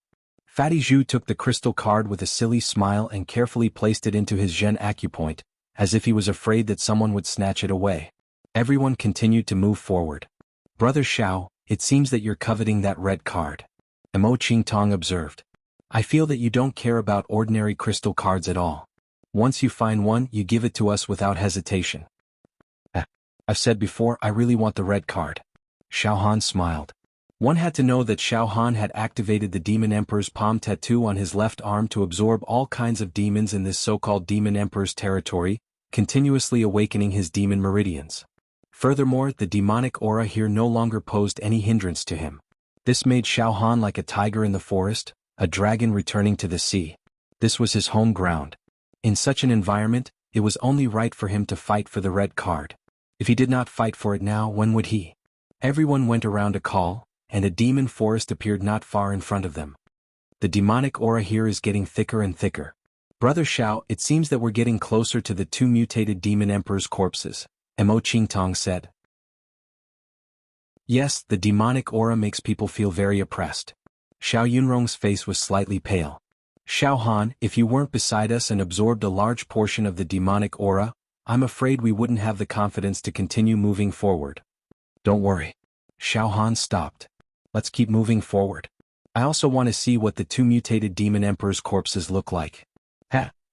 Fatty Zhu took the crystal card with a silly smile and carefully placed it into his Zhen acupoint, as if he was afraid that someone would snatch it away. Everyone continued to move forward. Brother Xiao, it seems that you're coveting that red card. Mo Qingtong observed. I feel that you don't care about ordinary crystal cards at all. Once you find one, you give it to us without hesitation. I've said before, I really want the red card. Xiao Han smiled. One had to know that Xiao Han had activated the Demon Emperor's palm tattoo on his left arm to absorb all kinds of demons in this so-called Demon Emperor's territory, continuously awakening his demon meridians. Furthermore, the demonic aura here no longer posed any hindrance to him. This made Xiao Han like a tiger in the forest, a dragon returning to the sea. This was his home ground. In such an environment, it was only right for him to fight for the red card. If he did not fight for it now, when would he? Everyone went around a call, and a demon forest appeared not far in front of them. The demonic aura here is getting thicker and thicker. Brother Xiao, it seems that we're getting closer to the 2 mutated demon emperors' corpses, Mo Qingtong said. Yes, the demonic aura makes people feel very oppressed. Xiao Yunrong's face was slightly pale. Xiao Han, if you weren't beside us and absorbed a large portion of the demonic aura, I'm afraid we wouldn't have the confidence to continue moving forward. Don't worry. Xiao Han stopped. Let's keep moving forward. I also want to see what the 2 mutated demon emperors' corpses look like.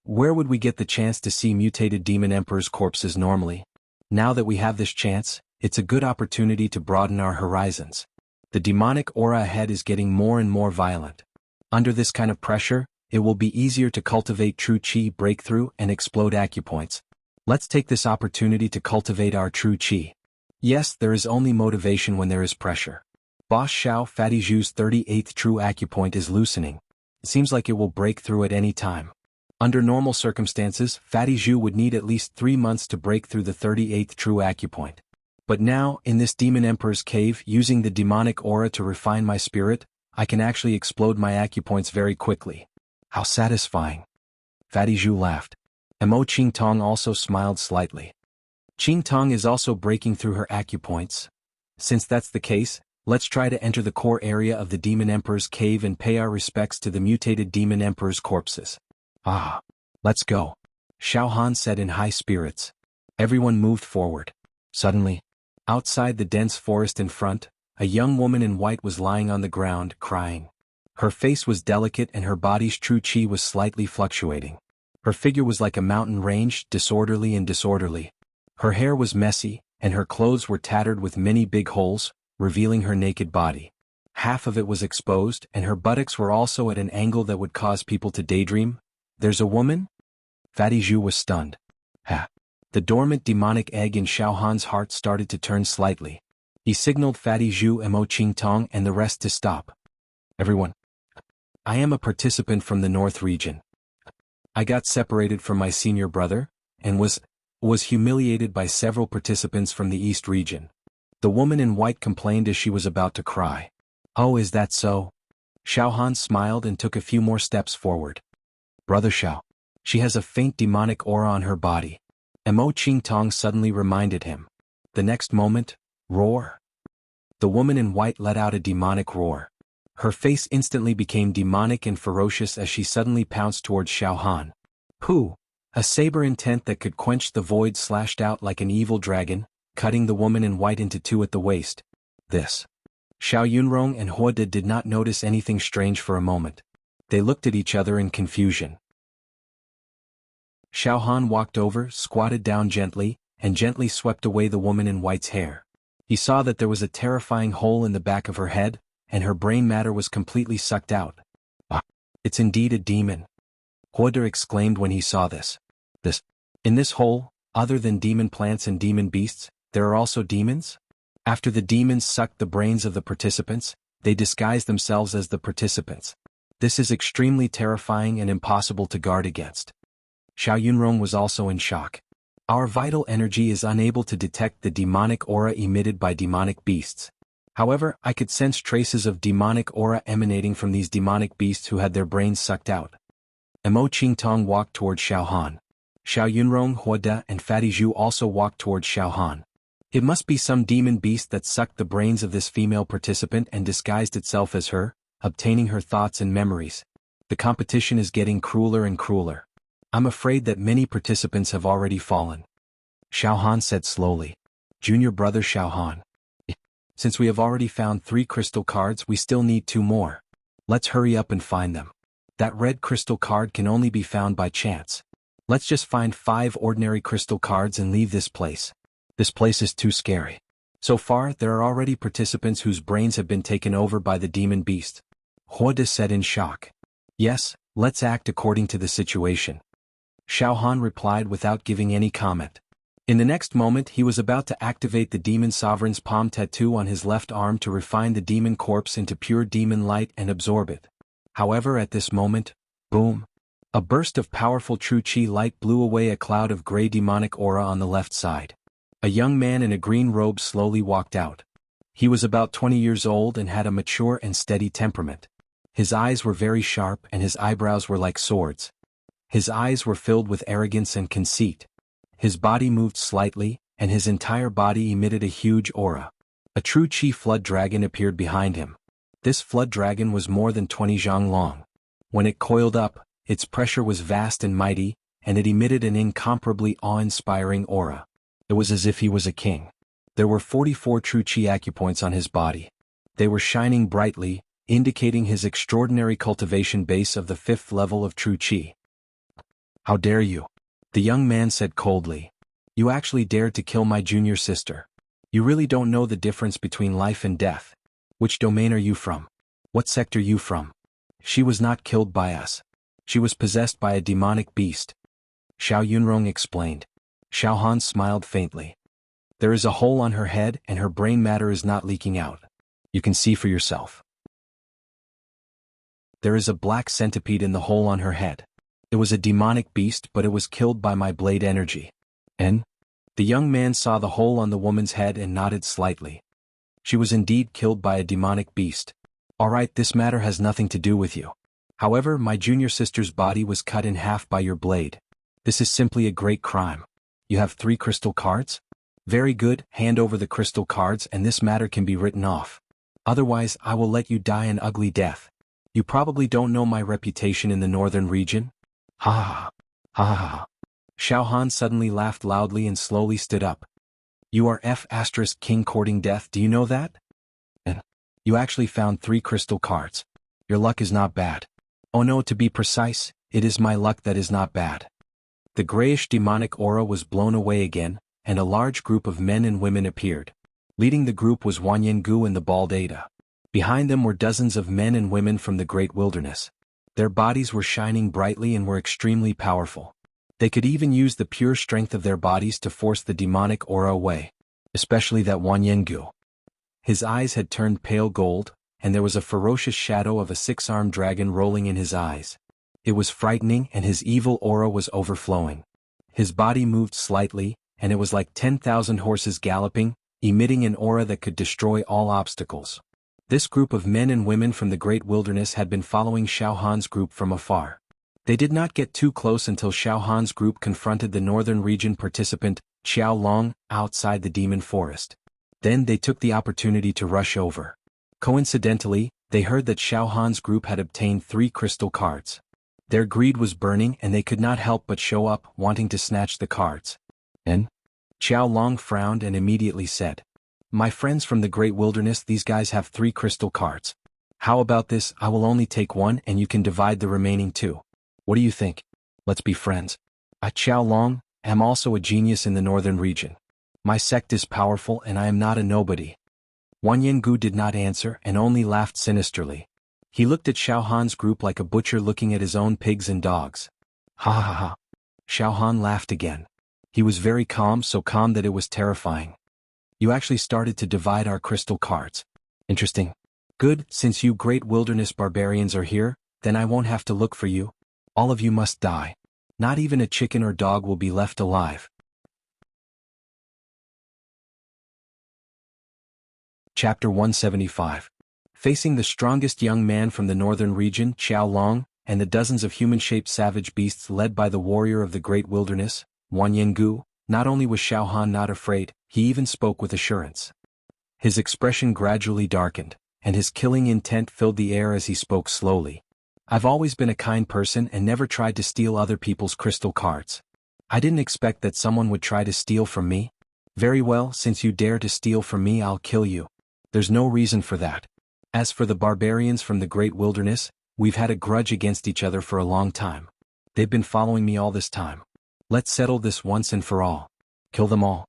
Where would we get the chance to see mutated demon emperors' corpses normally? Now that we have this chance, it's a good opportunity to broaden our horizons. The demonic aura ahead is getting more and more violent. Under this kind of pressure, it will be easier to cultivate true qi breakthrough and explode acupoints. Let's take this opportunity to cultivate our true qi. Yes, there is only motivation when there is pressure. Boss Xiao Fatty Zhu's 38th true acupoint is loosening. It seems like it will break through at any time. Under normal circumstances, Fatty Zhu would need at least 3 months to break through the 38th true acupoint. But now, in this Demon Emperor's cave, using the demonic aura to refine my spirit, I can actually explode my acupoints very quickly. How satisfying. Fatty Zhu laughed. Mo Qingtong also smiled slightly. Qingtong is also breaking through her acupoints. Since that's the case, Let's try to enter the core area of the Demon Emperor's cave and pay our respects to the mutated Demon Emperor's corpses. Ah. Let's go. Xiao Han said in high spirits. Everyone moved forward. Suddenly, outside the dense forest in front, a young woman in white was lying on the ground, crying. Her face was delicate and her body's true qi was slightly fluctuating. Her figure was like a mountain range, disorderly and disorderly. Her hair was messy, and her clothes were tattered with many big holes, revealing her naked body. Half of it was exposed, and her buttocks were also at an angle that would cause people to daydream. There's a woman? Fatty Zhu was stunned. Ha! The dormant demonic egg in Xiao Han's heart started to turn slightly. He signaled Fatty Zhu and Mo Qingtong and the rest to stop. Everyone. I am a participant from the North region. I got separated from my senior brother, and was humiliated by several participants from the East region. The woman in white complained as she was about to cry. Oh, is that so? Xiao Han smiled and took a few more steps forward. Brother Xiao. She has a faint demonic aura on her body. And Mo Qingtong suddenly reminded him. The next moment, roar. The woman in white let out a demonic roar. Her face instantly became demonic and ferocious as she suddenly pounced towards Xiao Han. Who? A saber intent that could quench the void slashed out like an evil dragon, cutting the woman in white into two at the waist. This. Xiao Yunrong and Huoda did not notice anything strange for a moment. They looked at each other in confusion. Xiao Han walked over, squatted down gently, and gently swept away the woman in white's hair. He saw that there was a terrifying hole in the back of her head, and her brain matter was completely sucked out. Ah, it's indeed a demon. Huoda exclaimed when he saw this. In this hole, other than demon plants and demon beasts, there are also demons? After the demons sucked the brains of the participants, they disguised themselves as the participants. This is extremely terrifying and impossible to guard against. Xiao Yunrong was also in shock. Our vital energy is unable to detect the demonic aura emitted by demonic beasts. However, I could sense traces of demonic aura emanating from these demonic beasts who had their brains sucked out. Mo Qingtong walked toward Xiao Han. Xiao Yunrong, Huoda, and Fatty Zhu also walked towards Xiao Han. It must be some demon beast that sucked the brains of this female participant and disguised itself as her, obtaining her thoughts and memories. The competition is getting crueler and crueler. I'm afraid that many participants have already fallen. Xiao Han said slowly. Junior brother Xiao Han. Since we have already found 3 crystal cards, we still need 2 more. Let's hurry up and find them. That red crystal card can only be found by chance. Let's just find 5 ordinary crystal cards and leave this place. This place is too scary. So far, there are already participants whose brains have been taken over by the demon beast. Huoda said in shock. Yes, let's act according to the situation. Xiao Han replied without giving any comment. In the next moment he was about to activate the demon sovereign's palm tattoo on his left arm to refine the demon corpse into pure demon light and absorb it. However, at this moment, boom! A burst of powerful true chi light blew away a cloud of gray demonic aura on the left side. A young man in a green robe slowly walked out. He was about 20 years old and had a mature and steady temperament. His eyes were very sharp and his eyebrows were like swords. His eyes were filled with arrogance and conceit. His body moved slightly, and his entire body emitted a huge aura. A true chi flood dragon appeared behind him. This flood dragon was more than 20 zhang long. When it coiled up, its pressure was vast and mighty, and it emitted an incomparably awe-inspiring aura. It was as if he was a king. There were 44 true chi acupoints on his body. They were shining brightly, indicating his extraordinary cultivation base of the 5th level of true chi. How dare you? The young man said coldly. You actually dared to kill my junior sister. You really don't know the difference between life and death. Which domain are you from? What sect are you from? She was not killed by us. She was possessed by a demonic beast. Xiao Yunrong explained. Xiao Han smiled faintly. There is a hole on her head and her brain matter is not leaking out. You can see for yourself. There is a black centipede in the hole on her head. It was a demonic beast, but it was killed by my blade energy. And? The young man saw the hole on the woman's head and nodded slightly. She was indeed killed by a demonic beast. Alright, this matter has nothing to do with you. However, my junior sister's body was cut in half by your blade. This is simply a great crime. You have 3 crystal cards? Very good, hand over the crystal cards and this matter can be written off. Otherwise, I will let you die an ugly death. You probably don't know my reputation in the northern region? Ha ha ha ha ha. Xiao Han suddenly laughed loudly and slowly stood up. You are King courting death, do you know that? And you actually found 3 crystal cards. Your luck is not bad. Oh no, to be precise, it is my luck that is not bad. The grayish demonic aura was blown away again, and a large group of men and women appeared. Leading the group was Wanyangu and the bald Ada. Behind them were dozens of men and women from the great wilderness. Their bodies were shining brightly and were extremely powerful. They could even use the pure strength of their bodies to force the demonic aura away, especially that Wanyangu. His eyes had turned pale gold, and there was a ferocious shadow of a 6-armed dragon rolling in his eyes. It was frightening and his evil aura was overflowing. His body moved slightly, and it was like 10,000 horses galloping, emitting an aura that could destroy all obstacles. This group of men and women from the great wilderness had been following Xiao Han's group from afar. They did not get too close until Xiao Han's group confronted the northern region participant, Xiao Long, outside the demon forest. Then they took the opportunity to rush over. Coincidentally, they heard that Xiao Han's group had obtained 3 crystal cards. Their greed was burning and they could not help but show up, wanting to snatch the cards. And? Xiao Long frowned and immediately said, My friends from the great wilderness, these guys have 3 crystal cards. How about this, I will only take 1 and you can divide the remaining 2. What do you think? Let's be friends. I, Xiao Long, am also a genius in the northern region. My sect is powerful and I am not a nobody. Wanyangu did not answer and only laughed sinisterly. He looked at Xiao Han's group like a butcher looking at his own pigs and dogs. Ha ha ha. Xiao Han laughed again. He was very calm, so calm that it was terrifying. You actually started to divide our crystal cards. Interesting. Good, since you great wilderness barbarians are here, then I won't have to look for you. All of you must die. Not even a chicken or dog will be left alive. Chapter 175. Facing the strongest young man from the northern region, Xiao Long, and the dozens of human-shaped savage beasts led by the warrior of the great wilderness, Wanyangu, not only was Xiao Han not afraid, he even spoke with assurance. His expression gradually darkened, and his killing intent filled the air as he spoke slowly. I've always been a kind person and never tried to steal other people's crystal cards. I didn't expect that someone would try to steal from me. Very well, since you dare to steal from me, I'll kill you. There's no reason for that. As for the barbarians from the great wilderness, we've had a grudge against each other for a long time. They've been following me all this time. Let's settle this once and for all. Kill them all.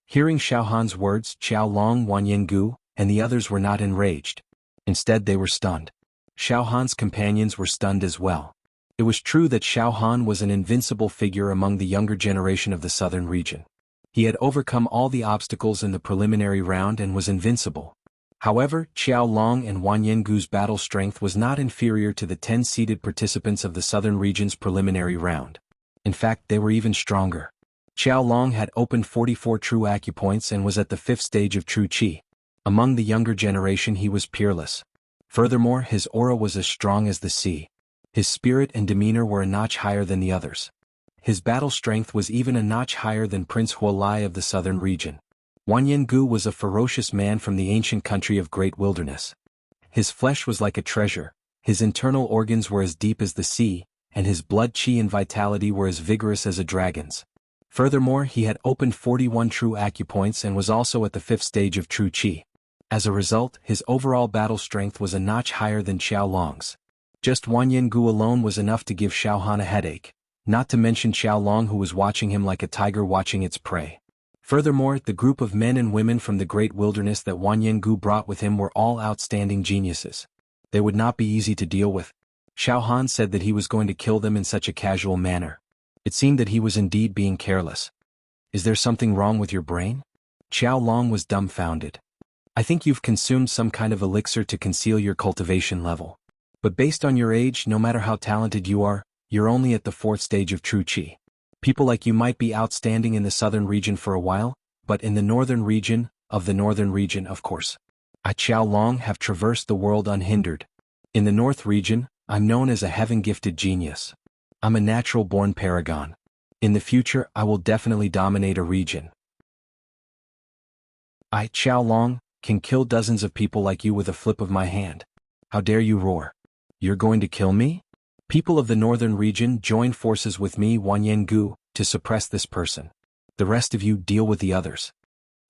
Hearing Xiao Han's words, Xiao Long, Wanyangu, and the others were not enraged. Instead, they were stunned. Xiao Han's companions were stunned as well. It was true that Xiao Han was an invincible figure among the younger generation of the southern region. He had overcome all the obstacles in the preliminary round and was invincible. However, Xiao Long and Wanyangu's battle strength was not inferior to the 10 seeded participants of the southern region's preliminary round. In fact, they were even stronger. Xiao Long had opened 44 true acupoints and was at the 5th stage of true qi. Among the younger generation he was peerless. Furthermore, his aura was as strong as the sea. His spirit and demeanor were a notch higher than the others. His battle strength was even a notch higher than Prince Huolai of the southern region. Wanyangu was a ferocious man from the ancient country of great wilderness. His flesh was like a treasure, his internal organs were as deep as the sea, and his blood qi and vitality were as vigorous as a dragon's. Furthermore, he had opened 41 true acupoints and was also at the 5th stage of true qi. As a result, his overall battle strength was a notch higher than Xiao Long's. Just Wanyangu alone was enough to give Xiao Han a headache, not to mention Xiao Long, who was watching him like a tiger watching its prey. Furthermore, the group of men and women from the great wilderness that Wanyangu brought with him were all outstanding geniuses. They would not be easy to deal with. Xiao Han said that he was going to kill them in such a casual manner. It seemed that he was indeed being careless. Is there something wrong with your brain? Xiao Long was dumbfounded. I think you've consumed some kind of elixir to conceal your cultivation level. But based on your age, no matter how talented you are, you're only at the 4th stage of true qi. People like you might be outstanding in the southern region for a while, but in the northern region, of course. I, Xiao Long, have traversed the world unhindered. In the north region, I'm known as a heaven-gifted genius. I'm a natural-born paragon. In the future, I will definitely dominate a region. I, Xiao Long, can kill dozens of people like you with a flip of my hand. How dare you roar? You're going to kill me? People of the northern region, join forces with me, Wanyangu, to suppress this person. The rest of you deal with the others.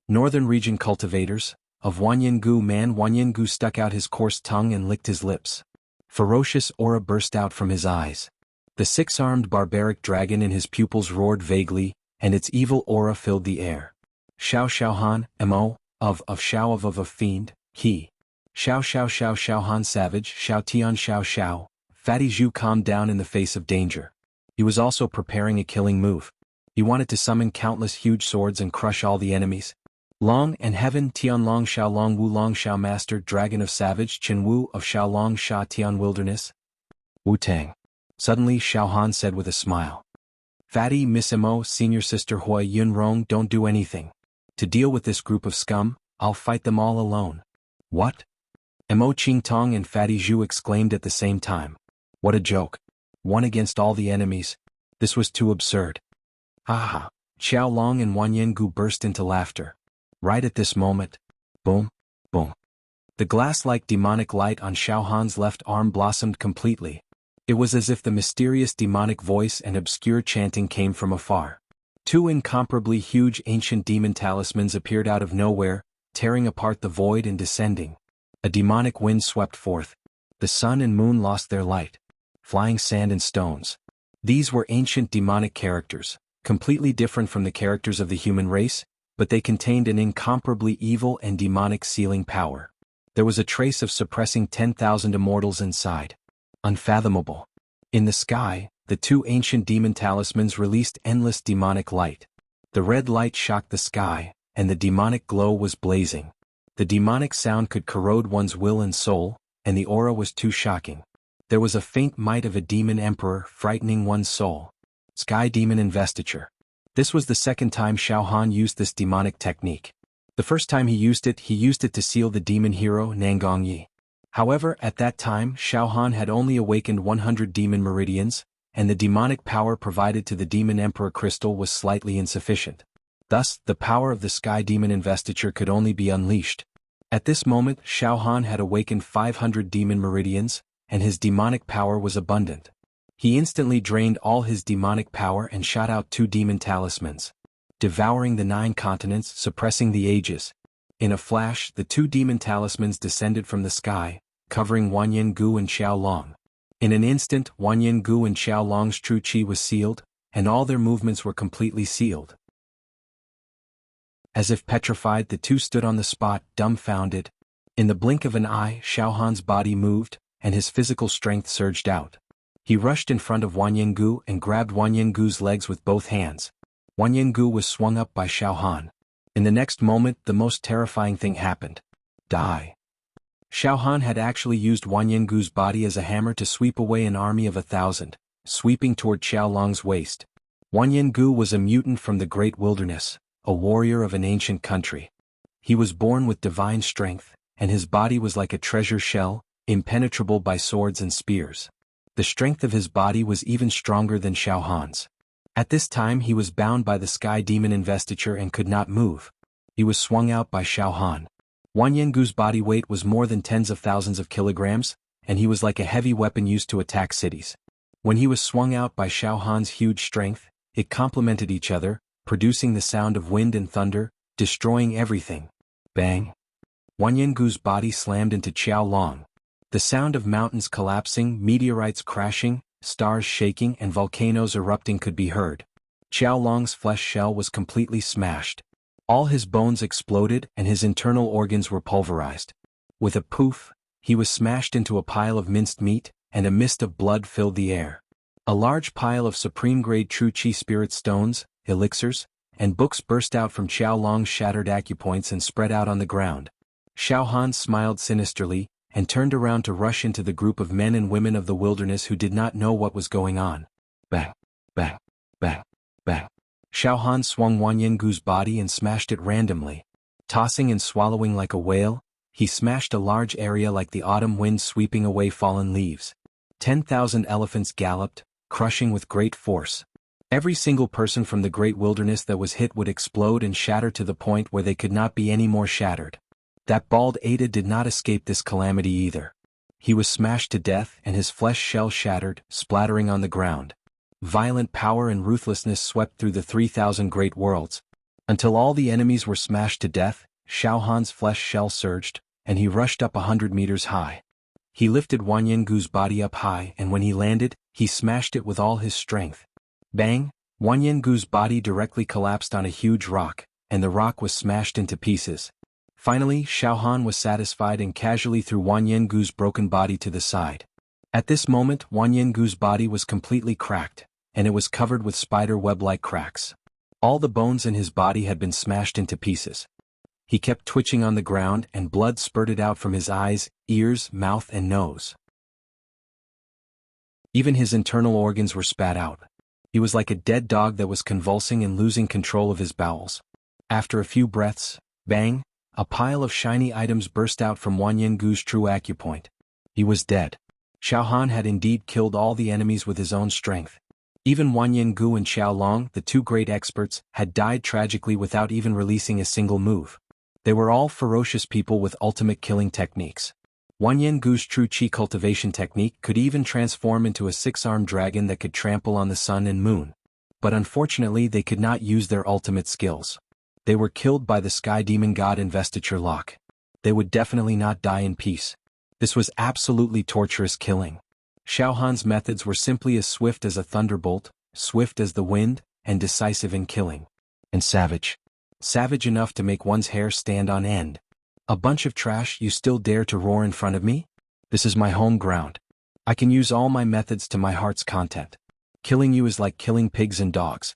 Northern region cultivators of Wanyangu. Wanyangu stuck out his coarse tongue and licked his lips. Ferocious aura burst out from his eyes. The six-armed barbaric dragon in his pupils roared vaguely, and its evil aura filled the air. Xiao Xiaohan, mo, of Xiao of a fiend, he. Xiao Xiao Xiao Xiaohan savage, Xiao Tian Xiao Xiao. Fatty Zhu calmed down in the face of danger. He was also preparing a killing move. He wanted to summon countless huge swords and crush all the enemies. Long and Heaven Tian Long Xiao Long Wu Long Xiao Master Dragon of Savage Chen Wu of Xiao Long Sha Tian Wilderness. Wu Tang. Suddenly Xiao Han said with a smile. Fatty Miss Mo Senior Sister Hui Yun Rong, don't do anything. To deal with this group of scum, I'll fight them all alone. What? Mo Ching Tong and Fatty Zhu exclaimed at the same time. What a joke. One against all the enemies. This was too absurd. Ha ha. Xiao Long and Wanyangu burst into laughter. Right at this moment. Boom, boom. The glass-like demonic light on Xiao Han's left arm blossomed completely. It was as if the mysterious demonic voice and obscure chanting came from afar. Two incomparably huge ancient demon talismans appeared out of nowhere, tearing apart the void and descending. A demonic wind swept forth. The sun and moon lost their light. Flying sand and stones. These were ancient demonic characters, completely different from the characters of the human race, but they contained an incomparably evil and demonic sealing power. There was a trace of suppressing 10,000 immortals inside. Unfathomable. In the sky, the two ancient demon talismans released endless demonic light. The red light shocked the sky, and the demonic glow was blazing. The demonic sound could corrode one's will and soul, and the aura was too shocking. There was a faint might of a demon emperor frightening one's soul. Sky Demon Investiture. This was the second time Xiao Han used this demonic technique. The first time he used it to seal the demon hero Nangong Yi. However, at that time Xiao Han had only awakened 100 demon meridians, and the demonic power provided to the demon emperor crystal was slightly insufficient. Thus, the power of the Sky Demon Investiture could only be unleashed. At this moment Xiao Han had awakened 500 demon meridians, and his demonic power was abundant. He instantly drained all his demonic power and shot out 2 demon talismans. Devouring the 9 continents, suppressing the ages. In a flash, the 2 demon talismans descended from the sky, covering Wanyangu and Xiao Long. In an instant, Wanyangu and Xiao Long's true qi was sealed, and all their movements were completely sealed. As if petrified, the 2 stood on the spot, dumbfounded. In the blink of an eye, Xiao Han's body moved, and his physical strength surged out. He rushed in front of Wanyangu and grabbed Wanyangu's legs with both hands. Wanyangu was swung up by Xiao Han. In the next moment, the most terrifying thing happened. Die. Xiao Han had actually used Wanyangu's body as a hammer to sweep away an army of 1,000, sweeping toward Xiao Long's waist. Wanyangu was a mutant from the great wilderness, a warrior of an ancient country. He was born with divine strength, and his body was like a treasure shell, impenetrable by swords and spears. The strength of his body was even stronger than Xiao Han's. At this time he was bound by the Sky Demon Investiture and could not move. He was swung out by Xiao Han. Wanyangu's body weight was more than tens of thousands of kilograms, and he was like a heavy weapon used to attack cities. When he was swung out by Xiao Han's huge strength, it complemented each other, producing the sound of wind and thunder, destroying everything. Bang! Wanyangu's body slammed into Xiao Long. The sound of mountains collapsing, meteorites crashing, stars shaking and volcanoes erupting could be heard. Xiao Long's flesh shell was completely smashed. All his bones exploded and his internal organs were pulverized. With a poof, he was smashed into a pile of minced meat, and a mist of blood filled the air. A large pile of supreme-grade true qi spirit stones, elixirs, and books burst out from Xiao Long's shattered acupoints and spread out on the ground. Xiao Han smiled sinisterly, and turned around to rush into the group of men and women of the wilderness who did not know what was going on. Bang! Bang! Bang! Bang! Xiao Han swung Wanyangu's body and smashed it randomly. Tossing and swallowing like a whale, he smashed a large area like the autumn wind sweeping away fallen leaves. 10,000 elephants galloped, crushing with great force. Every single person from the great wilderness that was hit would explode and shatter to the point where they could not be any more shattered. That bald Ada did not escape this calamity either. He was smashed to death and his flesh shell shattered, splattering on the ground. Violent power and ruthlessness swept through the 3,000 great worlds. Until all the enemies were smashed to death, Xiao Han's flesh shell surged, and he rushed up 100 meters high. He lifted Wanyangu's body up high and when he landed, he smashed it with all his strength. Bang! Wanyangu's body directly collapsed on a huge rock, and the rock was smashed into pieces. Finally, Xiao Han was satisfied and casually threw Wanyangu's broken body to the side. At this moment, Wanyangu's body was completely cracked, and it was covered with spider web-like cracks. All the bones in his body had been smashed into pieces. He kept twitching on the ground and blood spurted out from his eyes, ears, mouth and nose. Even his internal organs were spat out. He was like a dead dog that was convulsing and losing control of his bowels. After a few breaths, bang, a pile of shiny items burst out from Wanyangu's true acupoint. He was dead. Xiao Han had indeed killed all the enemies with his own strength. Even Wanyangu and Xiao Long, the two great experts, had died tragically without even releasing a single move. They were all ferocious people with ultimate killing techniques. Wanyangu's true chi cultivation technique could even transform into a six-armed dragon that could trample on the sun and moon. But unfortunately they could not use their ultimate skills. They were killed by the Sky Demon God investiture lock. They would definitely not die in peace. This was absolutely torturous killing. Xiao Han's methods were simply as swift as a thunderbolt, swift as the wind, and decisive in killing. And savage. Savage enough to make one's hair stand on end. A bunch of trash, you still dare to roar in front of me? This is my home ground. I can use all my methods to my heart's content. Killing you is like killing pigs and dogs.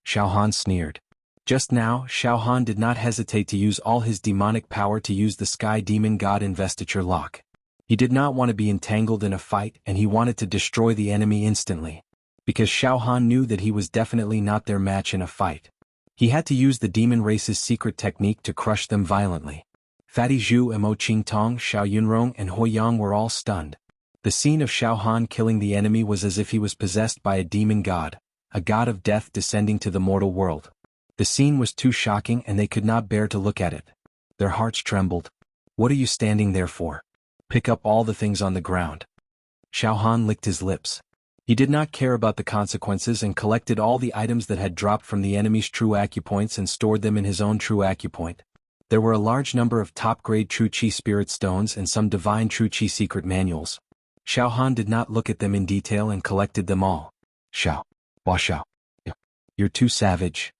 Xiao Han sneered. Just now, Xiao Han did not hesitate to use all his demonic power to use the Sky Demon God investiture lock. He did not want to be entangled in a fight and he wanted to destroy the enemy instantly. Because Xiao Han knew that he was definitely not their match in a fight. He had to use the demon race's secret technique to crush them violently. Fatty Zhu, Mo Qingtong, Xiao Yunrong and Hoi Yang were all stunned. The scene of Xiao Han killing the enemy was as if he was possessed by a demon god, a god of death descending to the mortal world. The scene was too shocking and they could not bear to look at it. Their hearts trembled. What are you standing there for? Pick up all the things on the ground. Xiao Han licked his lips. He did not care about the consequences and collected all the items that had dropped from the enemy's true acupoints and stored them in his own true acupoint. There were a large number of top-grade True Chi Spirit Stones and some Divine True Chi secret manuals. Xiao Han did not look at them in detail and collected them all. Xiao. Xiao. You're too savage.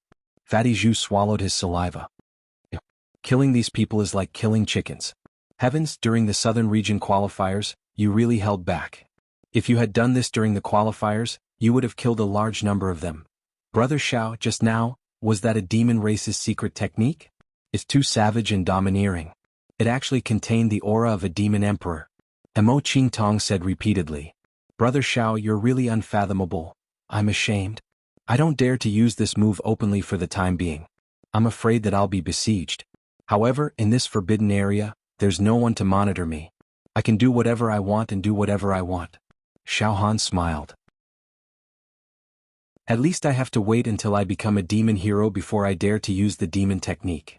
Fatty Zhu swallowed his saliva. Killing these people is like killing chickens. Heavens, during the Southern Region qualifiers, you really held back. If you had done this during the qualifiers, you would have killed a large number of them. Brother Xiao, just now, was that a demon race's secret technique? It's too savage and domineering. It actually contained the aura of a demon emperor. Mo Qingtong said repeatedly. Brother Xiao, you're really unfathomable. I'm ashamed. I don't dare to use this move openly for the time being. I'm afraid that I'll be besieged. However, in this forbidden area, there's no one to monitor me. I can do whatever I want and do whatever I want. Xiao Han smiled. At least I have to wait until I become a demon hero before I dare to use the demon technique.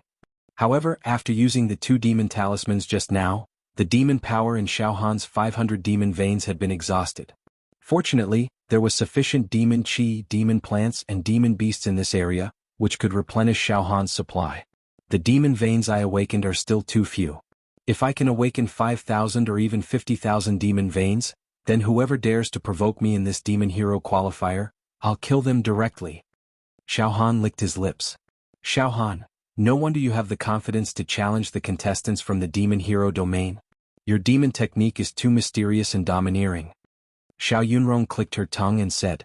However, after using the 2 demon talismans just now, the demon power in Xiao Han's 500 demon veins had been exhausted. Fortunately, there was sufficient demon chi, demon plants and demon beasts in this area, which could replenish Xiao Han's supply. The demon veins I awakened are still too few. If I can awaken 5,000 or even 50,000 demon veins, then whoever dares to provoke me in this demon hero qualifier, I'll kill them directly. Xiao Han licked his lips. Xiao Han, no wonder you have the confidence to challenge the contestants from the demon hero domain. Your demon technique is too mysterious and domineering. Xiao Yunrong clicked her tongue and said,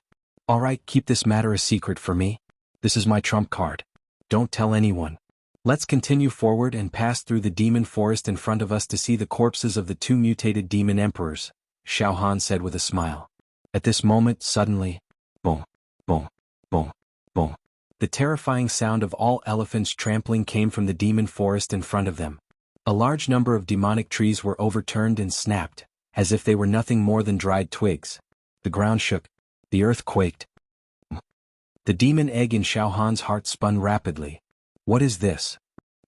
All right, keep this matter a secret for me. This is my trump card. Don't tell anyone. Let's continue forward and pass through the demon forest in front of us to see the corpses of the 2 mutated demon emperors, Xiao Han said with a smile. At this moment, suddenly, boom, boom, boom, boom. The terrifying sound of all elephants trampling came from the demon forest in front of them. A large number of demonic trees were overturned and snapped, as if they were nothing more than dried twigs. The ground shook. The earth quaked. The demon egg in Xiao Han's heart spun rapidly. What is this?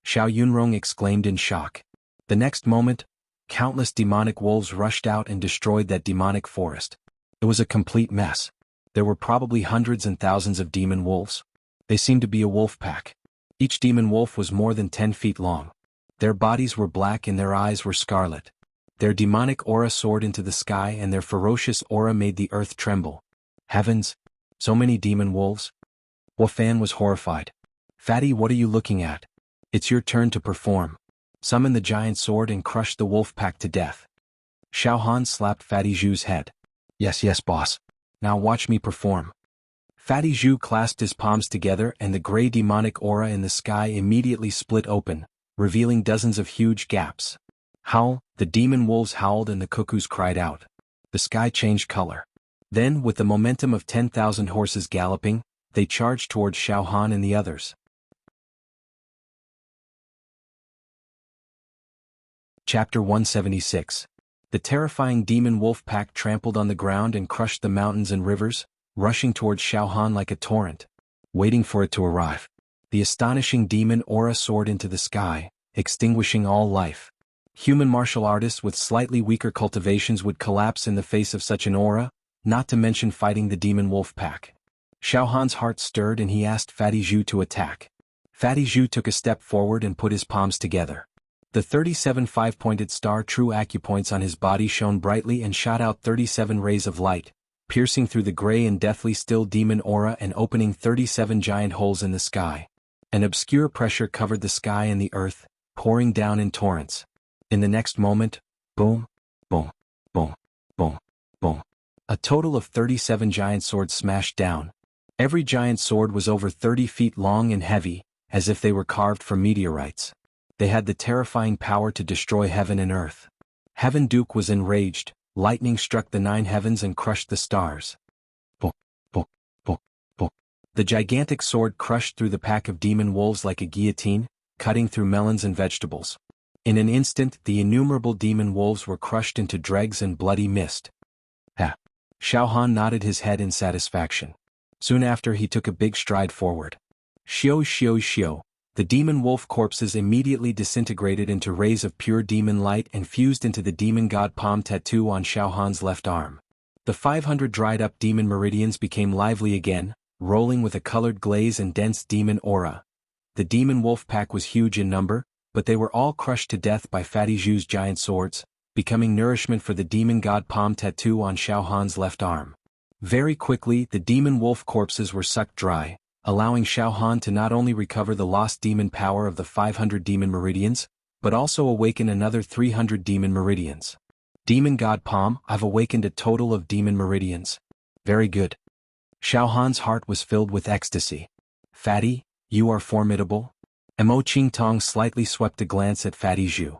Xiao Yunrong exclaimed in shock. The next moment, countless demonic wolves rushed out and destroyed that demonic forest. It was a complete mess. There were probably hundreds and thousands of demon wolves. They seemed to be a wolf pack. Each demon wolf was more than 10 feet long. Their bodies were black and their eyes were scarlet. Their demonic aura soared into the sky and their ferocious aura made the earth tremble. Heavens! So many demon wolves? Wafan was horrified. Fatty, what are you looking at? It's your turn to perform. Summon the giant sword and crush the wolf pack to death. Xiao Han slapped Fatty Zhu's head. Yes, yes, boss. Now watch me perform. Fatty Zhu clasped his palms together and the gray demonic aura in the sky immediately split open, revealing dozens of huge gaps. Howl, the demon wolves howled and the cuckoos cried out. The sky changed color. Then, with the momentum of 10,000 horses galloping, they charged towards Xiao Han and the others. Chapter 176. The terrifying demon wolf pack trampled on the ground and crushed the mountains and rivers, rushing towards Xiao Han like a torrent, waiting for it to arrive. The astonishing demon aura soared into the sky, extinguishing all life. Human martial artists with slightly weaker cultivations would collapse in the face of such an aura, not to mention fighting the demon wolf pack. Xiao Han's heart stirred and he asked Fatty Zhu to attack. Fatty Zhu took a step forward and put his palms together. The 37 five-pointed star true acupoints on his body shone brightly and shot out 37 rays of light, piercing through the gray and deathly still demon aura and opening 37 giant holes in the sky. An obscure pressure covered the sky and the earth, pouring down in torrents. In the next moment, boom, boom, boom, boom, boom. A total of 37 giant swords smashed down. Every giant sword was over 30 feet long and heavy, as if they were carved from meteorites. They had the terrifying power to destroy heaven and earth. Heaven Duke was enraged, lightning struck the 9 heavens and crushed the stars. Boom, boom, boom, boom. The gigantic sword crushed through the pack of demon wolves like a guillotine, cutting through melons and vegetables. In an instant, the innumerable demon wolves were crushed into dregs and bloody mist. Ha! Xiao Han nodded his head in satisfaction. Soon after he took a big stride forward. Xiao xiao xiao. The demon wolf corpses immediately disintegrated into rays of pure demon light and fused into the demon god palm tattoo on Xiao Han's left arm. The 500 dried-up demon meridians became lively again, rolling with a colored glaze and dense demon aura. The demon wolf pack was huge in number, but they were all crushed to death by Fatty Zhu's giant swords, becoming nourishment for the demon god palm tattoo on Xiao Han's left arm. Very quickly, the demon wolf corpses were sucked dry, allowing Xiao Han to not only recover the lost demon power of the 500 demon meridians, but also awaken another 300 demon meridians. Demon God Palm, I've awakened a total of demon meridians. Very good. Xiao Han's heart was filled with ecstasy. Fatty, you are formidable. Mo Qingtong slightly swept a glance at Fatty Zhu.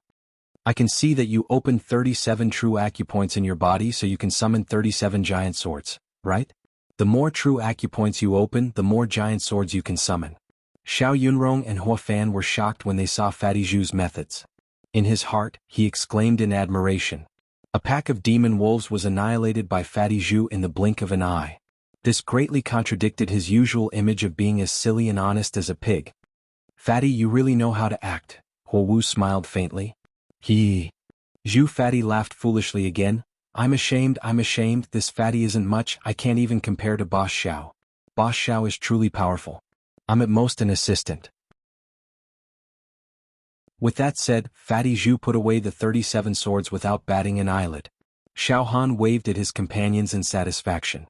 I can see that you opened 37 true acupoints in your body so you can summon 37 giant swords, right? The more true acupoints you open, the more giant swords you can summon. Xiao Yunrong and Hua Fan were shocked when they saw Fatty Zhu's methods. In his heart, he exclaimed in admiration. A pack of demon wolves was annihilated by Fatty Zhu in the blink of an eye. This greatly contradicted his usual image of being as silly and honest as a pig. Fatty, you really know how to act, Hua Wu smiled faintly. He. Zhu Fatty laughed foolishly again. I'm ashamed, this Fatty isn't much, I can't even compare to Boss Xiao. Boss Xiao is truly powerful. I'm at most an assistant. With that said, Fatty Zhu put away the 37 swords without batting an eyelid. Xiao Han waved at his companions in satisfaction.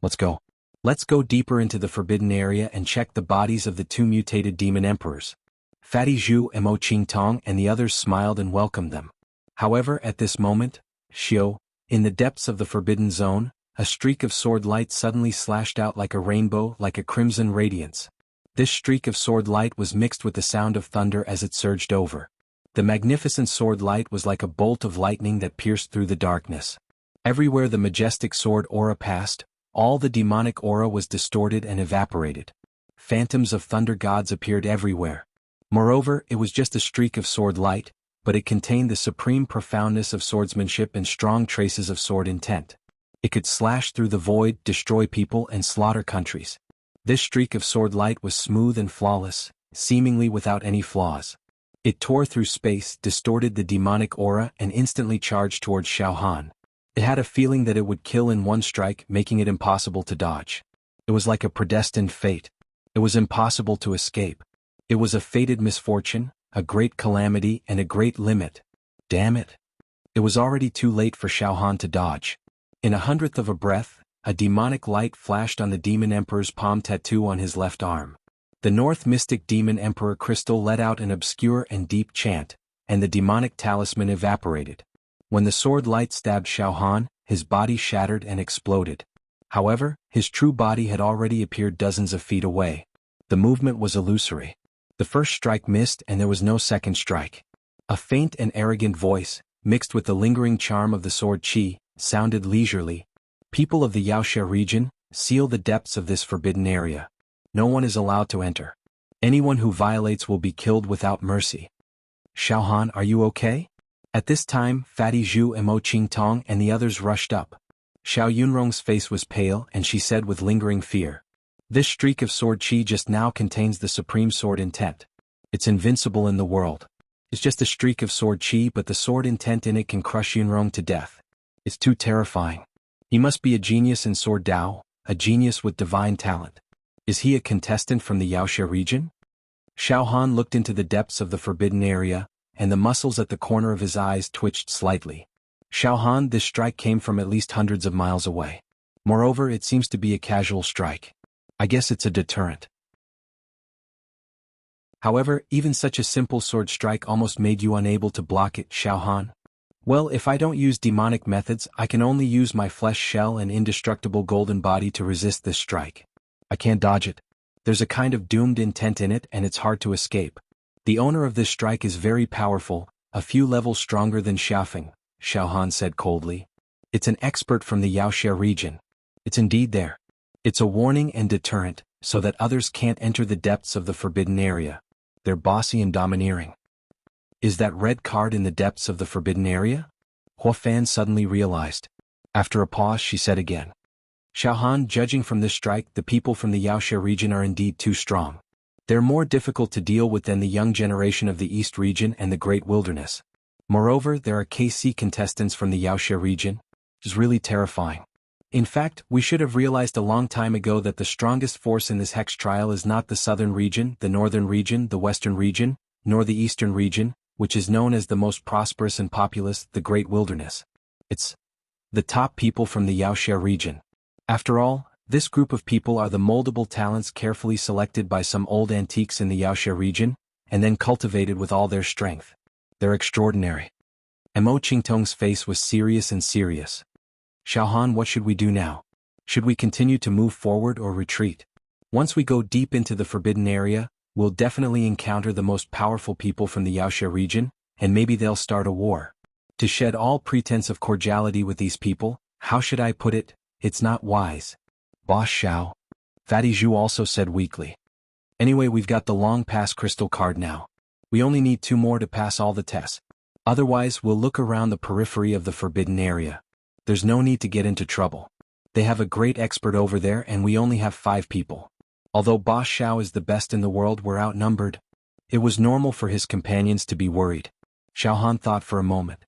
Let's go. Let's go deeper into the forbidden area and check the bodies of the 2 mutated demon emperors. Fatty Zhu, Mo Qingtong and the others smiled and welcomed them. However, at this moment, Xiao, in the depths of the forbidden zone, a streak of sword light suddenly slashed out like a rainbow, like a crimson radiance. This streak of sword light was mixed with the sound of thunder as it surged over. The magnificent sword light was like a bolt of lightning that pierced through the darkness. Everywhere the majestic sword aura passed, all the demonic aura was distorted and evaporated. Phantoms of thunder gods appeared everywhere. Moreover, it was just a streak of sword light, but it contained the supreme profoundness of swordsmanship and strong traces of sword intent. It could slash through the void, destroy people and slaughter countries. This streak of sword light was smooth and flawless, seemingly without any flaws. It tore through space, distorted the demonic aura, and instantly charged towards Xiao Han. It had a feeling that it would kill in one strike, making it impossible to dodge. It was like a predestined fate. It was impossible to escape. It was a fated misfortune, a great calamity, and a great limit. Damn it. It was already too late for Xiao Han to dodge. In a hundredth of a breath, a demonic light flashed on the Demon Emperor's palm tattoo on his left arm. The North Mystic Demon Emperor crystal let out an obscure and deep chant, and the demonic talisman evaporated. When the sword light stabbed Xiao Han, his body shattered and exploded. However, his true body had already appeared dozens of feet away. The movement was illusory. The first strike missed and there was no second strike. A faint and arrogant voice, mixed with the lingering charm of the sword qi, sounded leisurely. People of the Yaoxia region, seal the depths of this forbidden area. No one is allowed to enter. Anyone who violates will be killed without mercy. Xiao Han, are you okay? At this time, Fatty Zhu and Mo Qingtong and the others rushed up. Xiao Yunrong's face was pale and she said with lingering fear, "This streak of sword qi just now contains the supreme sword intent. It's invincible in the world. It's just a streak of sword qi, but the sword intent in it can crush Yunrong to death. It's too terrifying. He must be a genius in sword Dao, a genius with divine talent. Is he a contestant from the Yaoxia region?" Xiao Han looked into the depths of the forbidden area, and the muscles at the corner of his eyes twitched slightly. Xiao Han, this strike came from at least hundreds of miles away. Moreover, it seems to be a casual strike. I guess it's a deterrent. However, even such a simple sword strike almost made you unable to block it, Xiao Han. Well, if I don't use demonic methods, I can only use my flesh shell and indestructible golden body to resist this strike. I can't dodge it. There's a kind of doomed intent in it and it's hard to escape. The owner of this strike is very powerful, a few levels stronger than Xiafeng, Xiao Han said coldly. It's an expert from the Yaoxia region. It's indeed there. It's a warning and deterrent, so that others can't enter the depths of the forbidden area. They're bossy and domineering. Is that red card in the depths of the forbidden area? Hua Fan suddenly realized. After a pause she said again. Xiao Han, judging from this strike, the people from the Yaoxia region are indeed too strong. They're more difficult to deal with than the young generation of the East region and the Great Wilderness. Moreover, there are KC contestants from the Yaoxia region. It's really terrifying. In fact, we should have realized a long time ago that the strongest force in this hex trial is not the southern region, the northern region, the western region, nor the eastern region, which is known as the most prosperous and populous, the Great Wilderness. It's the top people from the Yaoxia region. After all, this group of people are the moldable talents carefully selected by some old antiques in the Yaoxia region, and then cultivated with all their strength. They're extraordinary. Mo Qingtong's face was serious and serious. Xiao Han, what should we do now? Should we continue to move forward or retreat? Once we go deep into the forbidden area, we'll definitely encounter the most powerful people from the Yaoxia region, and maybe they'll start a war. To shed all pretense of cordiality with these people, how should I put it? It's not wise. Boss Xiao. Fatty Zhu also said weakly. Anyway, we've got the long pass crystal card now. We only need 2 more to pass all the tests. Otherwise, we'll look around the periphery of the forbidden area. There's no need to get into trouble. They have a great expert over there and we only have 5 people. Although Boss Xiao is the best in the world, we're outnumbered. It was normal for his companions to be worried. Xiao Han thought for a moment.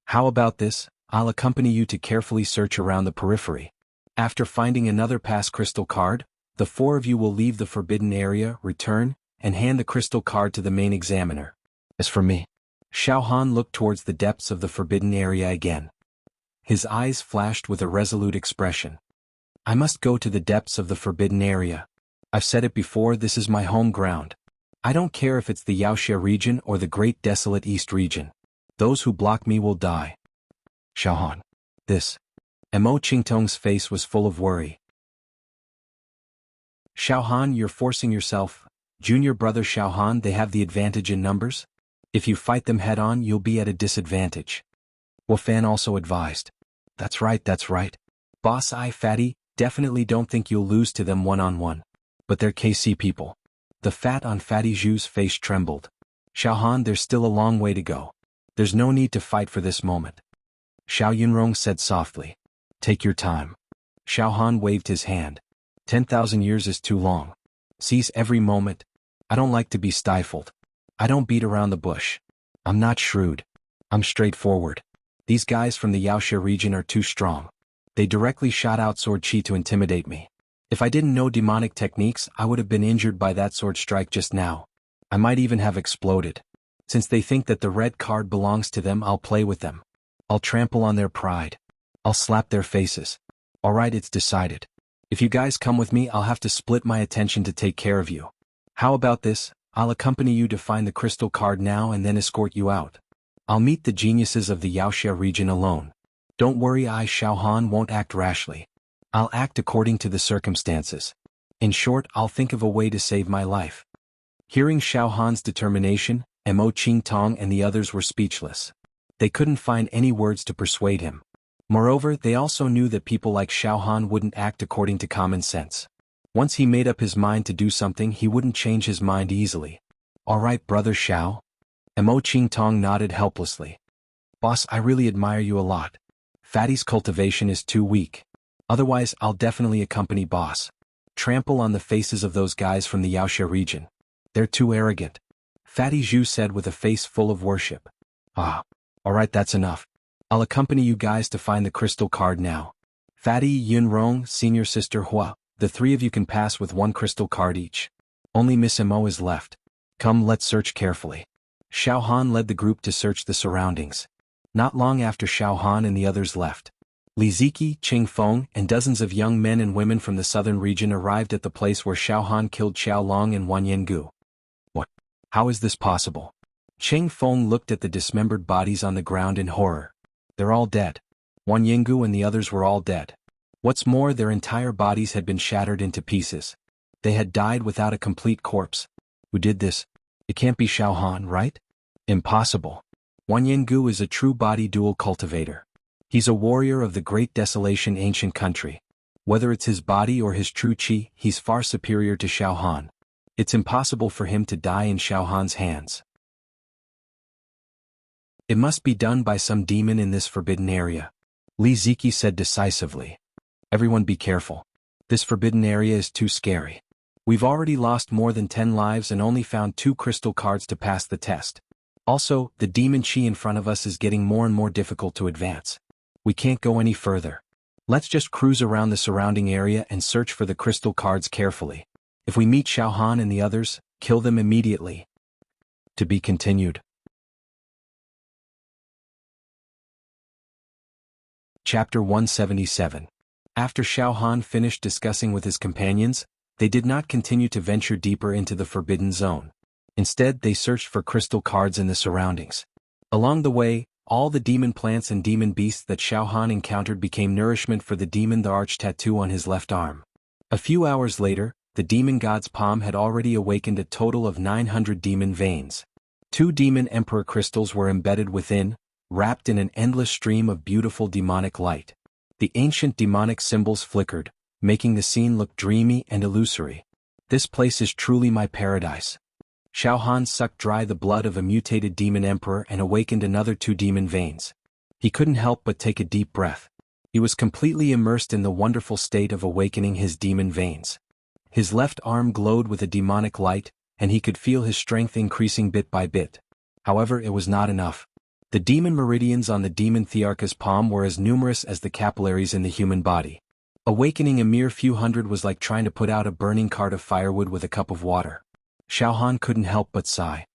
How about this? I'll accompany you to carefully search around the periphery. After finding another pass crystal card, the 4 of you will leave the forbidden area, return, and hand the crystal card to the main examiner. As for me, Xiao Han looked towards the depths of the forbidden area again. His eyes flashed with a resolute expression. I must go to the depths of the forbidden area. I've said it before, this is my home ground. I don't care if it's the Yaoxia region or the great desolate East region. Those who block me will die. Xiao Han. This. Mo Qingtong's face was full of worry. Xiao Han, you're forcing yourself. Junior brother Xiao Han, they have the advantage in numbers. If you fight them head-on, you'll be at a disadvantage. Hua Fan also advised. That's right. Boss Fatty, definitely don't think you'll lose to them one-on-one. But they're KC people. The fat on Fatty Zhu's face trembled. Xiao Han, there's still a long way to go. There's no need to fight for this moment. Xiao Yunrong said softly. Take your time. Xiao Han waved his hand. 10,000 years is too long. Seize every moment. I don't like to be stifled. I don't beat around the bush. I'm not shrewd. I'm straightforward. These guys from the Wuxia region are too strong. They directly shot out sword chi to intimidate me. If I didn't know demonic techniques, I would have been injured by that sword strike just now. I might even have exploded. Since they think that the red card belongs to them, I'll play with them. I'll trample on their pride. I'll slap their faces. Alright, it's decided. If you guys come with me, I'll have to split my attention to take care of you. How about this? I'll accompany you to find the crystal card now and then escort you out. I'll meet the geniuses of the Wuxia region alone. Don't worry, I, Xiao Han, won't act rashly. I'll act according to the circumstances. In short, I'll think of a way to save my life. Hearing Xiao Han's determination, Mo Qing Tong and the others were speechless. They couldn't find any words to persuade him. Moreover, they also knew that people like Xiao Han wouldn't act according to common sense. Once he made up his mind to do something, he wouldn't change his mind easily. Alright, brother Xiao. Mo Qing Tong nodded helplessly. Boss, I really admire you a lot. Fatty's cultivation is too weak. Otherwise, I'll definitely accompany boss. Trample on the faces of those guys from the Wuxia region. They're too arrogant. Fatty Zhu said with a face full of worship. Alright, that's enough. I'll accompany you guys to find the crystal card now. Fatty, Yunrong, senior sister Hua, the three of you can pass with one crystal card each. Only Miss Mo is left. Come, let's search carefully. Xiao Han led the group to search the surroundings. Not long after Xiao Han and the others left, Li Ziki, Qing Feng, and dozens of young men and women from the southern region arrived at the place where Xiao Han killed Xiao Long and Wan Yengu. What? How is this possible? Qing Feng looked at the dismembered bodies on the ground in horror. They're all dead. Wan Yengu and the others were all dead. What's more, their entire bodies had been shattered into pieces. They had died without a complete corpse. Who did this? It can't be Xiao Han, right? Impossible. Wan Yengu is a true body dual cultivator. He's a warrior of the Great Desolation ancient country. Whether it's his body or his true chi, he's far superior to Xiao Han. It's impossible for him to die in Xiao Han's hands. It must be done by some demon in this forbidden area. Li Ziki said decisively. Everyone be careful. This forbidden area is too scary. We've already lost more than 10 lives and only found 2 crystal cards to pass the test. Also, the demon chi in front of us is getting more and more difficult to advance. We can't go any further. Let's just cruise around the surrounding area and search for the crystal cards carefully. If we meet Xiao Han and the others, kill them immediately. To be continued. Chapter 177. After Xiao Han finished discussing with his companions, they did not continue to venture deeper into the forbidden zone. Instead, they searched for crystal cards in the surroundings. Along the way, all the demon plants and demon beasts that Xiao Han encountered became nourishment for the demon, the arch tattoo on his left arm. A few hours later, the demon god's palm had already awakened a total of 900 demon veins. 2 demon emperor crystals were embedded within, wrapped in an endless stream of beautiful demonic light. The ancient demonic symbols flickered, making the scene look dreamy and illusory. This place is truly my paradise. Xiao Han sucked dry the blood of a mutated demon emperor and awakened another 2 demon veins. He couldn't help but take a deep breath. He was completely immersed in the wonderful state of awakening his demon veins. His left arm glowed with a demonic light, and he could feel his strength increasing bit by bit. However, it was not enough. The demon meridians on the demon Thearcha's palm were as numerous as the capillaries in the human body. Awakening a mere few hundred was like trying to put out a burning cart of firewood with a cup of water. Xiao Han couldn't help but sigh.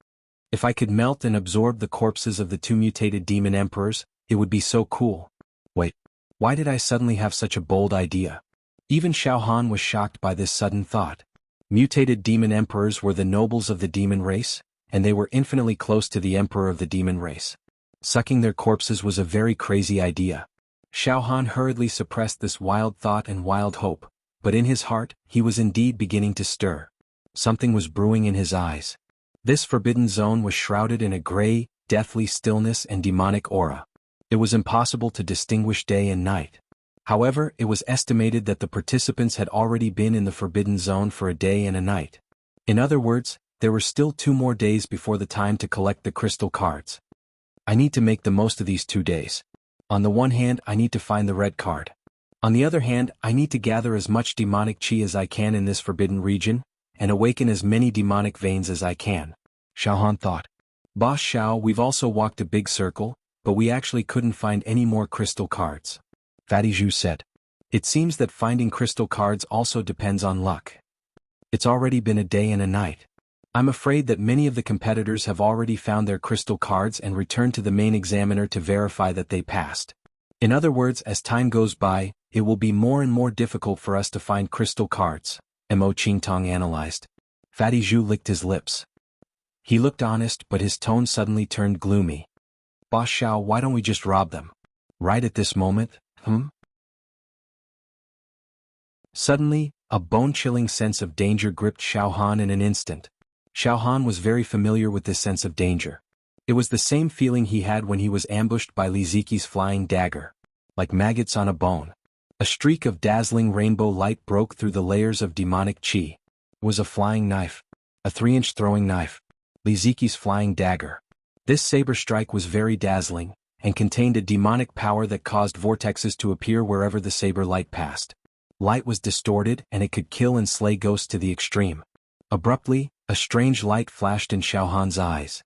If I could melt and absorb the corpses of the 2 mutated demon emperors, it would be so cool. Wait, why did I suddenly have such a bold idea? Even Xiao Han was shocked by this sudden thought. Mutated demon emperors were the nobles of the demon race, and they were infinitely close to the emperor of the demon race. Sucking their corpses was a very crazy idea. Xiao Han hurriedly suppressed this wild thought and wild hope, but in his heart, he was indeed beginning to stir. Something was brewing in his eyes. This forbidden zone was shrouded in a gray, deathly stillness and demonic aura. It was impossible to distinguish day and night. However, it was estimated that the participants had already been in the forbidden zone for a day and a night. In other words, there were still 2 more days before the time to collect the crystal cards. I need to make the most of these 2 days. On the one hand, I need to find the red card. On the other hand, I need to gather as much demonic chi as I can in this forbidden region, and awaken as many demonic veins as I can. Xiaohan thought. Boss Xiao, we've also walked a big circle, but we actually couldn't find any more crystal cards. Fatty Zhu said. It seems that finding crystal cards also depends on luck. It's already been a day and a night. I'm afraid that many of the competitors have already found their crystal cards and returned to the main examiner to verify that they passed. In other words, as time goes by, it will be more and more difficult for us to find crystal cards, Mo Qingtong analyzed. Fatty Zhu licked his lips. He looked honest, but his tone suddenly turned gloomy. Boss Xiao, why don't we just rob them? Right at this moment, Suddenly, a bone-chilling sense of danger gripped Xiaohan in an instant. Xiaohan was very familiar with this sense of danger. It was the same feeling he had when he was ambushed by Li Ziqi's flying dagger. Like maggots on a bone. A streak of dazzling rainbow light broke through the layers of demonic qi. It was a flying knife. A 3-inch throwing knife. Li Ziqi's flying dagger. This saber strike was very dazzling, and contained a demonic power that caused vortexes to appear wherever the saber light passed. Light was distorted and it could kill and slay ghosts to the extreme. Abruptly, a strange light flashed in Xiaohan's eyes.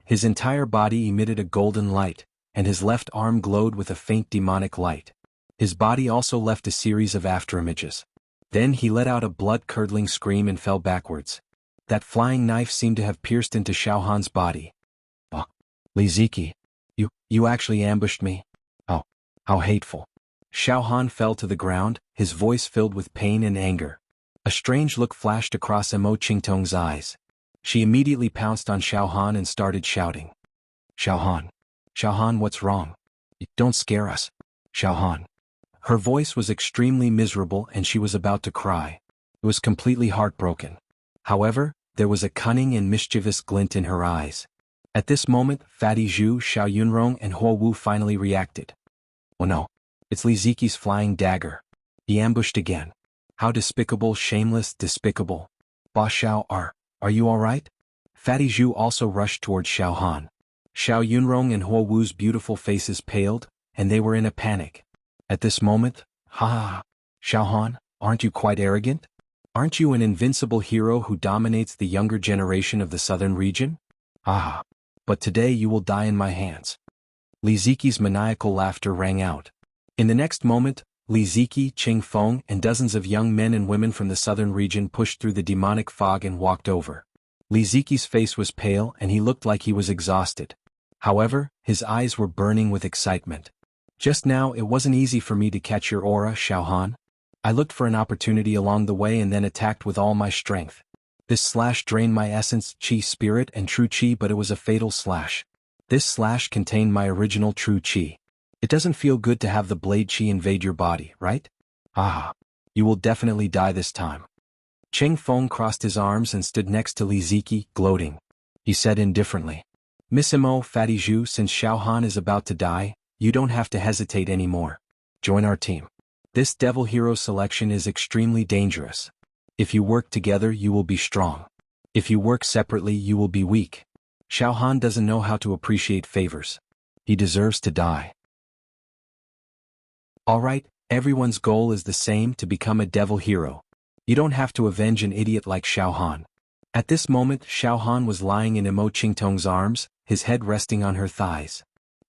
His entire body emitted a golden light, and his left arm glowed with a faint demonic light. His body also left a series of afterimages. Then he let out a blood-curdling scream and fell backwards. That flying knife seemed to have pierced into Xiaohan's body. Oh, Li Ziqi, you actually ambushed me? Oh, how hateful. Xiaohan fell to the ground, his voice filled with pain and anger. A strange look flashed across Mo Qingtong's eyes. She immediately pounced on Xiaohan and started shouting. Xiaohan, what's wrong? Don't scare us. Xiaohan. Her voice was extremely miserable and she was about to cry. It was completely heartbroken. However, there was a cunning and mischievous glint in her eyes. At this moment, Fatty Zhu, Xiao Yunrong and Huo Wu finally reacted. Oh no. It's Li Ziqi's flying dagger. He ambushed again. How despicable, shameless, despicable. Boss Xiao, are you alright? Fatty Zhu also rushed towards Xiaohan. Xiao Yunrong and Huo Wu's beautiful faces paled, and they were in a panic. At this moment, Xiaohan, aren't you quite arrogant? Aren't you an invincible hero who dominates the younger generation of the southern region? But today you will die in my hands. Li Ziqi's maniacal laughter rang out. In the next moment, Li Ziqi, Qing Feng and dozens of young men and women from the southern region pushed through the demonic fog and walked over. Li Ziqi's face was pale and he looked like he was exhausted. However, his eyes were burning with excitement. Just now it wasn't easy for me to catch your aura, Xiaohan. I looked for an opportunity along the way and then attacked with all my strength. This slash drained my essence, qi spirit and true qi, but it was a fatal slash. This slash contained my original true qi. It doesn't feel good to have the blade qi invade your body, right? You will definitely die this time. Qing Feng crossed his arms and stood next to Li Ziqi, gloating. He said indifferently. Miss Mo, Fatty Zhu, since Xiaohan is about to die, you don't have to hesitate anymore. Join our team. This devil hero selection is extremely dangerous. If you work together you will be strong. If you work separately you will be weak. Xiaohan doesn't know how to appreciate favors. He deserves to die. Alright, everyone's goal is the same, to become a devil hero. You don't have to avenge an idiot like Xiaohan. At this moment, Xiaohan was lying in Mo Qingtong's arms, his head resting on her thighs.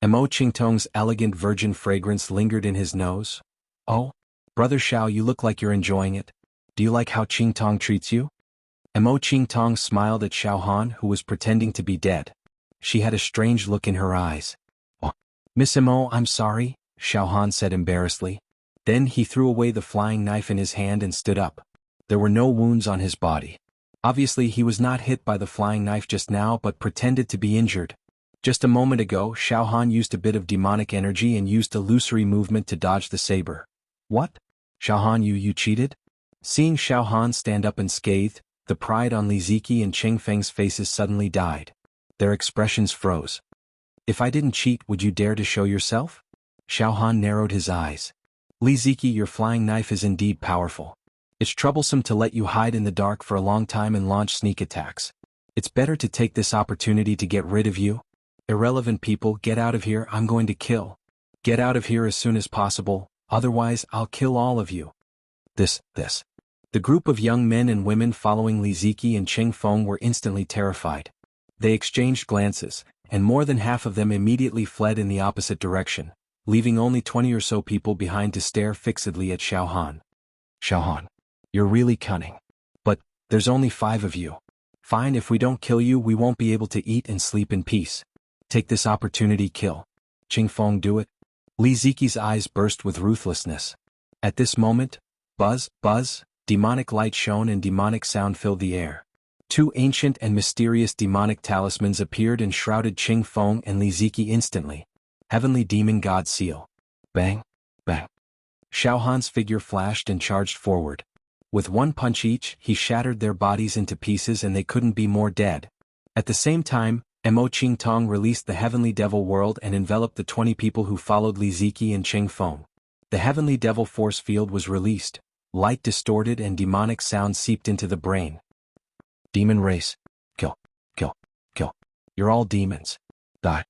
Mo Qingtong's elegant virgin fragrance lingered in his nose. Oh, brother Xiao, you look like you're enjoying it. Do you like how Qingtong treats you? Mo Qingtong smiled at Xiaohan, who was pretending to be dead. She had a strange look in her eyes. Oh, Miss Mo, I'm sorry, Xiaohan said embarrassedly. Then he threw away the flying knife in his hand and stood up. There were no wounds on his body. Obviously he was not hit by the flying knife just now but pretended to be injured. Just a moment ago, Xiaohan used a bit of demonic energy and used illusory movement to dodge the saber. What? Xiaohan, you cheated? Seeing Xiaohan stand up unscathed, the pride on Li Ziqi and Qing Feng's faces suddenly died. Their expressions froze. If I didn't cheat, would you dare to show yourself? Xiaohan narrowed his eyes. Li Ziqi, your flying knife is indeed powerful. It's troublesome to let you hide in the dark for a long time and launch sneak attacks. It's better to take this opportunity to get rid of you. Irrelevant people, get out of here, I'm going to kill. Get out of here as soon as possible, otherwise I'll kill all of you. This. The group of young men and women following Li Ziqi and Qing Feng were instantly terrified. They exchanged glances, and more than half of them immediately fled in the opposite direction, leaving only 20 or so people behind to stare fixedly at Xiao Han. Xiao Han, you're really cunning. But there's only 5 of you. Fine, if we don't kill you we won't be able to eat and sleep in peace. Take this opportunity, kill. Qing Feng, do it. Li Ziqi's eyes burst with ruthlessness. At this moment, buzz, buzz, demonic light shone and demonic sound filled the air. 2 ancient and mysterious demonic talismans appeared and shrouded Qing Feng and Li Ziqi instantly. Heavenly Demon God Seal. Bang, bang. Xiao Han's figure flashed and charged forward. With 1 punch each, he shattered their bodies into pieces and they couldn't be more dead. At the same time, Mo Qing Tong released the Heavenly Devil World and enveloped the 20 people who followed Li Ziqi and Qing Feng. The Heavenly Devil Force Field was released, light distorted and demonic sound seeped into the brain. Demon race. Kill, kill, kill. You're all demons. Die.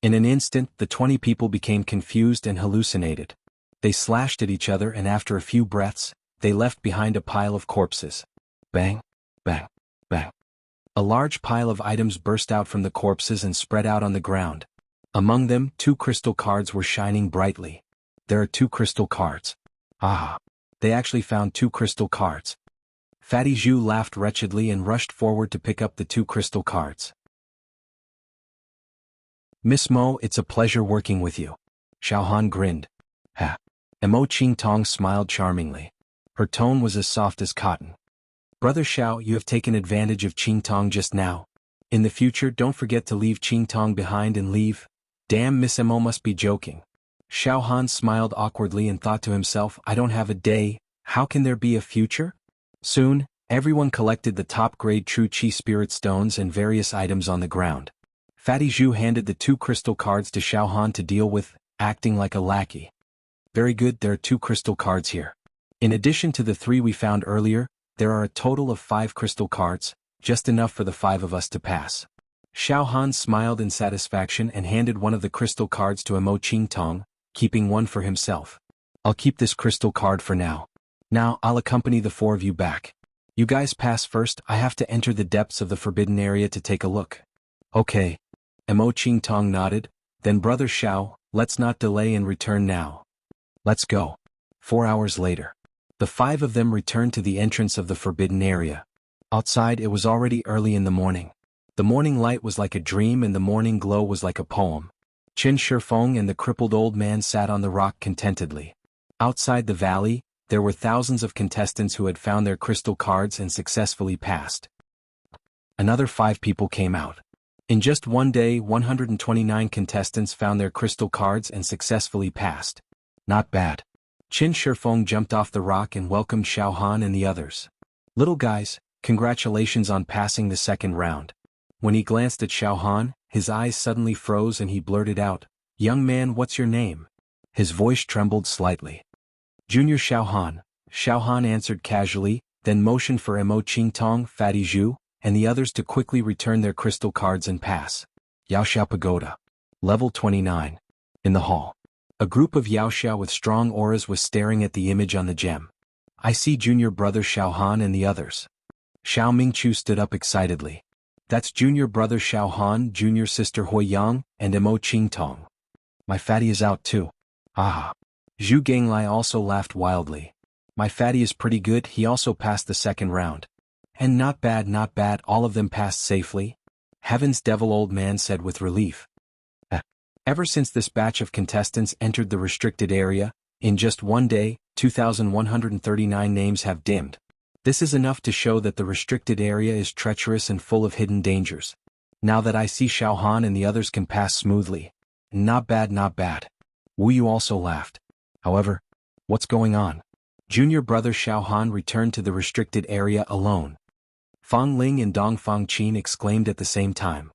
In an instant, the 20 people became confused and hallucinated. They slashed at each other and after a few breaths, they left behind a pile of corpses. Bang, bang, bang. A large pile of items burst out from the corpses and spread out on the ground. Among them, 2 crystal cards were shining brightly. There are 2 crystal cards. Ah! They actually found 2 crystal cards. Fatty Zhu laughed wretchedly and rushed forward to pick up the 2 crystal cards. Miss Mo, it's a pleasure working with you. Xiao Han grinned. Ha! Mo Qing Tong smiled charmingly. Her tone was as soft as cotton. Brother Xiao, you have taken advantage of Qing Tong just now. In the future don't forget to leave Qing Tong behind and leave. Damn, Miss Mo must be joking. Xiao Han smiled awkwardly and thought to himself, I don't have a day, how can there be a future? Soon, everyone collected the top-grade True Qi Spirit Stones and various items on the ground. Fatty Zhu handed the 2 crystal cards to Xiao Han to deal with, acting like a lackey. Very good, there are 2 crystal cards here. In addition to the 3 we found earlier, there are a total of 5 crystal cards, just enough for the 5 of us to pass. Xiao Han smiled in satisfaction and handed one of the crystal cards to Mo Qing Tong, keeping one for himself. I'll keep this crystal card for now. Now I'll accompany the 4 of you back. You guys pass first, I have to enter the depths of the forbidden area to take a look. Okay. Mo Qing Tong nodded, then Brother Xiao, let's not delay and return now. Let's go. 4 hours later. The 5 of them returned to the entrance of the forbidden area. Outside it was already early in the morning. The morning light was like a dream and the morning glow was like a poem. Qin Shifeng and the crippled old man sat on the rock contentedly. Outside the valley, there were thousands of contestants who had found their crystal cards and successfully passed. Another 5 people came out. In just one day 129 contestants found their crystal cards and successfully passed. Not bad. Qin Shifeng jumped off the rock and welcomed Xiao Han and the others. Little guys, congratulations on passing the 2nd round. When he glanced at Xiao Han, his eyes suddenly froze and he blurted out, Young man, what's your name? His voice trembled slightly. Junior Xiao Han. Xiao Han answered casually, then motioned for Mo Qing Tong, Fatty Zhu, and the others to quickly return their crystal cards and pass. Yaoxiao Pagoda. Level 29. In the hall. A group of Yaoxiao with strong auras was staring at the image on the gem. I see junior brother Xiao Han and the others. Xiao Mingqiu stood up excitedly. That's junior brother Xiao Han, junior sister Hui Yang, and Mo Qing Tong. My fatty is out too. Ah. Zhu Ganglai also laughed wildly. My fatty is pretty good, he also passed the 2nd round. And not bad, all of them passed safely. Heaven's devil, old man said with relief. Ever since this batch of contestants entered the restricted area, in just one day, 2,139 names have dimmed. This is enough to show that the restricted area is treacherous and full of hidden dangers. Now that I see Xiao Han and the others can pass smoothly. Not bad. Wu Yu also laughed. However, what's going on? Junior brother Xiao Han returned to the restricted area alone. Fang Ling and Dong Fangqin exclaimed at the same time.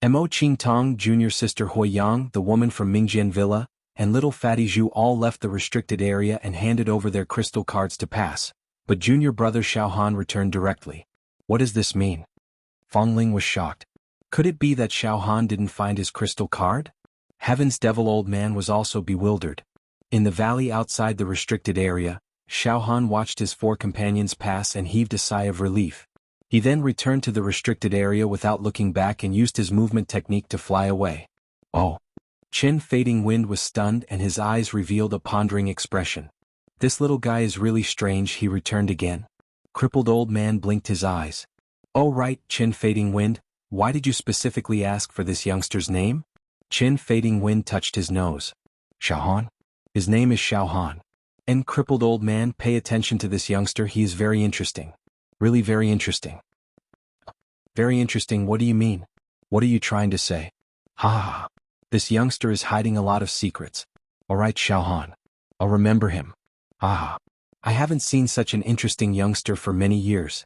Mo Qing Tong, junior sister Hui Yang, the woman from Mingjian Villa, and little Fatty Zhu all left the restricted area and handed over their crystal cards to pass, but junior brother Xiao Han returned directly. What does this mean? Fang Ling was shocked. Could it be that Xiao Han didn't find his crystal card? Heaven's devil, old man was also bewildered. In the valley outside the restricted area, Xiao Han watched his 4 companions pass and heaved a sigh of relief. He then returned to the restricted area without looking back and used his movement technique to fly away. Oh! Qin Fading Wind was stunned and his eyes revealed a pondering expression. This little guy is really strange, he returned again. Crippled old man blinked his eyes. Oh right, Qin Fading Wind, why did you specifically ask for this youngster's name? Qin Fading Wind touched his nose. Xiaohan? His name is Xiaohan. And crippled old man, pay attention to this youngster, he is very interesting. Really very interesting. Very interesting, what do you mean? What are you trying to say? Ha! This youngster is hiding a lot of secrets. Alright Xiaohan. I'll remember him. Ah! I haven't seen such an interesting youngster for many years.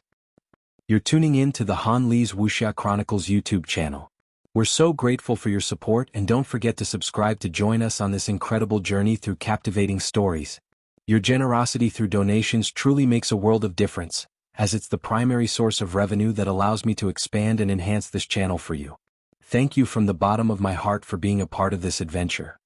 You're tuning in to the Han Li's Wuxia Chronicles YouTube channel. We're so grateful for your support and don't forget to subscribe to join us on this incredible journey through captivating stories. Your generosity through donations truly makes a world of difference, as it's the primary source of revenue that allows me to expand and enhance this channel for you. Thank you from the bottom of my heart for being a part of this adventure.